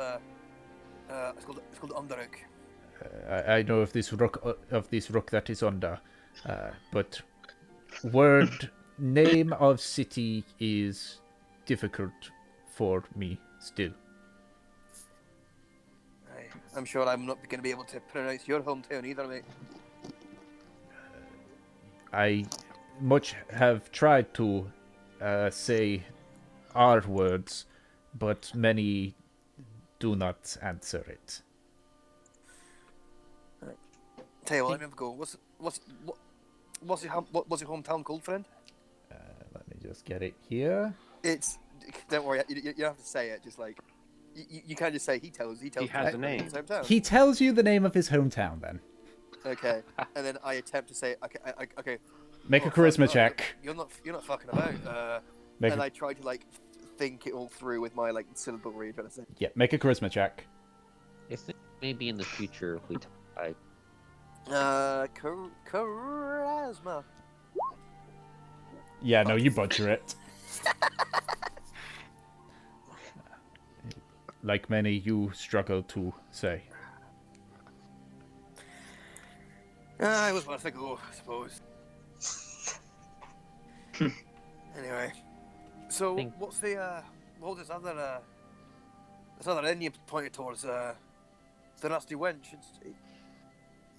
Underoak. I know of this rook that is under, but word name of city is difficult for me still. I'm sure I'm not going to be able to pronounce your hometown either, mate. I much have tried to say our words, but many do not answer it. Tell you what, let me have a go. What's your hometown called, friend? Let me just get it here. It's. Don't worry, you don't have to say it. Just like you can't just say he tells. He has a name. His hometown. He tells you the name of his hometown. Then Okay, and then I attempt to say okay. make a Oh, charisma fuck, check. You're not fucking about. Make and a, I try to like think it all through with my like syllable read. Trying to say. yeah, make a charisma check. I think maybe in the future if we try. Charisma. Yeah, no, you butcher it. Like many, you struggle to say. It was worth a go, I suppose. Anyway, so Think- what's the what was this other end you pointed towards? The Rusty Wench.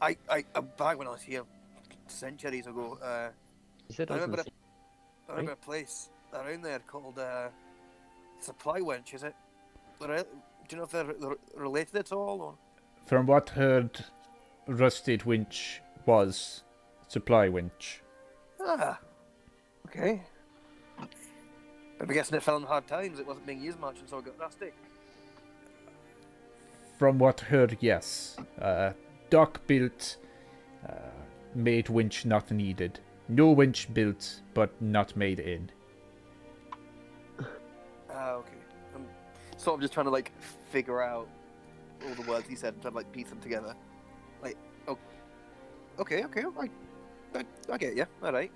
Back when I was here centuries ago, You said I it was in remember the I remember a place around there called Supply Wench. Is it? Do you know if they're related at all? Or? From what heard, Rusted Winch was Supply Winch. Ah, okay. I'm guessing it fell on hard times. It wasn't being used much, and so it got rusty. From what heard, yes. Dock built, made winch not needed. No winch built, but not made in. Ah, okay. I'm sort of just trying to like figure out all the words he said and try to like piece them together. Like, oh, okay, I get you. All right.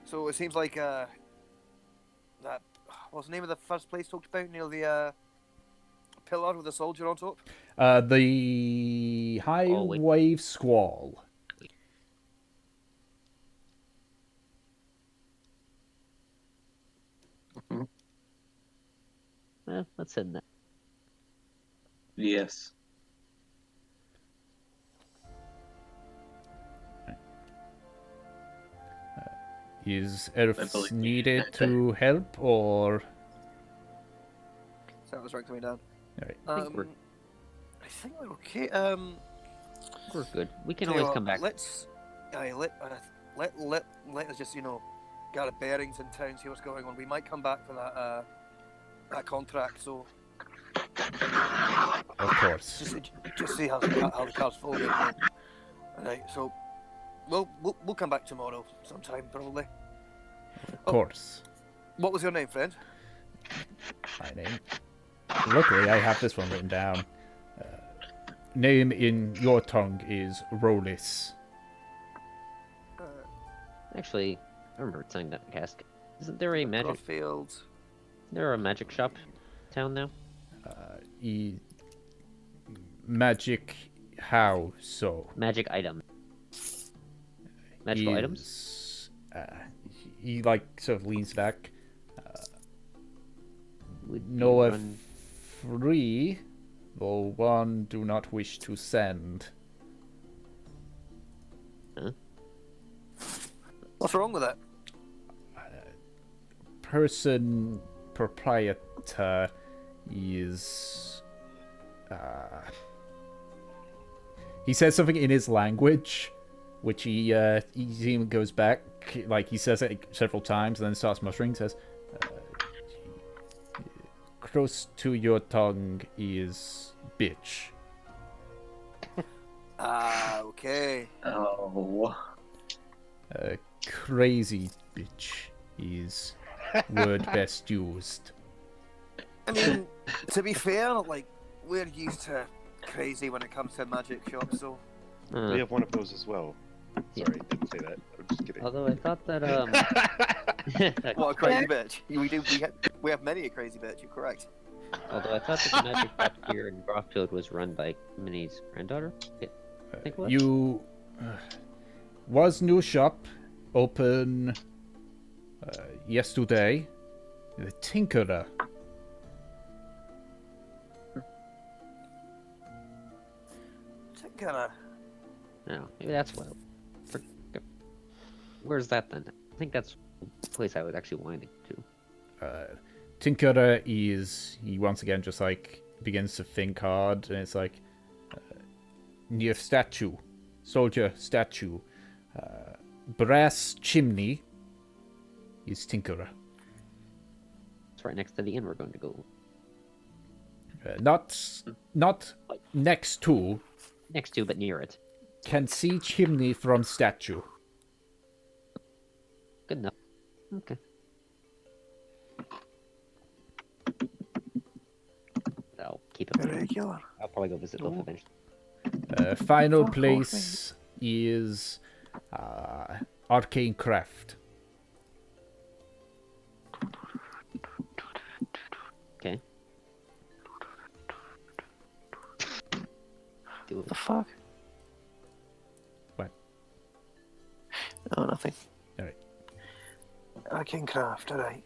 So it seems like that. What's the name of the first place talked about near the pillar with a soldier on top? The High Oh, wait. Wave Squall. Let's send that. Yes. Is I elves believe- needed to help, or... So that was right coming down. Alright. I think we're okay. We're good. We can Tell you always what, come back. Let's let us just get our bearings in town, see what's going on. We might come back for that contract. So Of course. just see how the cards fall. Alright, so we'll come back tomorrow sometime probably. Of course. What was your name, friend? My name. Luckily, I have this one written down. Name in your tongue is Rolis. Actually, I remember saying that in Cask. Isn't there a magic? Grothfield. There a magic shop town now? Magic. How so? Magic item. Magical items? Is, he like sort of leans back. Would Know you of run- 3, though one do not wish to send. What's wrong with it? Person proprietor is. He says something in his language, which he even goes back, like he says it several times, and then starts muttering. Says, "Close to your tongue is bitch." Ah, okay. Oh. Crazy bitch is word best used. I mean, to be fair, like, we're used to crazy when it comes to magic shops, so. We have one of those as well. Yeah. Sorry, didn't say that. I'm just kidding. Although I thought that What a crazy bitch! We have many a crazy bitch. You're correct. although I thought that the magic shop here in Grothfield was run by Minnie's granddaughter. Yeah, I think it was. You was new shop open yesterday. The Tinkerer. Kinda. No, maybe that's what. Where's that then? I think that's the place I was actually wanting to. Tinkerer is, he once again just like begins to think hard, and it's like near statue, soldier statue, brass chimney is Tinkerer. It's right next to the inn we're going to go. Not next to. Next to, but near it. Can see chimney from statue. Good enough. Okay. I'll keep it. Regular. I'll probably go visit both eventually. Final place is Arcane Craft. Okay. Do it. The fuck? What? Oh, nothing. Alright. Arcane Craft, alright.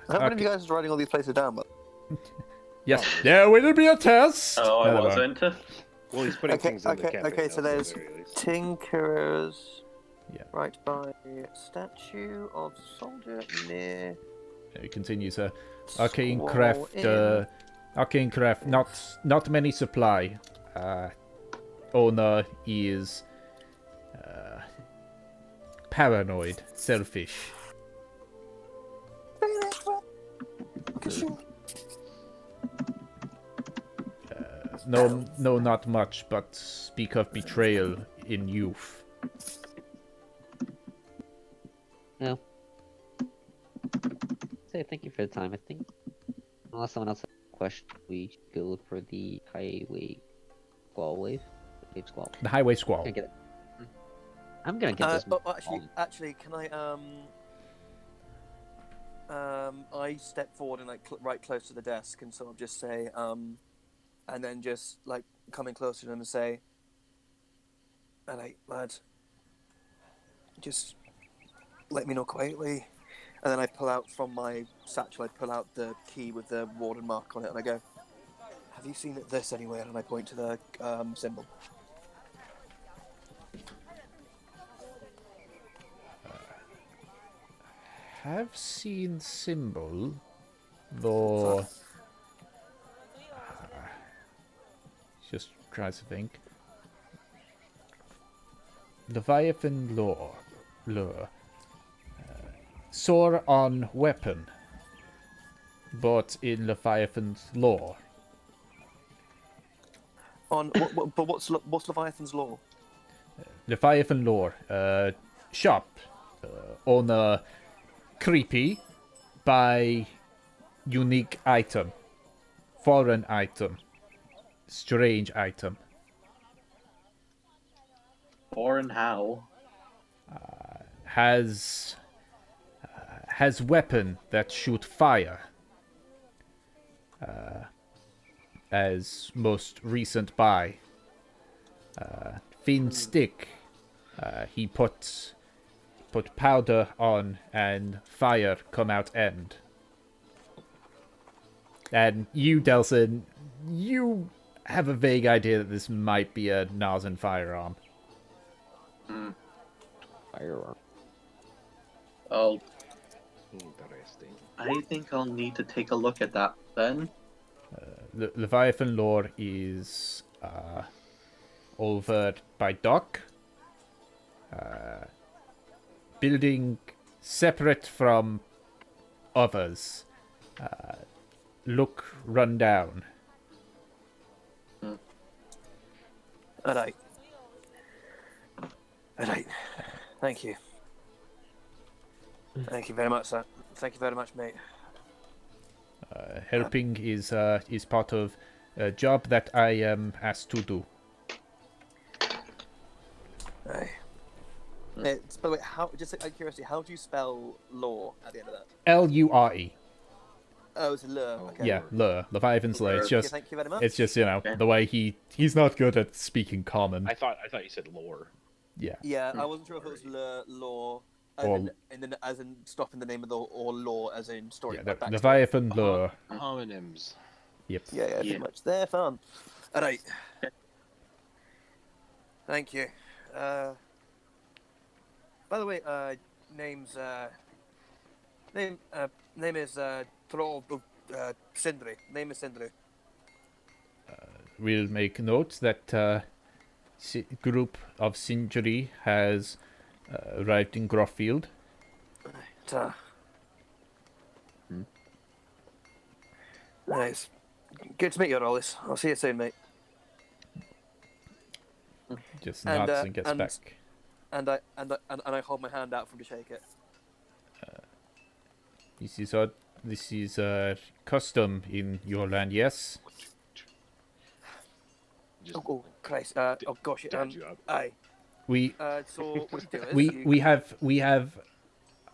How many of you guys are writing all these places down? But Yes, there will be a test. Oh, I Another one. wasn't. Well, he's putting things in the cafe. okay. So now, there's at the very least. Tinkerers. Yeah. Right by statue of soldier near. It continues. Arcane Squall Craft. Inn. Arcane Craft. Not many supply. Owner is paranoid, selfish. No, not much, but speak of betrayal in youth. Well, say thank you for the time. I think unless someone else has a question, we should go look for the highway squall wave. Wave squall. The highway squall. Can't get it. I'm gonna get this. Actually, can I step forward and like right close to the desk and sort of just say, and then just like coming closer to them and say, "Alright, lad, just let me know quietly." And then I pull out from my satchel, I pull out the key with the warden mark on it, and I go, "Have you seen this anywhere?" And I point to the symbol. Have seen symbol, though. Just tries to think. Leviathan lure. Soar on weapon, but in Leviathan's lore. But what's Leviathan's law? Leviathan lore. Shop. Owner creepy. Buy unique item. Foreign item. Strange item. Foreign how? Has weapon that shoot fire. As most recent buy. Thin stick. He put powder on and fire come out end. And you, Delson, you have a vague idea that this might be a Narzen firearm. Firearm. Oh, Interesting. I think I'll need to take a look at that then. Leviathan lore is over by dock. Building separate from others. Look run down. Alright. Thank you. Thank you very much, sir. Thank you very much, mate. Helping is part of a job that I am asked to do. Aye. By the way, just out of curiosity, how do you spell law at the end of that? Lure. Oh, it's a lure. Okay. Yeah, lure. Leviathan's lure. It's Okay, just, thank you very much. it's just you know Okay. the way he's not good at speaking common. I thought you said lore. Yeah. Yeah, I wasn't sure if it was lure, law, Or- as in stopping the name of the, or law as in story. Yeah, like backstory. Leviathan lure. Homonyms. Yep. Yeah, Yeah. pretty much. They're fun. All right. Thank you. By the way, name is Troll Sindri. Name is Sindri. We'll make note that group of Sindri has arrived in Grothfield. Ta. Nice. Good to meet you, Rollis. I'll see you soon, mate. Just And, nods and gets and- back. And I hold my hand out for him to shake it. This is custom in your land, yes. Just Oh Christ! Oh gosh! dad you up. Aye. We So what you do is we have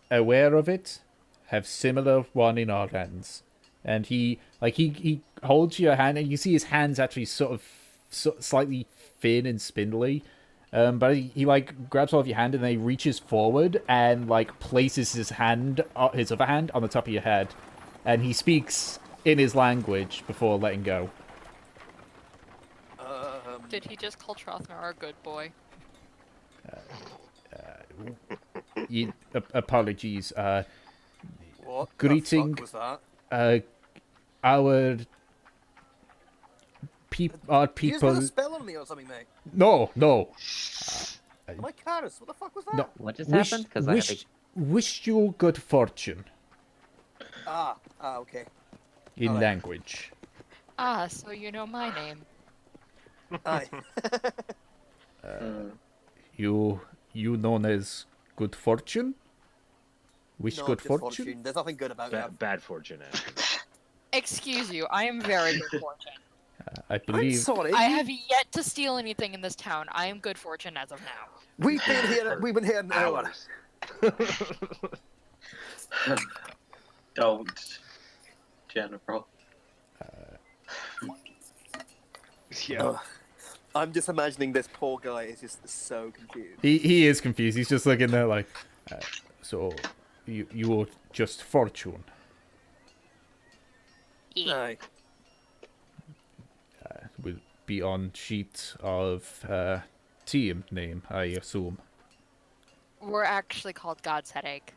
aware of it, have similar one in our lands, and he holds your hand, and you see his hands actually sort of slightly thin and spindly, but he like grabs hold of your hand and then he reaches forward and like places his other hand on the top of your head, and he speaks in his language before letting go. Did he just call Trothnar a good boy? Apologies. What greeting- the fuck was that? Our You just put people. a spell on me or something, mate. No. My Karis, what the fuck was that? No. What just happened? Because I have Wish you good fortune Okay. in Alright. language. Ah, so you know my name. Aye. You known as good fortune? Wish No, good just fortune? There's nothing good about you. Bad fortune, actually. Excuse you, I am very good fortune. I I'm believe. sorry. I have yet to steal anything in this town. I am good fortune as of now. We've been here an hour. Hours. Don't, Jennifer. Yeah. Oh, I'm just imagining this poor guy is just so confused. He is confused. He's just looking there like. So, you are just fortune. Yeah. Aye. Will be on sheet of team name, I assume. We're actually called God's Headache.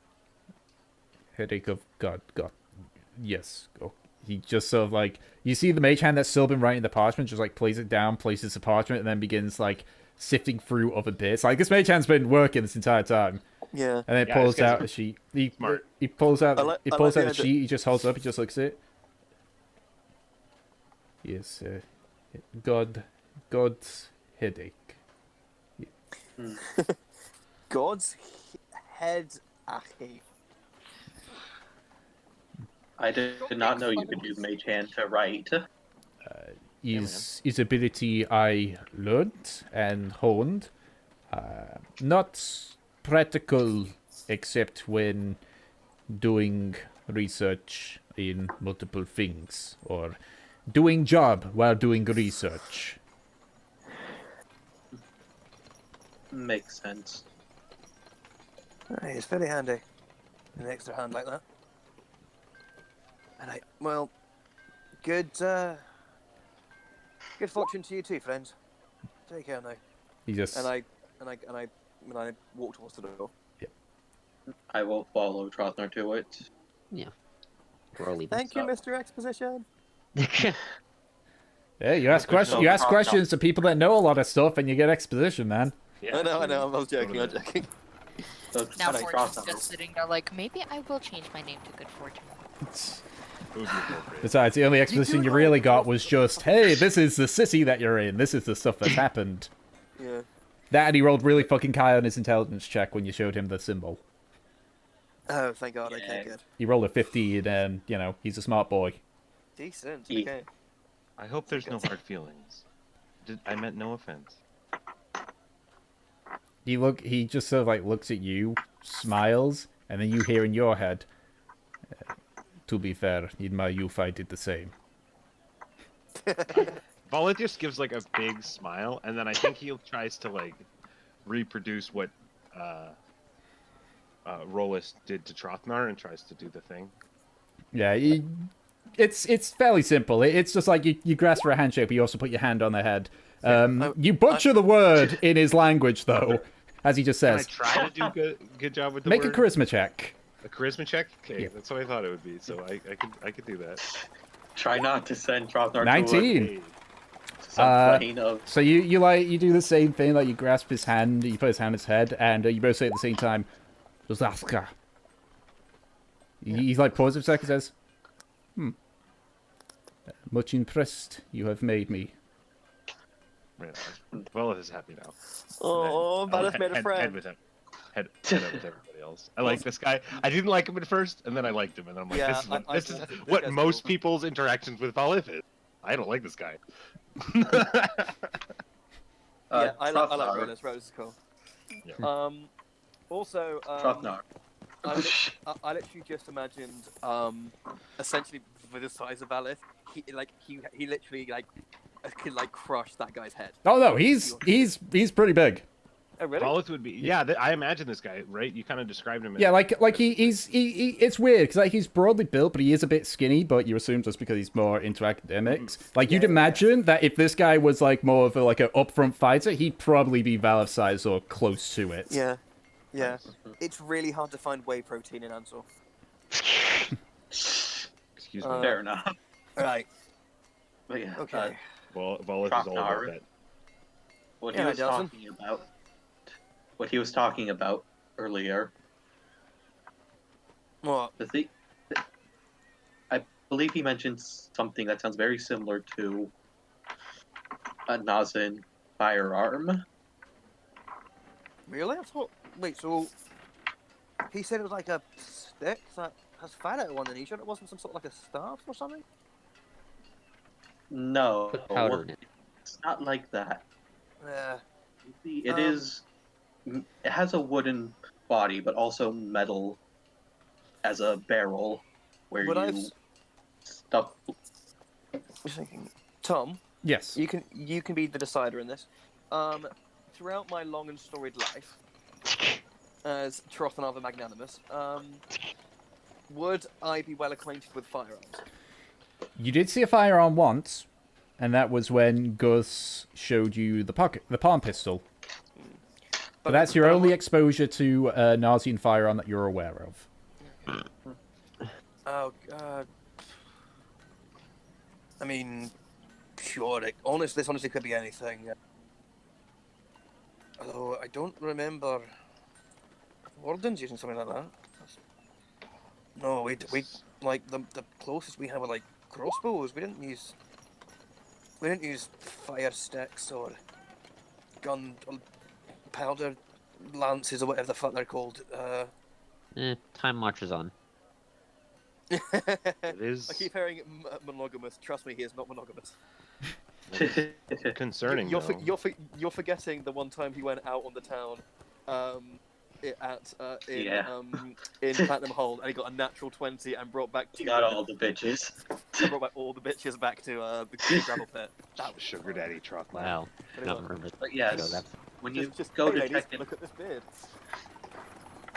Headache of God. Yes. Oh, he just sort of like, you see the mage hand that's still been writing the parchment, just like plays it down, places the parchment, and then begins like sifting through other bits. Like this mage hand's been working this entire time, Yeah. and then Yeah, pulls this guy's out a sheet. He smart. pulls out I like the the idea sheet. He just holds it up. He just looks at it. Yes. God's headache. God's head ache. I did not know you could use Mage Hand to write. His ability I learned and honed. Not practical except when doing research in multiple things or doing job while doing research. Makes sense. Aye, it's very handy. An extra hand like that. And well, good fortune to you too, friends. Take care now. He just And I walk towards the door. I will follow Trothnar to it. We're all leaving. Thank you, Mr. Exposition. yeah, you ask questions. You ask questions to people that know a lot of stuff, and you get exposition, man. Yeah, I know. I was Go joking. to I'm the- joking. So, Now I Fortune's Trothnar. just sitting there like, maybe I will change my name to Good Fortune. It would be appropriate. Besides, the only exposition you know really got what- was just, "Hey, this is the city that you're in. This is the stuff that's happened." Yeah. That and he rolled really fucking high on his intelligence check when you showed him the symbol. Oh, thank God. Yeah. Okay, good. He rolled a 15, and he's a smart boy. Decent. He- Okay. I hope there's no hard feelings. I meant no offense. He just sort of like looks at you, smiles, and then you hear in your head, to be fair, in my youth I did the same. Vola just gives like a big smile, and then I think he tries to like reproduce what Rollis did to Trothnar and tries to do the thing. Yeah, it's fairly simple. It's just like you grasp for a handshake, but you also put your hand on their head. You butcher the word in his language, though, as he just Can I says. try to do good job with the Make word? a charisma check. A charisma check? Okay, Yeah. that's what I thought it would be. So I could do that. Try not to send Trothnark 19. Hey, to some plane of. So you do the same thing, like you grasp his hand, you put his hand on his head, and you both say at the same time, Zaska. He's like pauses for a second, says, much impressed you have made me. right, Vola is happy now. Oh, And then Valis made a head friend. with him. Head up with everybody else. I like this guy. I didn't like him at first, and then I liked him, and I'm like, Yeah, this is this what guy's most cool. people's interactions with Volif is. I don't like this guy. Yeah, I like Trothnark. Rose. Rose is cool. Yeah. Also, Trothnark. I literally just imagined, essentially for the size of Valith, he literally could crush that guy's head. Oh no, he's pretty big. Oh really? Volif would be. Yeah, I imagine this guy, right? You kind of described him. Yeah, he's it's weird because he's broadly built, but he is a bit skinny. But you assume just because he's more into academics, you'd imagine that if this guy was more of a upfront fighter, he'd probably be Valve size or close to it. Yeah. Yeah. It's really hard to find whey protein in Ansel. Excuse me. Fair enough. Right. But yeah. Okay. Volif is all about Trothnark. that. What Yeah, he was Delson? talking about. What he was talking about earlier. What? I believe he mentioned something that sounds very similar to a Nazan firearm. Really? I thought. Wait. So he said it was like a stick that has fire at one end. He said it wasn't some sort of like a staff or something. No, Put powder in it. it's not like that. Yeah. You see, it is. It has a wooden body, but also metal as a barrel, where But you stuff. Just thinking, Tom, Yes. you can be the decider in this. Throughout my long and storied life as Trothanava Magnanimous, would I be well acquainted with firearms? You did see a firearm once, and that was when Gus showed you the palm pistol. But that's your only exposure to a Nazian firearm that you're aware of. Oh God. I mean, sure. This honestly could be anything. Although I don't remember Wardens using something like that. No, we like the closest we have were like crossbows. We didn't use fire sticks or gun or powder lances or whatever the fuck they're called. Time marches on. It is I keep hearing monogamous. Trust me, he is not monogamous. concerning. You're, though. you're forgetting the one time he went out on the town, in Platinum Hold, and he got a natural 20 and brought back You got all the bitches. brought back all the bitches back to the gravel pit. That was Sugar Daddy Truck. Wow. Pretty Not well. remember. But yes, So that's when you Just go hey, to ladies, check it, look at this beard.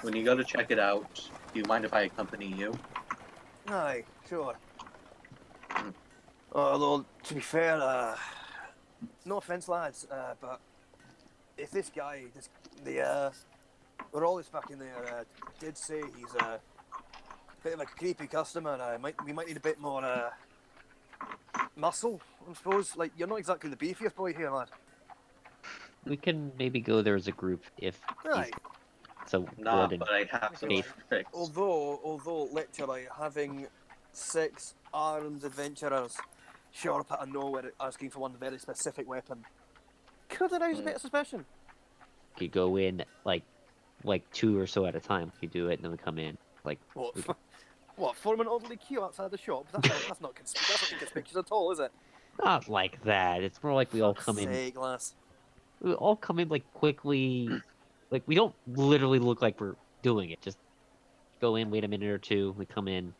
when you go to check it out, do you mind if I accompany you? Aye, sure. Although, to be fair, no offense, lads, but if this guy, we're always back in there, did say he's a bit of a creepy customer, we might need a bit more muscle, I suppose. Like, you're not exactly the beefiest boy here, lad. we can maybe go there as a group if Aye. so. Nah, Gordon. but I have some Faith. tricks. Although literally having 6 armed adventurers show up out of nowhere asking for one very specific weapon could arouse a bit of suspicion. Could go in like 2 or so at a time. You do it, and then we come in. Like, What? What? Form an orderly queue outside the shop? That's not conspicuous at all, is it? not like that. It's more like we all come in. Sake, lass. We all come in like quickly. Like we don't literally look like we're doing it. Just go in, wait a minute or two. We come in.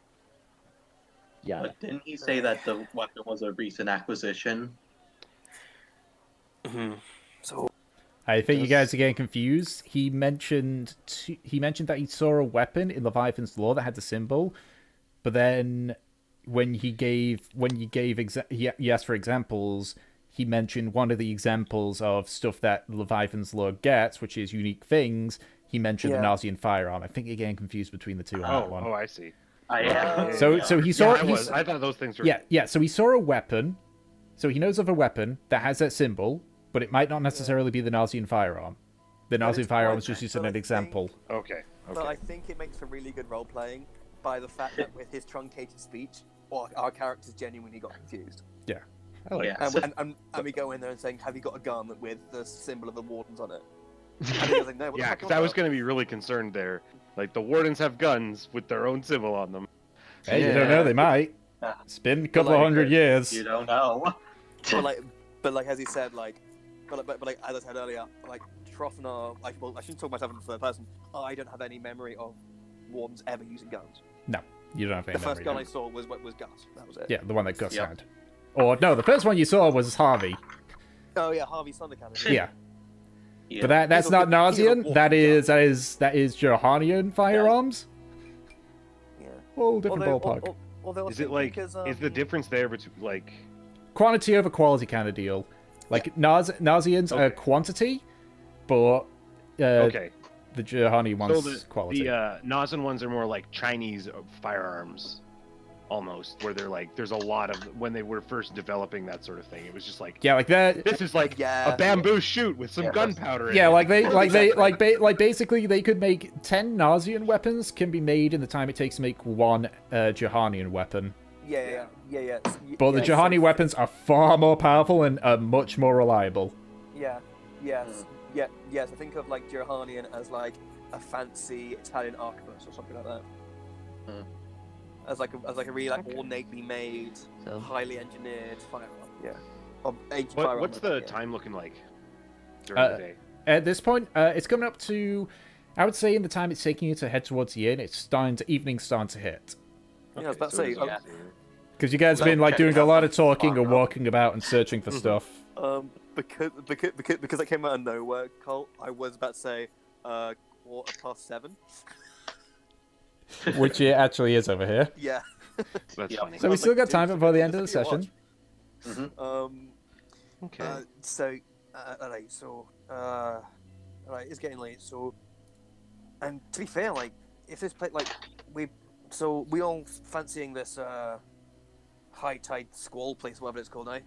Yeah. But didn't he say that the weapon was a recent acquisition? So I think you guys are getting confused. He mentioned that he saw a weapon in Leviathan's lore that had the symbol, but then when he asked for examples, he mentioned one of the examples of stuff that Leviathan's lore gets, which is unique things. He mentioned the Nazian firearm. I think you're getting confused between the two on that one. Oh, I see. So he saw. I thought those things were. Yeah. So he saw a weapon. So he knows of a weapon that has that symbol, but it might not necessarily be the Nazian firearm. The Nazian firearm is just used as an example. Okay. But I think it makes for really good role playing by the fact that with his truncated speech, our characters genuinely got confused. Yeah. I like And we go in there and saying, "Have you got a gun with the symbol of the Wardens on it?" And he was like, "No." Yeah, because I was going to be really concerned there. Like the Wardens have guns with their own symbol on them. Hey, you don't know, they might. It's been a couple of hundred years. You don't know. but like as he said, like as I said earlier, like Trofnar, like, well, I shouldn't talk myself in the third person. I don't have any memory of Wardens ever using guns. No, you don't have any The first gun memory. I saw was Gus. That was it. Yeah, the one that Gus had. Or no, the first one you saw was Harvey. Oh yeah, Harvey's Thunder Cannon. Yeah. Yeah. But that's not Nazian. That is Johanian firearms. Yeah. Whole different ballpark. Although Is it like is the difference there between like Quantity over quality kind of deal. Like Nazians are quantity, but okay, the Johani ones so quality. The Nazian ones are more like Chinese firearms, almost, where they're like there's a lot of when they were first developing that sort of thing. It was just like Yeah, like that. this is like a bamboo shoot with some gunpowder. in Yeah, it. like basically they could make 10 Nazian weapons can be made in the time it takes to make one Johanian weapon. Yeah. But the Johani weapons are far more powerful and much more reliable. Yes. I think of like Johanian as like a fancy Italian arquebus or something like that. As like a really like ornately made, highly engineered firearm. Yeah. What's the time looking like during the day? At this point, it's coming up to, I would say, in the time it's taking you to head towards the inn, evening's starting to hit. Yeah, I was about to say. Because you guys have been like doing a lot of talking and walking about and searching for stuff. Because I came out of nowhere, Colt, I was about to say 7:15. Which it actually is over here. Yeah. That's funny. So we still got time before the end of the session. Okay. Alright, it's getting late, so and to be fair, like if this play like we all fancying this high tide squall place, whatever it's called now.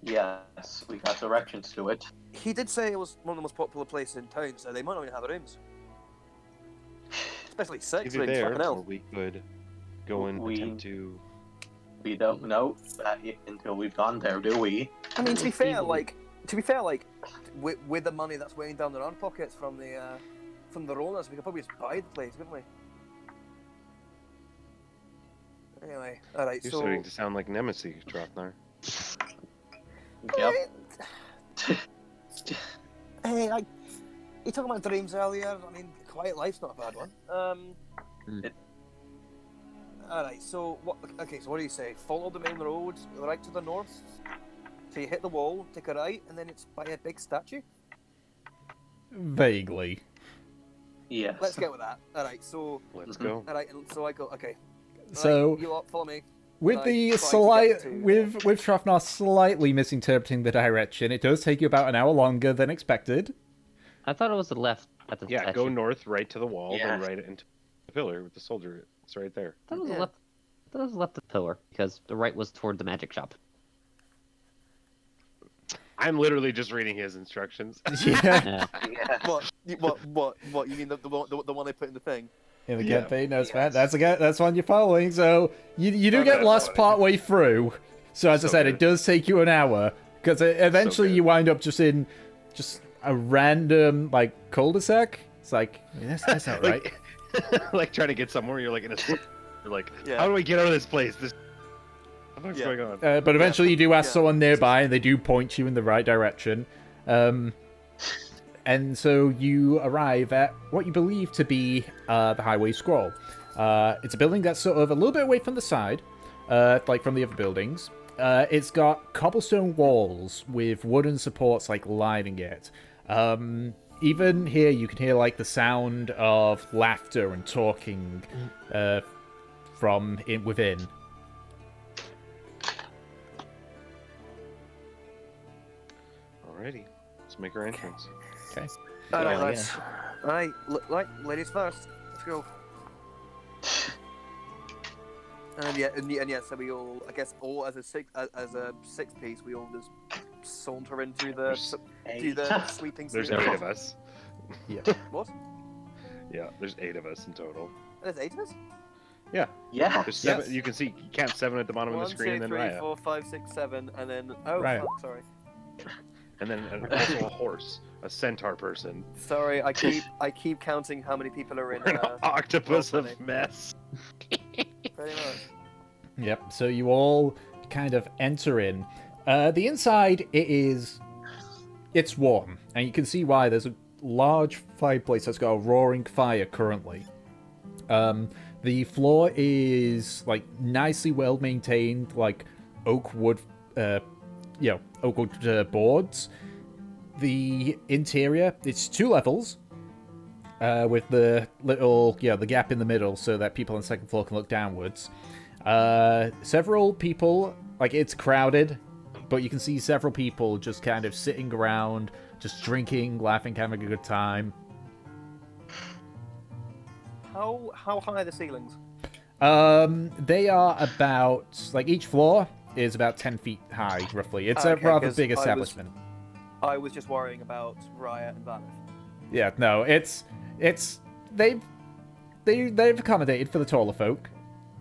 Yes, we got directions to it. He did say it was one of the most popular places in town, so they might not even have rooms. Especially sex Either rooms, there, fucking hell. or we could go and attempt to. We don't know that until we've gone there, do we? I mean, to be fair, with the money that's weighing down their own pockets from the Rollers, we could probably just buy the place, couldn't we? Anyway, alright, You're so... starting to sound like Nemesis, Drothnar. Yep. Hey, you talking about dreams earlier? I mean, quiet life's not a bad one. Alright, so what? Okay, so what do you say? Follow the main road right to the north. So you hit the wall, take a right, and then it's by a big statue. Vaguely. Yes. Let's get with that. Alright, so... Let's go. Alright, so I go... Okay. So... Right, you lot, follow me. With the with Trofnar slightly misinterpreting the direction, it does take you about an hour longer than expected. I thought it was the left at the Yeah, statue. go north, right to the wall, Yeah. then right into the pillar with the soldier. It's right there. I thought it was the left. I thought it was the left of the pillar because the right was toward the magic shop. I'm literally just reading his instructions. Yeah. Yeah. What? You mean the one I put in the thing? In the campaign notes, man. That's one you're following. So you do get lost partway through. So as I said, it does take you an hour because eventually you wind up just in a random like cul-de-sac. It's like that's not right. like trying to get somewhere. You're like in a. You're like, Yeah. how do I get out of this place? What's going on? But eventually you do ask Yeah. someone nearby, and they do point you in the right direction. And so you arrive at what you believe to be the Highway Scroll. It's a building that's sort of a little bit away from the side, like from the other buildings. It's got cobblestone walls with wooden supports like lining it. Even here you can hear like the sound of laughter and talking from within. Alrighty, let's make our entrance. Okay. All right, Yeah. lads. All right, right, ladies first. Let's go. And yeah, so we all, I guess, all as a six piece, we all just saunter into the do the sweeping. There's sweeping 8 of process. us. Yeah. What? Yeah, there's 8 of us in total. There's 8 of us. Yeah. There's 7. Yes. You can see count 7 at the bottom of 1, the screen, 2, and 3, then Raya. 4, 5, 6, 7, and then Raya. fuck, sorry. And then also a horse, a centaur person, Sorry, I keep counting how many people are in. an octopus roll of mess. Pretty much. Yep, so you all kind of enter in. The inside, it's warm, and you can see why. There's a large fireplace that's got a roaring fire currently. The floor is, like, nicely well-maintained, like, oak wood boards. The interior, it's 2 levels, with the little, the gap in the middle so that people on the second floor can look downwards. Several people, like, it's crowded, but you can see several people just kind of sitting around, just drinking, laughing, having a good time. How high are the ceilings? They are about, like, each floor is about 10 feet high, roughly. It's a Okay, rather 'cause big establishment. I was just worrying about Raya and Valeth. Yeah, no, they've accommodated for the taller folk.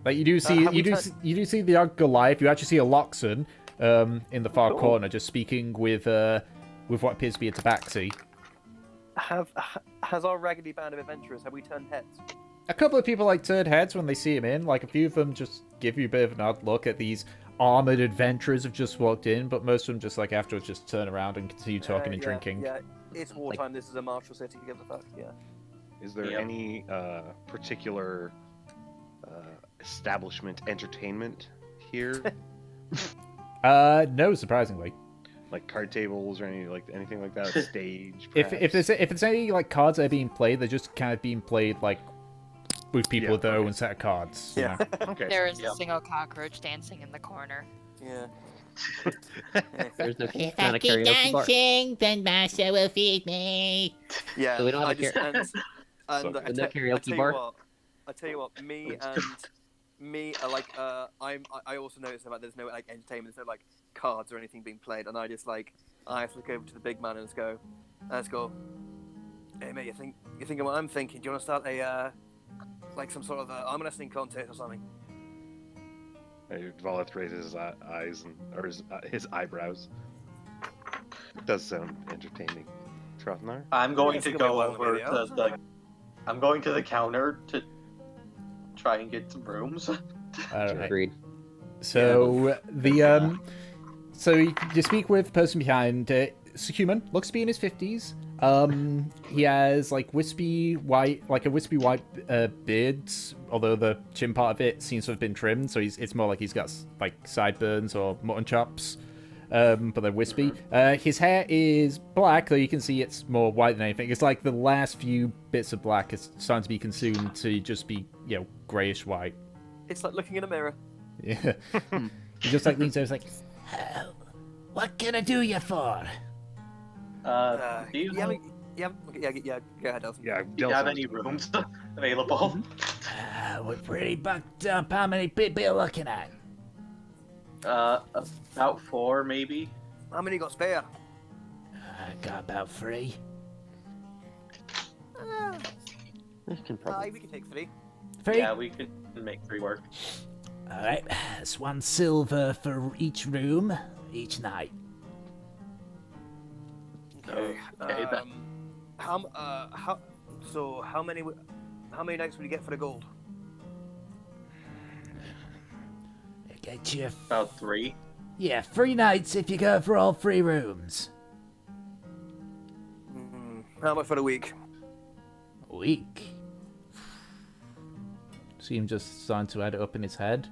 Like, you do see have we you do see the odd Goliath. You actually see a Loxon in the far Cool. corner, just speaking with what appears to be a tabaxi. Has our raggedy band of adventurers, have we turned heads? A couple of people like turn heads when they see him in. Like, a few of them just give you a bit of an odd look at these armored adventurers have just walked in, but most of them just, like, afterwards just turn around and continue talking and Yeah, drinking. Yeah, it's wartime. This is a martial city. Who gives a fuck? Yeah. Is there Yep. any particular establishment entertainment here? No, surprisingly. Like card tables or anything like that? Stage? If perhaps? it's any like cards that are being played, they're just kind of being played like with people Yeah, with their okay. own set of cards. you Yeah. know? Okay. There is Yep. a single cockroach dancing in the corner. Yeah. There's no If not I a keep karaoke bar. dancing, then Master will feed me. Yeah. So we don't have I a just, and So- I No tell karaoke you bar? what, I tell you what, me are like I also noticed about there's no like entertainment, there's no like cards or anything being played, and I just like I have to look over to the big man and just go, hey mate, you thinking what I'm thinking? Do you want to start a like some sort of arm wrestling contest or something? Voleth raises his eyes or his eyebrows. It does sound entertaining. Trothanar? I'm going It's to gonna be go a long over video. to the. I'm going to the counter to try and get some rooms. All right. Agreed. So so you speak with the person behind. It's a human, looks to be in his 50s. He has like a wispy white beard, although the chin part of it seems to have been trimmed, so it's more like he's got like sideburns or mutton chops, but they're wispy. His hair is black, though you can see it's more white than anything. It's like the last few bits of black is starting to be consumed to just be, grayish white. It's like looking in a mirror. Yeah. He just like leans over, like, What can I do you for? Do you, go ahead, Elton. Yeah, do you have any rooms available? We're pretty bucked up. How many people are you looking at? About 4 maybe. How many got spare? I got about 3. We can probably. We can take 3. 3? Yeah, we could make 3 work. Alright, it's 1 silver for each room, each night. Okay, then. How many? How many nights would you get for the gold? Get you. About 3. Yeah, 3 nights if you go for all 3 rooms. How much for the week? A week. See him just starting to add it up in his head.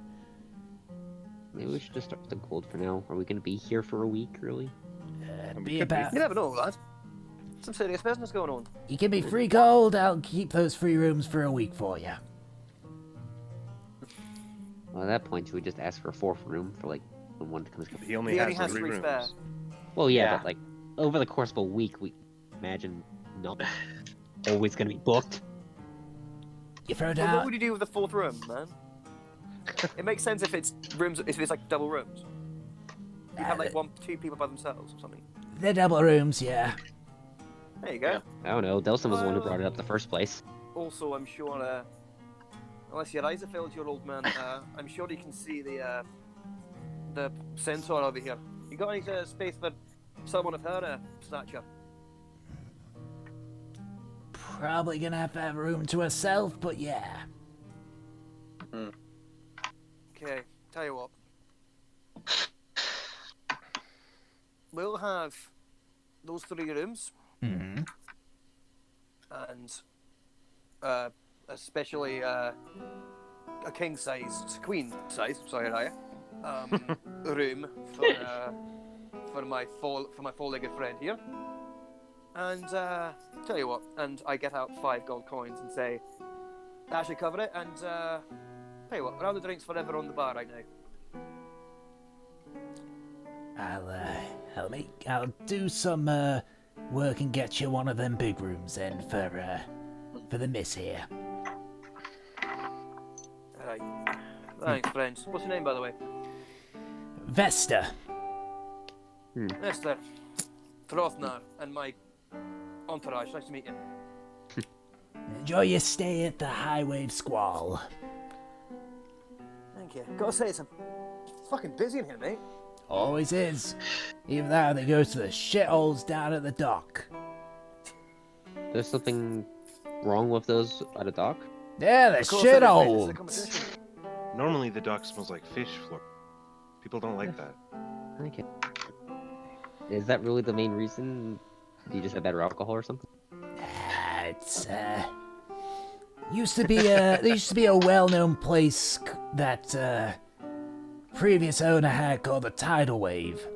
Maybe we should just start with the gold for now. Are we going to be here for a week, really? Be about. You never know, lad. Some serious business going on. You give me 3 gold, I'll keep those 3 rooms for a week for you. Well, at that point, should we just ask for a 4th room for, like, when one comes? He only He has only has 3 3 rooms. spare. Well, yeah, Yeah. but, like, over the course of a week, we imagine not always going to be booked. You throw Well, what down. would you do with the 4th room, man? It makes sense if it's rooms, if it's like double rooms. You have like 2 people by themselves or something. They're double rooms, yeah. There you go. Yeah. I don't know. Delson was the one who brought it up in the first place. Also, I'm sure, unless your eyes are filled, your old man, I'm sure you can see the centaur over here. You got any space for someone of her stature? Probably gonna have to have room to herself, but yeah. Okay, tell you what. We'll have those 3 rooms, Mm-hmm. and especially a king size, queen size, sorry, Raya, room for my four-legged friend here. And tell you what, and I get out 5 gold coins and say, that should cover it. And tell you what, round the drinks forever on the bar right now. I'll do some work and get you one of them big rooms then for the miss here. Alright. Thanks, friends. What's your name, by the way? Vesta. Eckster. Throthnar, and my entourage. Nice to meet you. Enjoy your stay at the High Wave Squall. Thank you. Gotta say, it's fucking busy in here, mate. Always is. Even though they go to the shitholes down at the dock. There's something wrong with those at a dock? Yeah, the Of course there is, mate. It's a shitholes. competition. Normally the dock smells like fish floor. People don't like that. Okay. Is that really the main reason? Do you just have better alcohol or something? It's used to be there used to be a well-known place that previous owner had called the Tidal Wave.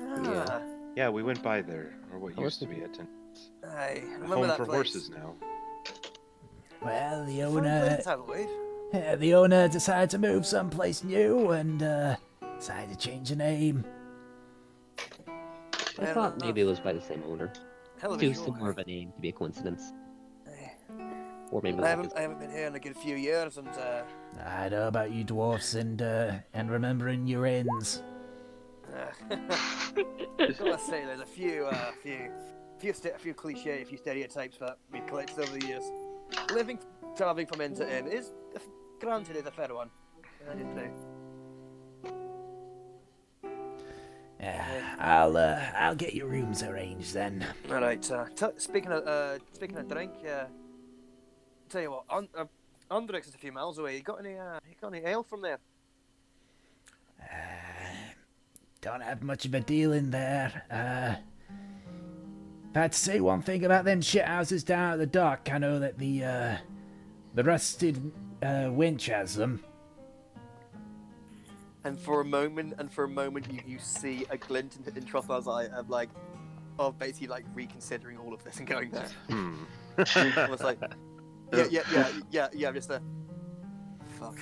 Ah, Yeah, we went by there, or what Oh, used to it's- be a tent. I A remember home that for place. horses now. Well, the Fun owner place, Tidal Wave. the owner decided to move someplace new and decided to change the name. I Fair thought enough. maybe it was by the same owner. Hell of a Too show. similar of a name to be a coincidence. Aye. Or maybe I like haven't been here in a good few years, and I know about you dwarfs and remembering your ends. gotta say, there's a few cliche, a few stereotypes that we've collected over the years. Traveling from end to end is, granted, is a fair one. I didn't know. I'll get your rooms arranged then. All right. Speaking of drink, tell you what, Andrix is a few miles away. You got any ale from there? Don't have much of a deal in there. If I had to say one thing about them shithouses down at the dock, I know that the rusted winch has them. And for a moment, you see a glint in Trothar's eye of basically like reconsidering all of this and going there. Almost like, yeah, just a fuck.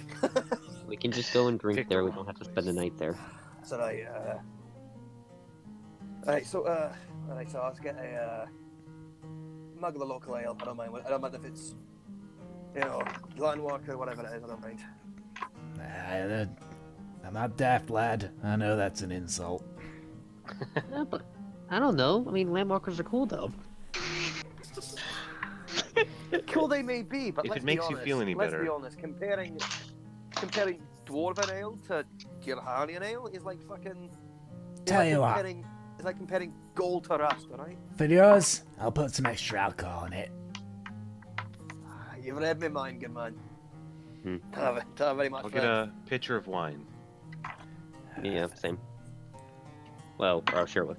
we can just go and drink there. We don't have to spend the night there. So alright, so I'll just get a mug of the local ale. I don't mind if it's, Landwalker or whatever it is. I don't mind. I'm not daft, lad. I know that's an insult. Yeah, but I don't know. I mean, landmarkers are cool though. Cool they may be, but If let's it makes be you honest, feel any let's be better. honest. Comparing Dwarven ale to Girhanian ale is like fucking. Tell you what. It's like comparing gold to rust, alright? For yours, I'll put some extra alcohol in it. You've read my mind, good man. Hmm. Ta very much. I'll get a pitcher of wine. Yeah, same. Well, or I'll share with.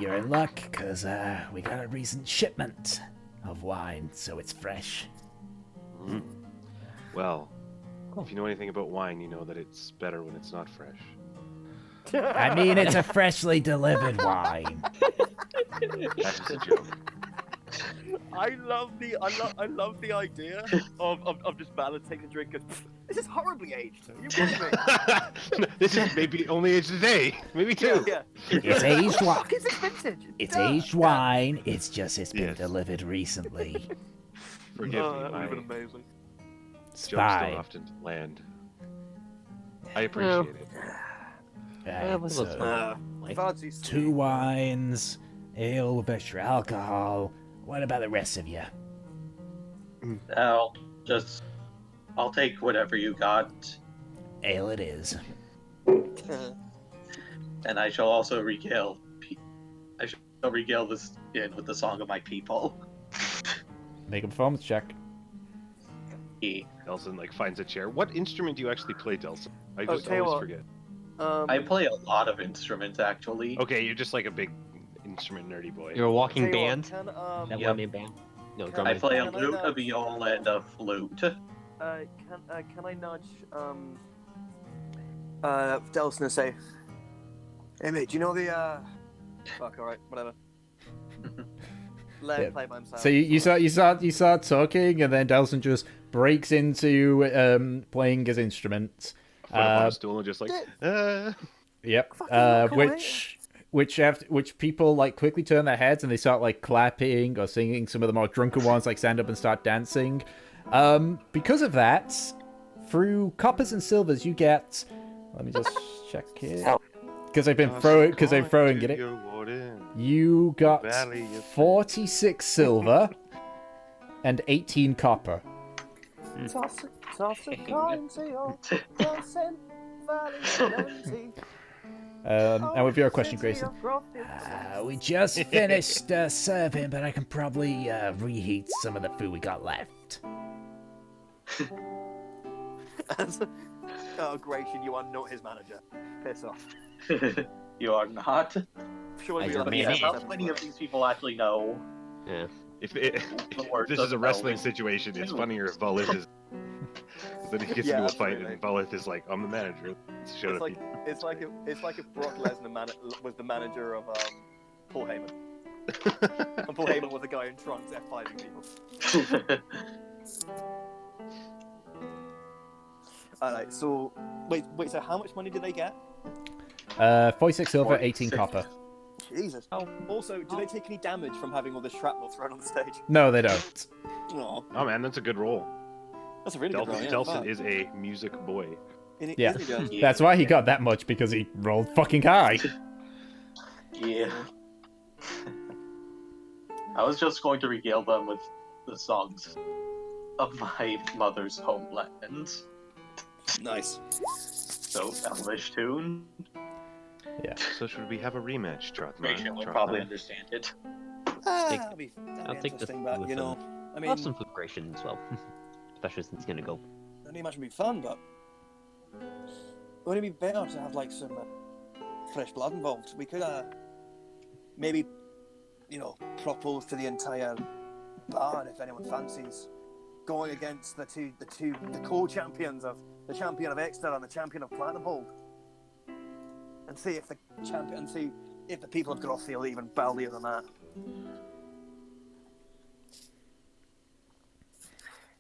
You're in luck, because we got a recent shipment of wine, so it's fresh. Mm. Well, if you know anything about wine, you know that it's better when it's not fresh. I mean, it's a freshly delivered wine. That's just a joke. I love the idea of just Ballard taking a drink and this is horribly aged. You kidding me? This is maybe only aged today. Maybe two. Yeah. It's aged wine. Fuck is this vintage? It's Duh. aged wine. It's been Yes. delivered recently. Forgive me, That would my have been amazing. jokes Spy. don't often land. I appreciate it. Right, so, Fancy 2 wines, ale with extra alcohol. What about the rest of you? I'll take whatever you got, Ale it is. and I shall also regale this inn with the song of my people. Make a performance check. Yeah. Delson like finds a chair. What instrument do you actually play, Delson? I just tell you always what. forget. I play a lot of instruments, actually. Okay, you're just like a big instrument nerdy boy. You're a walking tell you what, band. Can, That Yep. one-man band. No, Can drum I band. play a Can I lute, a nudge? viola, and a flute. can I nudge Delson and say, hey mate, do you know the fuck, alright, whatever. Let him Yeah. play by himself. So you start talking, and then Delson just breaks into playing his instrument. Put up on a stool and just like, Yep. Fucking not cool, Which people like quickly turn their heads and they start like clapping or singing. Some of the more drunken ones like stand up and start dancing. Because of that, through coppers and silvers, you get. Let me just check here. Because I've been throwing it. You got 46 silver and 18 copper. Toss a coin to your Delson Valley. And with your question, Grayson. We just finished serving, but I can probably reheat some of the food we got left. Oh, Grayson, you are not his manager. Piss off. You are not. Surely I we just are mean like it. How many of these people actually know? Yeah. If The word this is a doesn't wrestling know. situation, it's funnier if Valith is. Then he gets Yeah, into a fight absolutely. and Valith is like, I'm the manager. Shut It's up. like it's like if Brock Lesnar was the manager of Paul Heyman. And Paul Heyman was the guy in trunks F5ing people. Alright, so wait, so how much money did they get? 46 silver, 18 46. copper. Jesus. Oh, also, do they take any damage from having all this shrapnel thrown on the stage? No, they don't. Oh, Oh man, that's a good roll. that's a really good roll. Yeah, Delson fuck. is a music boy. Yeah. Isn't he just? Yeah. That's why he got that much, because he rolled fucking high. Yeah. I was just going to regale them with the songs of my mother's homeland. Nice. So, Elvish tune. So should we have a rematch, Trotman? Grayson would probably understand it. That'll be I'll take this interesting, but with you know, I I'll mean, have some food creation as well. Especially since it's gonna go. I don't imagine it'd be fun, but wouldn't it be better to have like some fresh blood involved? We could maybe, you know, propose to the entire bar if anyone fancies going against the co-champions of the champion of Eckster and the champion of Platinum Hold, and see if the people of Grothfield are even baldier than that.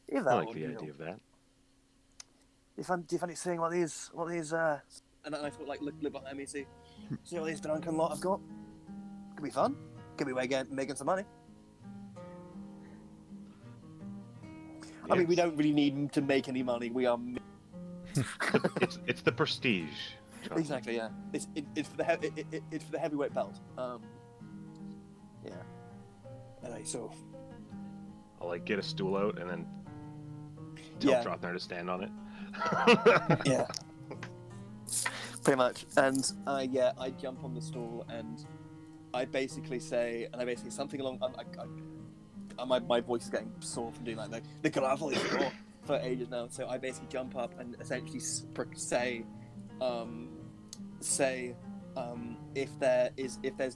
If that I like would, the you idea know, of that. do you fancy seeing what these and I thought like look behind me and see what these drunken lot have got? Could be fun. Could be making some money. I mean, we don't really need to make any money. We are It's the prestige. Trotman. exactly, yeah. It's for the heavyweight belt. Yeah. Alright, so I'll like get a stool out and then tell Yeah. Trotner to stand on it. yeah, pretty much. And I jump on the stool and I basically say something along. my voice is getting sore from doing like the gravel for ages now. So I basically jump up and essentially say if there's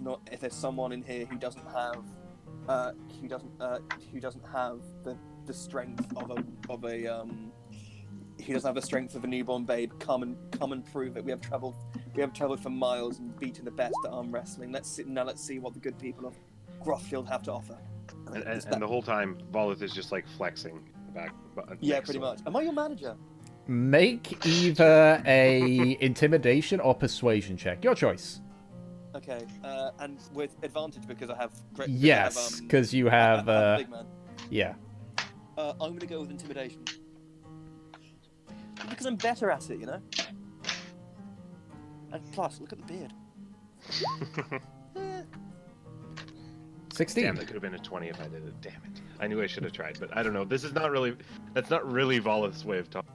someone in here who doesn't have the strength of a he doesn't have the strength of a newborn babe, come and prove it. We have traveled for miles and beaten the best at arm wrestling. Let's see what the good people of Grothfield have to offer. And the whole time, Volith is just like flexing the back. Yeah, pretty much. Am I your manager? Make either a intimidation or persuasion check. Your choice. Okay, and with advantage because I have. Yes, because you have. I'm a big man. Yeah. I'm gonna go with intimidation because I'm better at it, you know. And plus, look at the beard. 16. Damn, that could have been a 20 if I did it. Damn it. I knew I should have tried, but I don't know. That's not really Volith's way of talking.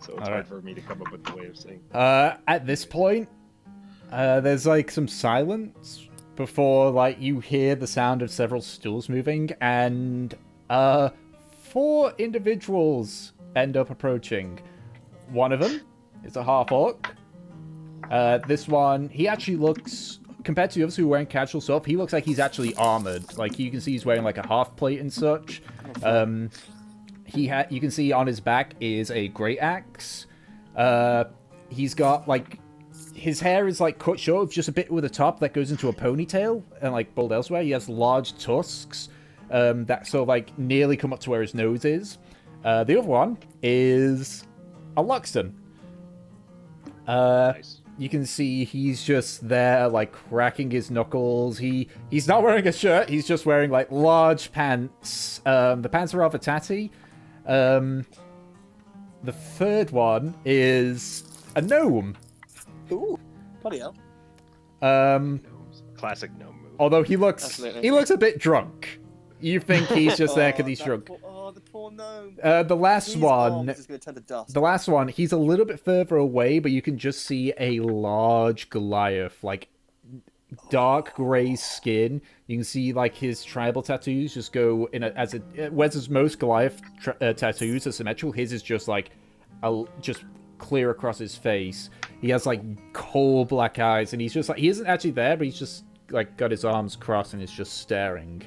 So it's hard for me to come up with the way of saying. At this point, there's like some silence before like you hear the sound of several stools moving, and 4 individuals end up approaching. One of them is a half-orc. This one, he actually looks, compared to the others who are wearing casual stuff, he looks like he's actually armored. Like, you can see he's wearing like a half plate and such. You can see on his back is a great axe. He's got like, his hair is like cut short, just a bit with a top that goes into a ponytail and like bald elsewhere. He has large tusks that sort of like nearly come up to where his nose is. The other one is a Luxton. Nice. You can see he's just there, like, cracking his knuckles. He's not wearing a shirt. He's just wearing, like, large pants. The pants are rather tatty. The third one is a gnome. Ooh, bloody hell. Gnomes. Classic gnome move. Although he looks a bit drunk. You think he's just there because he's drunk. The poor gnome. The last one, is going to turn to dust. the last one, he's a little bit further away, but you can just see a large Goliath, like dark gray skin. You can see like his tribal tattoos just go in whereas most Goliath tattoos are symmetrical, his is just like just clear across his face. He has like coal black eyes, and he's just like, he isn't actually there, but he's just like got his arms crossed and is just staring.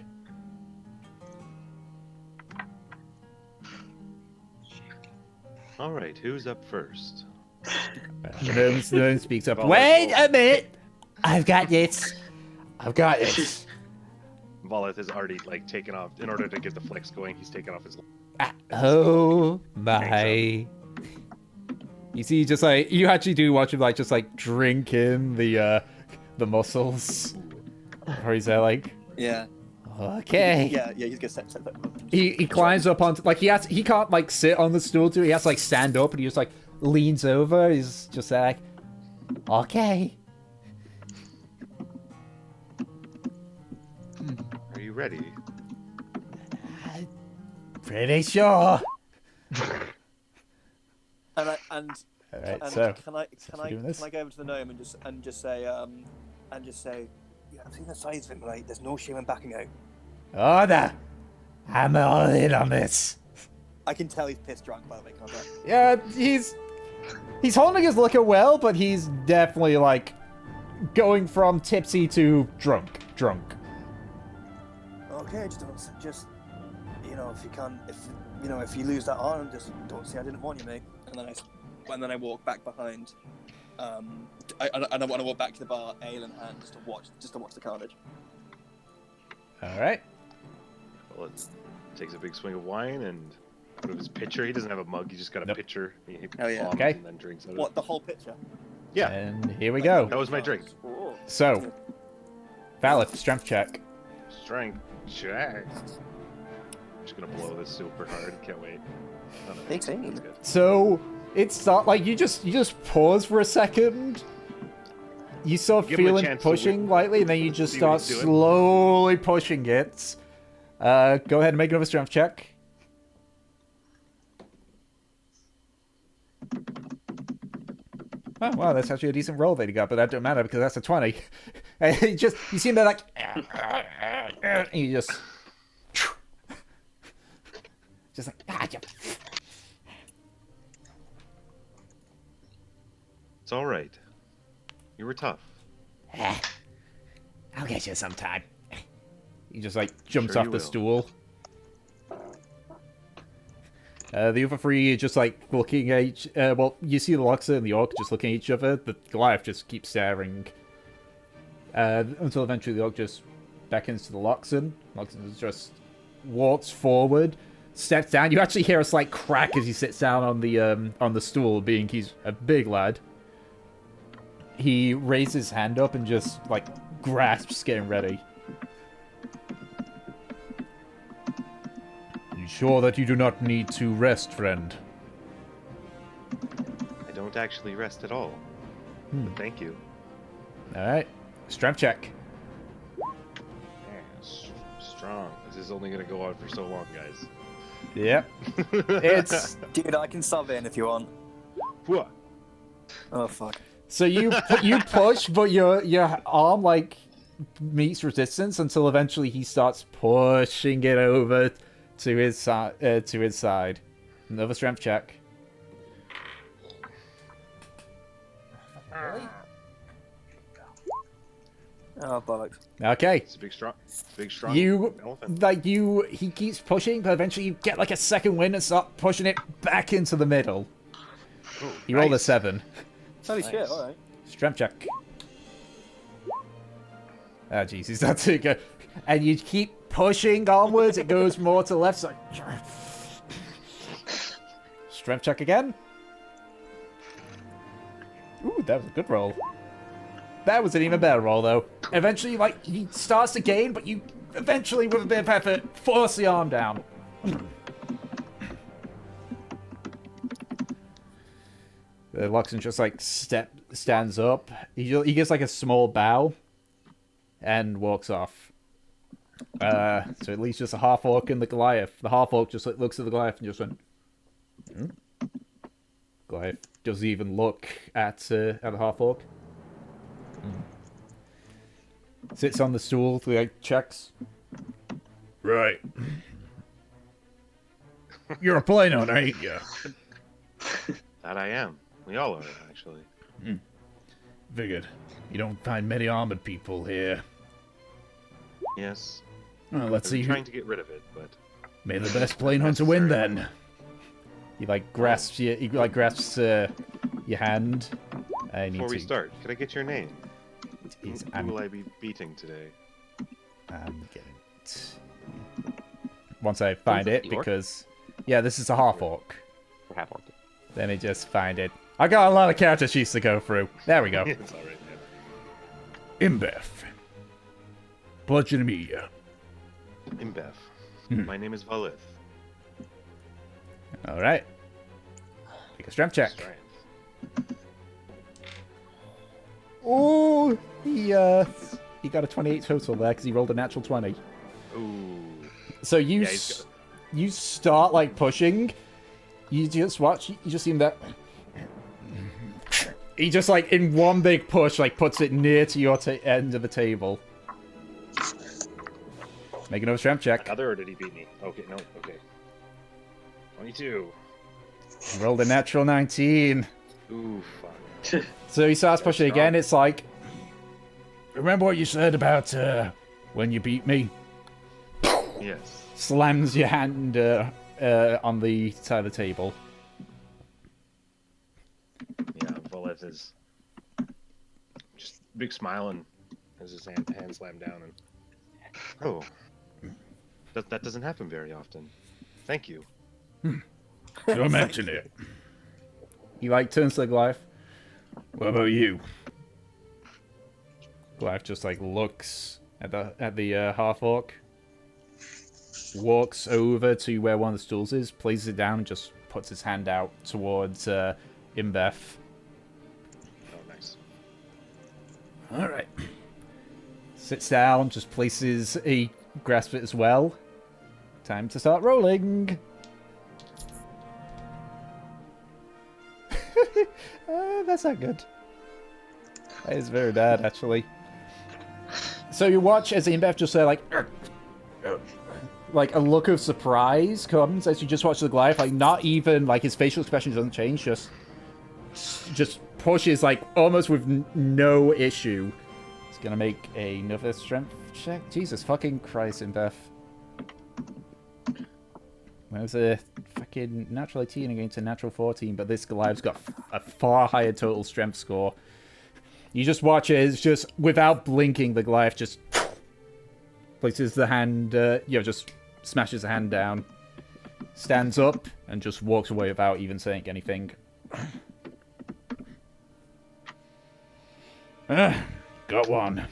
All right, who's up first? The gnome speaks up. Wait a minute! I've got this. Volith has already like taken off in order to get the flex going. He's taken off his. Oh my! You see, just like you actually do watch him like just like drink in the muscles. Or he's there like, Yeah. okay. Yeah, he's gonna set that. He climbs up onto like he can't like sit on the stool too. He has to like stand up, and he just like leans over. He's just like, okay. Are you ready? Pretty sure. And All right, and so can I doing this? go over to the gnome and just say yeah, I've seen the size of him, right? There's no shame in backing out. Order. I'm all in on this. I can tell he's pissed drunk by the way, can't I? Yeah, he's holding his liquor well, but he's definitely like going from tipsy to drunk. Okay, just if you lose that arm, just don't say I didn't warn you, mate. And then I walk back behind. I want to walk back to the bar, ale in hand, just to watch the carnage. All right. Well, it takes a big swing of wine and out of his pitcher. He doesn't have a mug. He just got a pitcher. He Oh, yeah. bombs Okay. And then drinks out of What, it. the whole picture? Yeah. And here we go. That was my drink. Ooh. So, valid strength check. Strength check. Just gonna blow this super hard. Can't wait. Oh, no, 18. That's good. So it's not like you just pause for a second. You start Give him a feeling chance to pushing lightly, and then you just see what start he's doing. slowly pushing it. Go ahead and make another strength check. Oh, wow, that's actually a decent roll that he got, but that don't matter because that's a 20. And you see him there like, and you just Just like, ah, you... It's all right. You were tough. I'll get you sometime. He just like jumps Sure off you the will. stool. The other three are just like looking at each. Well, you see the Loxer and the Orc just looking at each other. The Goliath just keeps staring. Until eventually the Orc just beckons to the Loxen. Loxen just walks forward, steps down. You actually hear a slight crack as he sits down on the stool, being he's a big lad. He raises his hand up and just like grasps, getting ready. You sure that you do not need to rest, friend? I don't actually rest at all. But thank you. Alright. Strength check. Yeah, strong. This is only gonna go on for so long, guys. Yep. It's... Dude, I can sub in if you want. What? Oh, fuck. So you push, but your arm, like, meets resistance until eventually he starts pushing it over to his side. Another strength check. Oh, bollocks. Okay. It's a big strong elephant. He keeps pushing, but eventually you get like a second wind and start pushing it back into the middle. Ooh, You rolled a nice. 7. Holy shit, Nice. alright. Strength check. Ah, jeez, he's not too good. And you keep pushing onwards, it goes more to the left side. Strength check again. Ooh, that was a good roll. That was an even better roll, though. Eventually, like, he starts to gain, but you eventually, with a bit of effort, force the arm down. The Luxon just, like, stands up. He gives, like, a small bow and walks off. So at least just a half-orc and the Goliath. The half-orc just like, looks at the Goliath and just went... Hmm? Goliath doesn't even look at the half-orc. Sits on the stool, like, checks. Right. You're a Planon, ain't you? That I am. We all are, actually. Figured. You don't find many armored people here. Yes. Well, let's see I'm who... trying to get rid of it, but May the best plane hunter win, necessary. then. He, like, grasps your... He, like, grasps your hand. I need before we to... start, could I get your name? He's- Who I'm- will I be beating today? I'm getting it. Once I find it, the orc? because... Yeah, this is a half-orc. Or half orc. Let me just find it. I got a lot of character sheets to go through. There we go. It's all right, man. Imbeth. Pleasure to meet you. Imbeth. Hmm. My name is Valith. Alright. Make a strength check. Strength. Oh, he got a 28 total there because he rolled a natural 20. Ooh. So you Yeah, he's got- you start like pushing. You just watch. You just see him that. He just like in one big push, like puts it near to your end of the table. Make another strength check. Another, or did he beat me? Okay, no, okay. 22. He rolled a natural 19. Ooh, fuck. So he starts That's pushing again. strong. It's like, remember what you said about when you beat me? Yes. Slams your hand on the side of the table. Yeah, Valith is just big smiling as his hand slammed down and... Oh. That doesn't happen very often. Thank you. Don't mention it. He like turns to the Goliath. What about you? Goliath just like looks at the half orc, walks over to where one of the stools is, places it down, and just puts his hand out towards Imbeth. Oh, nice. All right. Sits down, just places he grasps it as well. Time to start rolling. That's not good. That is very bad, actually. So you watch as Imbeth just like a look of surprise comes as you just watch the Goliath. Like not even like his facial expression doesn't change. Just pushes like almost with no issue. It's gonna make another strength check. Jesus fucking Christ, Beth. Well, it was a fucking natural 18 against a natural 14, but this Goliath's got a far higher total strength score. You just watch it, it's just, without blinking, the Goliath just places the hand, just smashes the hand down, stands up, and just walks away without even saying anything. Got one.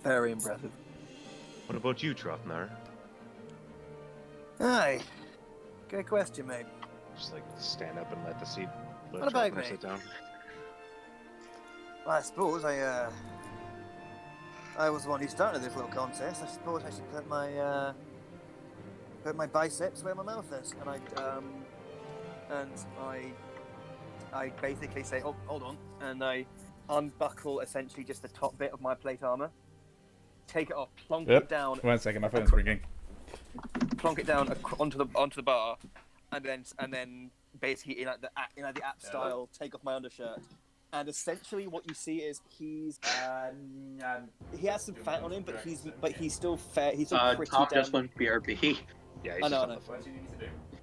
Very impressive. What about you, Trotnar? Aye. Good question, mate. Just like stand up and let the seat. Let What about Trotnar me? sit down. Well, I suppose I was the one who started this little contest. I suppose I should put my biceps where my mouth is, and I basically say, oh, hold on, and I unbuckle essentially just the top bit of my plate armor, take it off, plonk it down. 1 second, my phone's ringing. Plonk it down onto the bar, and then basically in the app style, take off my undershirt. And essentially, what you see is he has some fat on him, but he's still fair. He's still pretty Top damn. just went BRB. Yeah, I he's know, just I on know. the phone.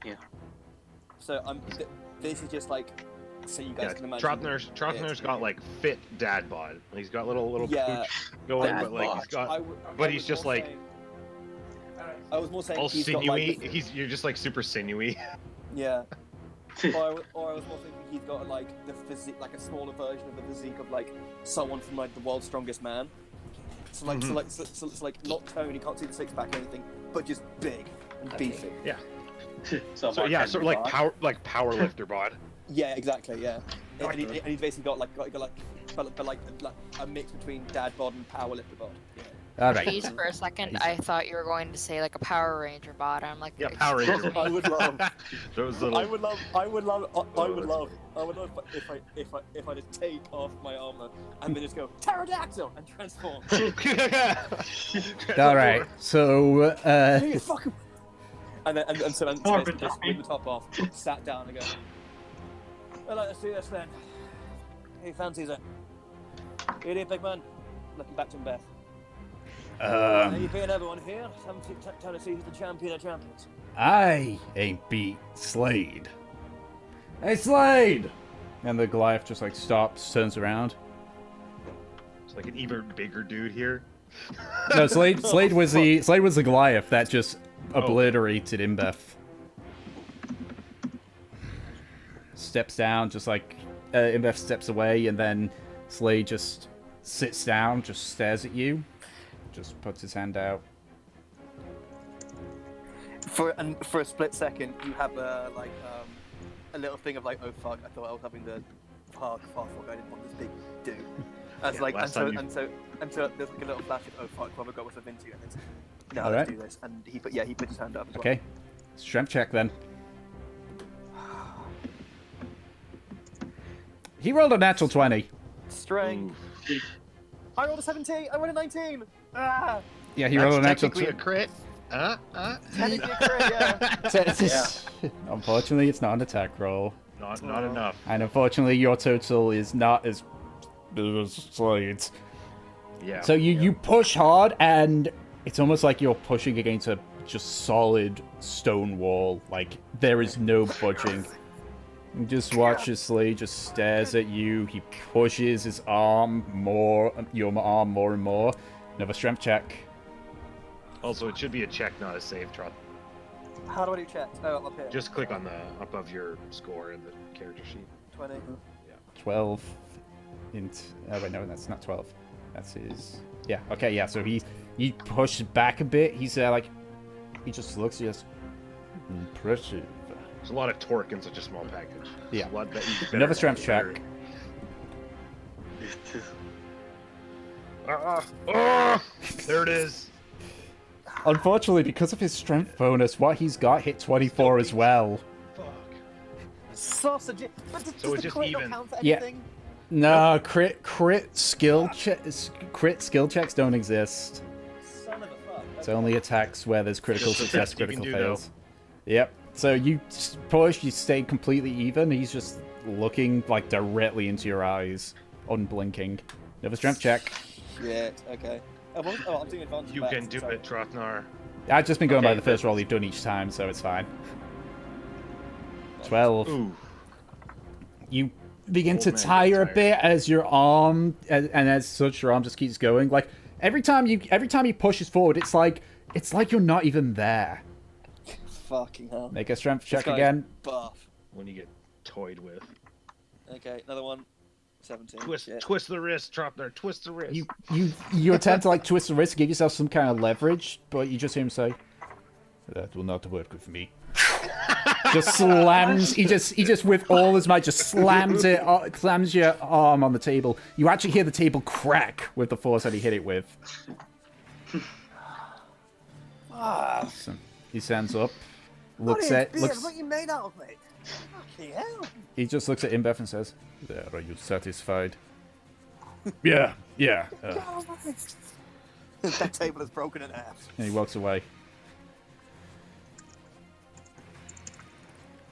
Yeah. So this is just like, so you guys Yeah, can imagine. Trotner's got like fit dad bod. He's got little Yeah. pooch going, Dad but like bod. he's got, but he's just like I was more saying all he's sinewy. got like You're just like super sinewy. yeah. or I was more thinking he's got like the physique, like a smaller version of the physique of like someone from like the world's strongest man. So like, so not toned. You can't see the six pack or anything, but just big and beefy. Yeah. So Yeah, sort of like power lifter bod. Yeah, exactly. Yeah, and he's basically got like a mix between dad bod and power lifter bod. Yeah. Alright. Jeez, for a second, I thought you were going to say like a Power Ranger bot. I'm like, Yeah, Power Ranger. I would love. Those little. I would love if I just take off my armor and then just go pterodactyl and transform. Alright, so, Hey, fuck him. And so just with the top off, sat down and go. Well, let's do this then. Who fancies it? You do, big man. Looking back to Beth. You being everyone here? Time to see who's the champion of champions. I ain't beat Slade. Hey, Slade! And the Goliath just like stops, turns around. It's like an even bigger dude here. No, Slade was the Goliath that just obliterated Imbeth. Steps down, just like Imbeth steps away, and then Slade just sits down, just stares at you, just puts his hand out. For a split second, you have a little thing of like, oh fuck, I thought I was having the fuck, I didn't want this big dude. As and so there's like a little flash of, oh fuck, what have I got myself into? And it's, no, let's do this. And he put his hand up as well. Okay, strength check then. He rolled a natural 20. Strength. I rolled a 17. I rolled a 19. Ah. Yeah, he rolled a natural 20. A crit. Technically a crit, yeah. Unfortunately, it's not an attack roll. Not enough. And unfortunately, your total is not as Slade's. Yeah. So you push hard, and it's almost like you're pushing against a just solid stone wall. Like, there is no budging. You just watch as Slade just stares at you. He pushes his arm your arm more and more. Another strength check. Also, it should be a check, not a save, Trot. How do I do check? Oh, up here. Just click on the above your score in the character sheet. 20. 12. Oh wait, no, that's not 12. That's his. Yeah. Okay. Yeah. So he pushed back a bit. He's like, he just looks. Just impressive. There's a lot of torque in such a small package. Yeah. Another Another strength check. There it is. Unfortunately, because of his strength bonus, what he's got hit 24 as well. Fuck. Sausage. But does So it's the just crit not even. count for Yeah. anything? No, crit skill checks don't exist. Son of a fuck. It's only attacks where there's critical Just the success, best you can critical do, fails. Yep. So you push, you stay completely even. He's just looking like directly into your eyes, unblinking. Another strength check. Shit, okay. I'm doing advantage. You back, can do so- it, Trotnar. I've just been going by Okay, the first but- roll you've done each time, so it's fine. 12. Ooh. You begin Old to man gets tire a tired. bit as your arm, and as such, your arm just keeps going. Like every time he pushes forward, it's like you're not even there. Fucking hell. Make a strength This check guy's again. Buff. When you get toyed with. Okay, another one. 17. Twist, Shit. twist the wrist, Trotnar. Twist the wrist. You attempt to like twist the wrist, give yourself some kind of leverage, but you just hear him say, "That will not work with me." Just slams. He just with all his might just slams your arm on the table. You actually hear the table crack with the force that he hit it with. Ah, So he stands up, what looks is at beer? looks. What you made out of, mate? Fucking hell. He just looks at Imbeth and says, "There, are you satisfied?" Yeah. That table is broken in half. And he walks away.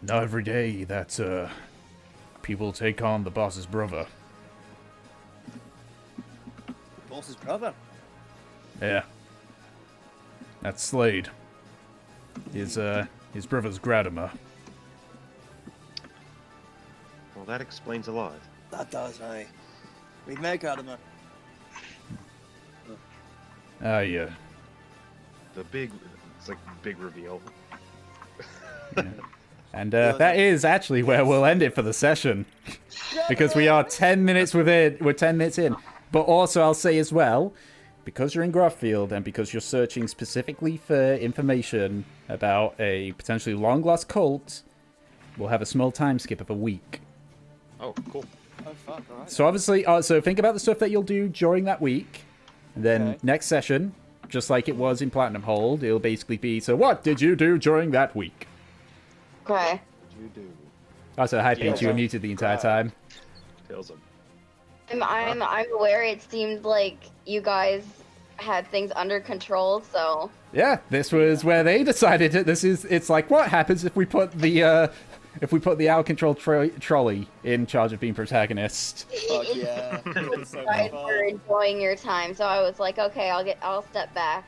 Not every day that people take on the boss's brother. Boss's brother. Yeah. That's Slade. His brother's Gratimer. Well, that explains a lot. That does, aye. We've met Karmora. Ah, yeah. It's like big reveal. And that is actually where we'll end it for the session. Because we are 10 minutes within. We're 10 minutes in. But also, I'll say as well, because you're in Grothfield and because you're searching specifically for information about a potentially long-lost cult, we'll have a small time skip of a week. Oh, cool. Oh, fuck, alright. So obviously, so think about the stuff that you'll do during that week. And then Okay. next session, just like it was in Platinum Hold, it'll basically be, so what did you do during that week? Okay. You do. Also, hi, Paige, you were Yeah. muted the entire time. Tells him. I'm aware it seemed like you guys had things under control, so Yeah, this was where they decided it. It's like, what happens if we put the out of control trolley in charge of being protagonist? Fuck yeah. you So guys fun. were enjoying your time. So I was like, okay, I'll step back.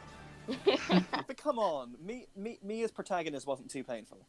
But come on, me as protagonist wasn't too painful.